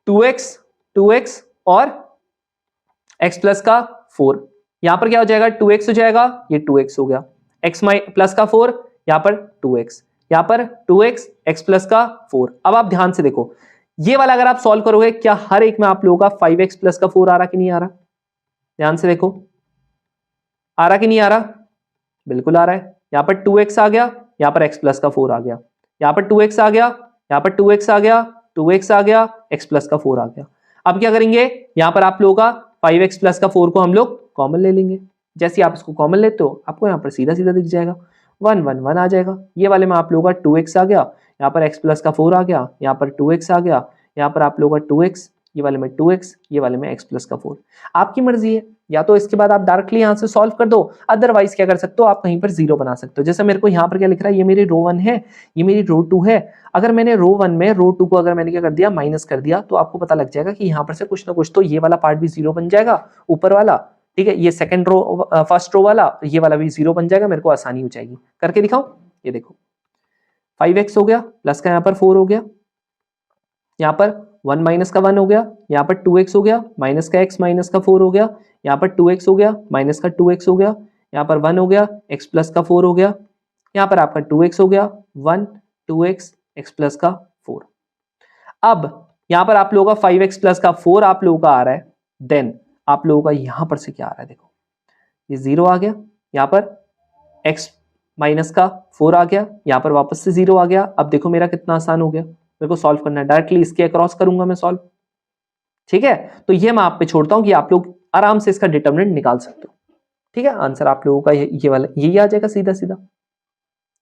2x और x प्लस का 4, यहां पर क्या हो जाएगा 2x हो जाएगा, ये 2x हो गया, x प्लस का 4, यहां पर 2x, यहां पर 2x x प्लस का 4। अब आप ध्यान से देखो, ये वाला अगर आप सॉल्व करोगे, क्या हर एक में आप लोगों का 5x प्लस का 4 आ रहा कि नहीं आ रहा, ध्यान से देखो, आ रहा कि नहीं आ रहा, बिल्कुल आ रहा है। यहां पर 2x आ गया, यहां पर x प्लस का 4 आ गया, यहां पर 2x आ गया, यहां पर 2x आ गया, 2x आ गया, x प्लस का 4 आ गया। अब क्या करेंगे, यहां पर आप लोगों का 5x प्लस का 4 को हम लोग कॉमन ले लेंगे, जैसे आप इसको कॉमन लेते हो आपको यहाँ पर सीधा सीधा दिख जाएगा, 1 1 1 आ जाएगा। ये वाले में आप लोगों का 2x आ गया, यहाँ पर x प्लस का 4 आ गया, यहाँ पर 2x आ गया, यहाँ पर आप लोगों का 2x, ये वाले में 2x, ये वाले में x प्लस का 4। आपकी मर्जी है, या तो इसके बाद आप डायरेक्टली यहां से सॉल्व कर दो, अदरवाइज क्या कर सकते हो, आप कहीं पर जीरो बना सकते हो। जैसे मेरे को यहाँ पर क्या लिख रहा है, ये मेरी रो 1 है, ये मेरी रो 2 है। अगर मैंने रो 1 में रो 2 को अगर मैंने क्या कर दिया, माइनस कर दिया, तो आपको पता लग जाएगा कि यहाँ पर से कुछ ना कुछ तो ये वाला पार्ट भी जीरो बन जाएगा, ऊपर वाला, ठीक है, ये सेकंड रो फर्स्ट रो वाला, ये वाला भी जीरो बन जाएगा, मेरे को आसानी हो जाएगी। करके दिखाओ, ये देखो 5x हो गया, प्लस का यहाँ पर 4 हो गया, यहाँ पर 1 माइनस का 1 हो गया, यहाँ पर 2x हो गया, माइनस का x माइनस का 4 हो गया, यहाँ पर 2x हो गया, माइनस का 2x हो गया, यहाँ पर 1 हो गया, x प्लस का 4 हो गया, यहाँ पर आपका 2x हो गया, 1 2x x प्लस का 4। अब यहाँ पर आप लोगों का 5x प्लस का 4 आप लोगों का आ रहा है, देन आप लोगों का यहाँ पर से क्या आ रहा है, देखो ये 0 आ गया, यहाँ पर x माइनस का 4 आ गया, यहाँ पर वापस से 0 आ गया। अब देखो मेरा कितना आसान हो गया, मेरे को सॉल्व करना है, डायरेक्टली इसके अक्रॉस करूंगा मैं सॉल्व, ठीक है। तो ये मैं आप पे छोड़ता हूं कि आप लोग आराम से इसका डिटरमिनेंट निकाल सकते हो, ठीक है। आंसर आप लोगों का ये वाला यही आ जाएगा सीधा सीधा,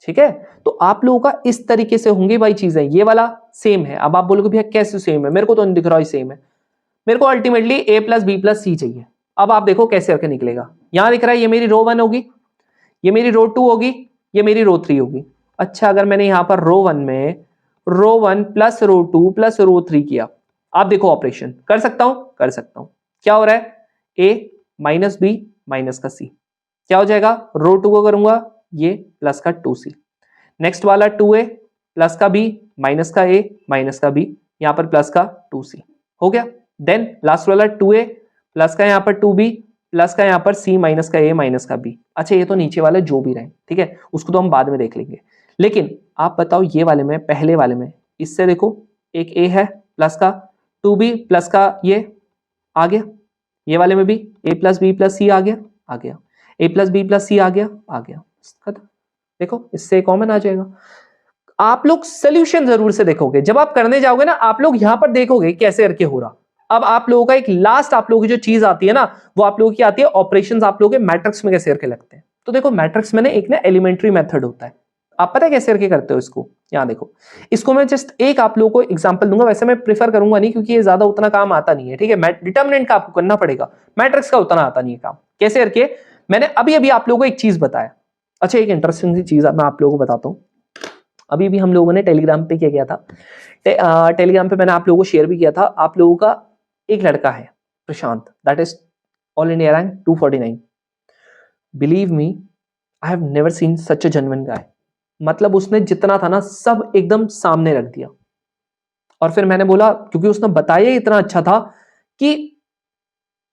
ठीक है। तो आप लोगों का इस तरीके से होंगे भाई चीजें, ये वाला सेम है। अब आप बोलोगे भैया कैसे सेम है, मेरे को तो नहीं दिख रहा है सेम है, मेरे को ultimately a plus B plus C चाहिए। अब आप देखो कैसे करके निकलेगा, यहां दिख रहा है ये मेरी रो 1 होगी, ये मेरी रो 2 होगी, ये मेरी रो 3 होगी। अच्छा, अगर मैंने यहां पर रो 1 में रो 1 प्लस रो 2 प्लस रो 3 किया, आप देखो ऑपरेशन कर सकता हूं, कर सकता हूं। क्या हो रहा है, a माइनस बी माइनस का c, क्या हो जाएगा, रो 2 को करूंगा ये प्लस का 2c, नेक्स्ट वाला 2a प्लस का b माइनस का a माइनस का b, यहां पर प्लस का 2c हो गया। देन लास्ट वाला 2a प्लस का यहां पर 2b प्लस का यहां पर c माइनस का a माइनस का b। अच्छा, ये तो नीचे वाले जो भी रहे, ठीक है, उसको तो हम बाद में देख लेंगे। लेकिन आप बताओ ये वाले में, पहले वाले में, इससे देखो एक a है प्लस का 2b प्लस का ये आ गया, ये वाले में भी a प्लस बी प्लस सी आ गया, आ गया, a प्लस बी प्लस सी आ गया, आ गया, खत्म। देखो इससे कॉमन आ जाएगा। आप लोग सोल्यूशन जरूर से देखोगे, जब आप करने जाओगे ना, आप लोग यहां पर देखोगे कैसे करके हो रहा। अब आप लोगों का एक लास्ट आप लोगों की जो चीज आती है ना, वो आप लोगों की आती है ऑपरेशंस, आप लोगों के मैट्रिक्स में कैसे करके लगते हैं। तो देखो मैट्रिक्स में ना एक ना एलिमेंट्री मेथड होता है, आप पता है कैसे करके करते हो इसको। यहां देखो, इसको मैं जस्ट एक आप लोगों को एग्जांपल दूंगा, वैसे मैं प्रेफर करूंगा नहीं क्योंकि ये ज्यादा उतना काम आता नहीं है, ठीक है। डिटरमिनेंट का आपको करना पड़ेगा, मैट्रिक्स का उतना आता नहीं है काम। कैसे करके, मैंने अभी अभी आप लोगों को एक चीज बताया। अच्छा, एक इंटरेस्टिंग सी चीज मैं आप लोगों को बताता हूँ। अभी भी हम लोगों ने टेलीग्राम पे क्या किया था, टेलीग्राम पे मैंने आप लोगों को शेयर भी किया था। आप लोगों का एक लड़का है Prashant, that is all India rank 249। Believe me, I have never seen such a genuine guy. मतलब उसने जितना था ना सब एकदम सामने रख दिया। और फिर मैंने बोला, क्योंकि उसने बताया इतना अच्छा था कि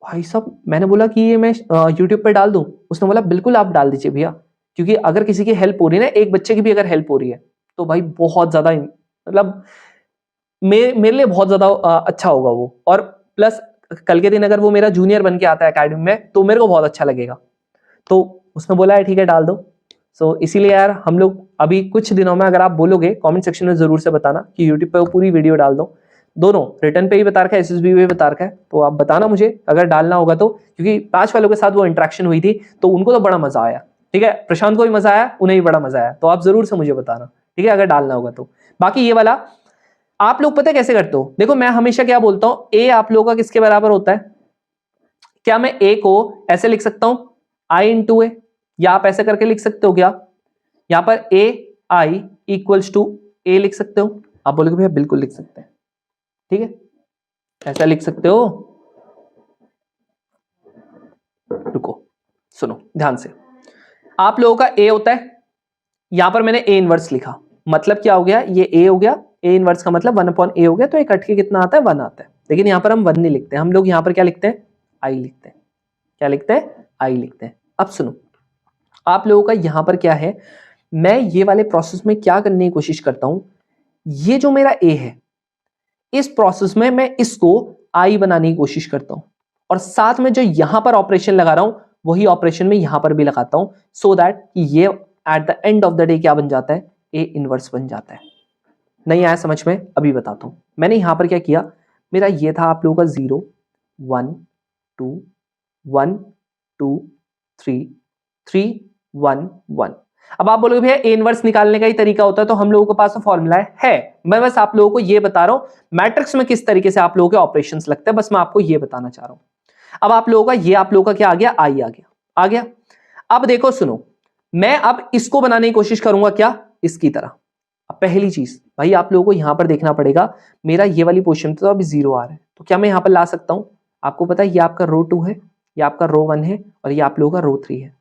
भाई साहब, मैंने बोला कि ये मैं यूट्यूब पे डाल दूं। उसने बोला बिल्कुल आप डाल दीजिए भैया, क्योंकि अगर किसी की हेल्प हो रही है ना, एक बच्चे की भी अगर हेल्प हो रही है तो भाई बहुत ज्यादा, मतलब मेरे लिए बहुत ज्यादा अच्छा होगा वो। और प्लस कल के दिन अगर वो मेरा जूनियर बन के आता है एकेडमी में तो मेरे को बहुत अच्छा लगेगा। तो उसने बोला है ठीक है डाल दो। सो इसीलिए यार हम लोग अभी कुछ दिनों में, अगर आप बोलोगे कमेंट सेक्शन में जरूर से बताना कि यूट्यूब पे वो पूरी वीडियो डाल दो, दोनों रिटर्न पे ही बता रखा है, एसएसबी पे बता रखा है। तो आप बताना मुझे अगर डालना होगा तो, क्योंकि पांच वालों के साथ वो इंटरेक्शन हुई थी तो उनको तो बड़ा मजा आया, ठीक है, प्रशांत को भी मजा आया, उन्हें भी बड़ा मजा आया। तो आप जरूर से मुझे बताना, ठीक है, अगर डालना होगा तो। बाकी ये वाला आप लोग पता है कैसे करते हो, देखो मैं हमेशा क्या बोलता हूं, ए आप लोगों का किसके बराबर होता है। क्या मैं ए को ऐसे लिख सकता हूं, आई इंटू ए, या आप ऐसे करके लिख सकते हो क्या, यहां पर ए आई इक्वल्स टू ए लिख सकते हो। आप बोलोगे भैया बिल्कुल लिख सकते हैं, ठीक है, ऐसा लिख सकते हो। रुको सुनो ध्यान से, आप लोगों का ए होता है, यहां पर मैंने ए इनवर्स लिखा, मतलब क्या हो गया, ये ए हो गया, ए इनवर्स का मतलब 1/a हो गया, तो ये कट के कितना आता है 1 आता है। लेकिन यहां पर हम 1 नहीं लिखते, हम लोग यहां पर क्या लिखते हैं, आई लिखते हैं। क्या लिखते हैं, आई लिखते हैं। अब सुनो, आप लोगों का यहां पर क्या है, मैं ये वाले प्रोसेस में क्या करने की कोशिश करता हूं, ये जो मेरा ए है इस प्रोसेस में मैं इसको आई बनाने की कोशिश करता हूं, और साथ में जो यहां पर ऑपरेशन लगा रहा हूं वही ऑपरेशन में यहां पर भी लगाता हूं, सो दैट ये at the end of the day क्या बन जाता है, ए इनवर्स बन जाता है। नहीं आया समझ में, अभी बताता हूं। मैंने यहां पर क्या किया, मेरा ये था आप लोगों का 0 1 2 1 2 3 3 1 1। अब आप बोलोगे भैया ए इनवर्स निकालने का ही तरीका होता है, तो हम लोगों के पास फॉर्मूला है। मैं बस आप लोगों को ये बता रहा हूं मैट्रिक्स में किस तरीके से आप लोगों के ऑपरेशंस लगते हैं, बस मैं आपको ये बताना चाह रहा हूं। अब आप लोगों का ये आप लोगों का क्या आ गया, आई आ गया। अब देखो सुनो, मैं अब इसको बनाने की कोशिश करूंगा क्या, इसकी तरह। अब पहली चीज भाई आप लोगों को यहां पर देखना पड़ेगा, मेरा ये वाली पोजीशन तो अभी 0 आ रहा है, तो क्या मैं यहां पर ला सकता हूं? आपको पता है ये आपका रो 2 है, ये आपका रो 1 है, और ये आप लोगों का रो 3 है।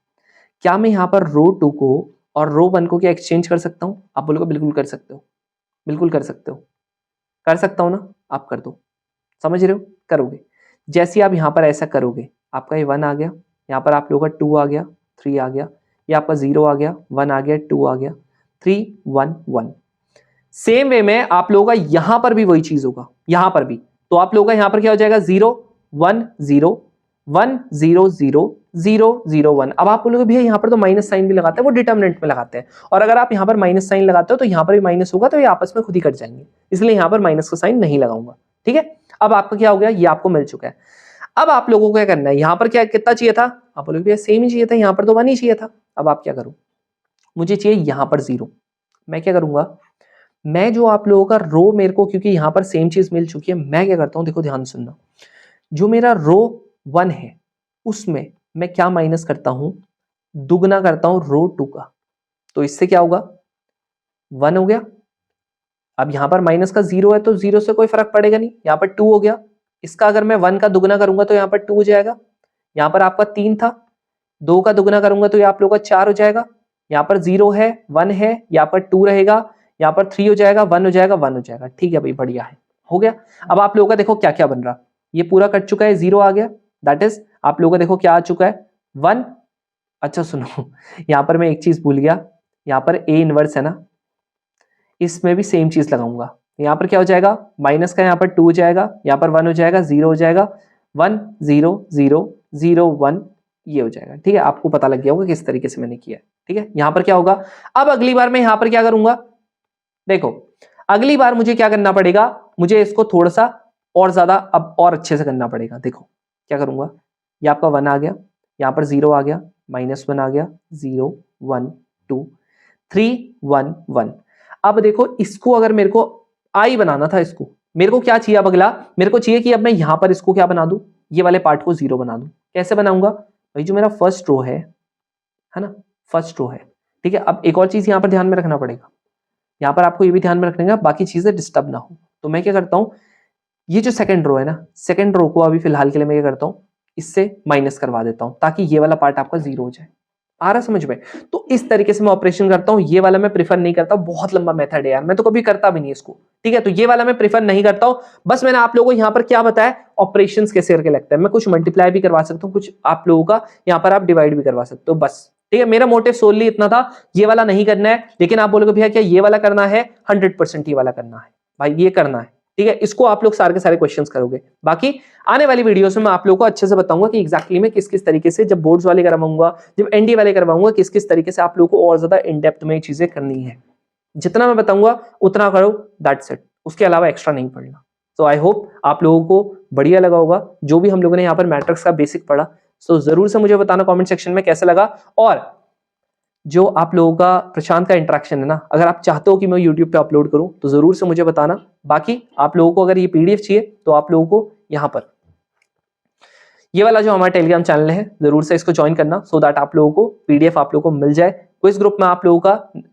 क्या मैं यहां पर रो 2 को और रो 1 को क्या एक्सचेंज कर सकता हूं? आप बोलोगे बिल्कुल कर सकते हो, बिल्कुल कर सकते हो, कर सकता हूं ना, आप कर दो। समझ रहे हो? करोगे। जैसे आप यहां पर ऐसा करोगे, आपका ये 1 आ गया, यहां पर आप लोगों का 2 आ गया, 3 आ गया, ये आपका 0 आ गया, 1 आ गया, 2 आ गया, 3 1 1। सेम वे में आप लोगों का यहां पर भी वही चीज होगा, यहां पर भी। तो आप लोगों का यहां पर क्या हो जाएगा, 0 1 0 1 0 0 0 0 1। अब आप बोलोगे भैया यहां पर तो माइनस साइन भी लगाते हैं, वो डिटर्मिनेंट में लगाते हैं, और अगर आप यहां पर माइनस साइन लगाते हो तो यहां पर भी माइनस होगा, तो ये आपस में खुद ही कट जाएंगे, इसलिए यहां पर माइनस का साइन नहीं लगाऊंगा। ठीक है, अब आपका क्या हो गया, ये आपको मिल चुका है। अब आप लोगों को क्या करना है, यहां पर क्या कितना चाहिए था, आप बोलोगे भैया सेम ही चाहिए था, यहां पर तो 1 ही चाहिए था। अब आप क्या करो, मुझे चाहिए यहां पर 0। मैं क्या करूंगा, मैं जो आप लोगों का रो मेरे को, क्योंकि यहां पर सेम चीज मिल चुकी है, मैं क्या करता हूं, देखो ध्यान सुनना, जो मेरा रो 1 है उसमें मैं क्या माइनस करता हूं, दुगना करता हूं रो 2 का। तो इससे क्या होगा, 1 हो गया। अब यहां पर माइनस का 0 है तो 0 से कोई फर्क पड़ेगा नहीं, यहां पर 2 हो गया। इसका अगर मैं 1 का दुगना करूंगा तो यहां पर 2 हो जाएगा। यहां पर आपका 3 था, 2 का दुगना करूंगा तो ये आप लोगों का 4 हो जाएगा। यहां पर 0 है, 1 है, यहां पर 2 रहेगा, यहां पर 3 हो जाएगा, 1 हो जाएगा, 1 हो जाएगा। ठीक है भाई, बढ़िया है, हो गया। अब आप लोगों का देखो क्या क्या बन रहा, ये पूरा कट चुका है, 0 आ गया, दैट इज आप लोगों का देखो क्या आ चुका है, 1। अच्छा सुनो, यहां पर मैं एक चीज भूल गया, यहां पर ए इनवर्स है ना, इसमें भी सेम चीज लगाऊंगा। यहां पर क्या हो जाएगा, माइनस का यहां पर 2 हो जाएगा, यहां पर 1 हो जाएगा, 0 हो जाएगा, 1 0 0 0 1, ये हो जाएगा। ठीक है, आपको पता लग गया होगा किस तरीके से मैंने किया है। ठीक है, यहां पर क्या होगा, अब अगली बार मैं यहां पर क्या करूंगा, देखो अगली बार मुझे क्या करना पड़ेगा, मुझे इसको थोड़ा सा और ज्यादा अब और अच्छे से करना पड़ेगा। देखो क्या करूंगा, ये आपका 1 आ गया, यहां पर 0 आ गया, -1 आ गया, 0 1 2 3 1 1। अब देखो इसको अगर मेरे को आई बनाना था, इसको मेरे को क्या चाहिए, अब अगला मेरे को चाहिए कि अब मैं यहां पर इसको क्या बना दूं, ये वाले पार्ट को 0 बना दूं। कैसे बनाऊंगा भाई, जो मेरा फर्स्ट रो है ना, फर्स्ट रो है। ठीक है, अब एक और चीज यहां पर ध्यान में रखना पड़ेगा, यहां पर आपको ये भी ध्यान में रखना है बाकी चीजें डिस्टर्ब ना हो। तो मैं क्या करता हूं, ये जो सेकंड रो है ना, सेकंड रो को अभी फिलहाल के लिए मैं क्या करता हूं, इससे माइनस करवा देता हूं, ताकि ये वाला पार्ट आपका 0 हो जाए। आ रहा समझ में? तो इस तरीके से मैं ऑपरेशन करता हूं, ये वाला मैं प्रीफर नहीं करता, बहुत लंबा मेथड है यार, मैं तो कभी करता भी नहीं इसको। ठीक है, तो ये वाला मैं प्रीफर नहीं करता हूं। बस मैंने आप लोगों को यहां पर क्या बताया, ऑपरेशंस कैसे करके लगता है। मैं कुछ मल्टीप्लाई भी करवा सकता हूं, कुछ आप लोगों का यहां पर आप डिवाइड भी करवा सकते हो, बस। ठीक है, मेरा मोटिव सोलली इतना था, ये वाला नहीं करना है। लेकिन आप बोलोगे भैया क्या ये वाला करना है, 100% ये वाला करना है भाई, ये करना है। ठीक है, इसको आप लोग सारे के सारे क्वेश्चंस करोगे। बाकी आने वाली वीडियोस में मैं आप लोगों को अच्छे से बताऊंगा कि एग्जैक्टली मैं किस किस तरीके से, जब बोर्ड्स वाले करवाऊंगा, जब एनडीए वाले करवाऊंगा, किस किस तरीके से आप लोगों को और ज्यादा इन डेप्थ में चीजें करनी है। जितना मैं बताऊंगा उतना करो, दैट्स इट, उसके अलावा एक्स्ट्रा नहीं पढ़ना। तो आई होप आप लोगों को बढ़िया लगा होगा जो भी हम लोगों ने यहाँ पर मैट्रिक्स का बेसिक पढ़ा। सो जरूर से मुझे बताना कमेंट सेक्शन में कैसा लगा। और जो आप लोगों का प्रशांत का इंटरेक्शन है ना, अगर आप चाहते हो कि मैं यूट्यूब पे अपलोड करूं तो जरूर से मुझे बताना। बाकी आप लोगों को अगर ये पीडीएफ चाहिए तो आप लोगों को यहाँ पर ये वाला जो हमारा टेलीग्राम चैनल है, जरूर से इसको ज्वाइन करना, सो दैट आप लोगों को पीडीएफ आप लोगों को मिल जाए। क्विज ग्रुप में आप लोगों का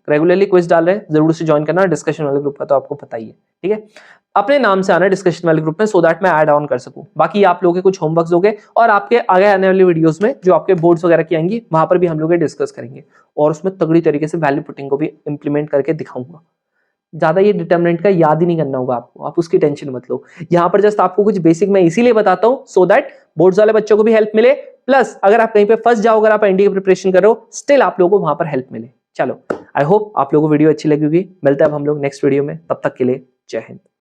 रेगुलरली क्विज डाल रहे हैं, जरूर से ज्वाइन करना। डिस्कशन वाले ग्रुप का तो आपको पता ही है। ठीक है, अपने नाम से आना डिस्कशन वाले ग्रुप में, सो दैट मैं ऐड ऑन कर सकूं। बाकी आप लोगों के कुछ होमवर्क्स हो गए, और आपके आगे आने वाली वीडियोस में जो आपके बोर्ड्स वगैरह की आएंगी, वहां पर भी हम लोग डिस्कस करेंगे, और उसमें तगड़ी तरीके से वैल्यू पुटिंग को भी इंप्लीमेंट करके दिखाऊंगा। ज्यादा ये डिटर्मिनेंट का याद ही नहीं करना होगा आपको, आप उसकी टेंशन मत लो। यहाँ पर जस्ट आपको कुछ बेसिक मैं इसीलिए बताता हूँ, सो दैट बोर्ड्स वाले बच्चों को भी हेल्प मिले, प्लस अगर आप कहीं पे फंस जाओ, अगर आप एनडीए की प्रिपरेशन कर रहे हो, स्टिल आप लोगों को वहां पर हेल्प मिले। चलो, आई होप आप लोगों को वीडियो अच्छी लगी होगी। मिलते हैं अब हम लोग नेक्स्ट वीडियो में, तब तक के लिए जय हिंद।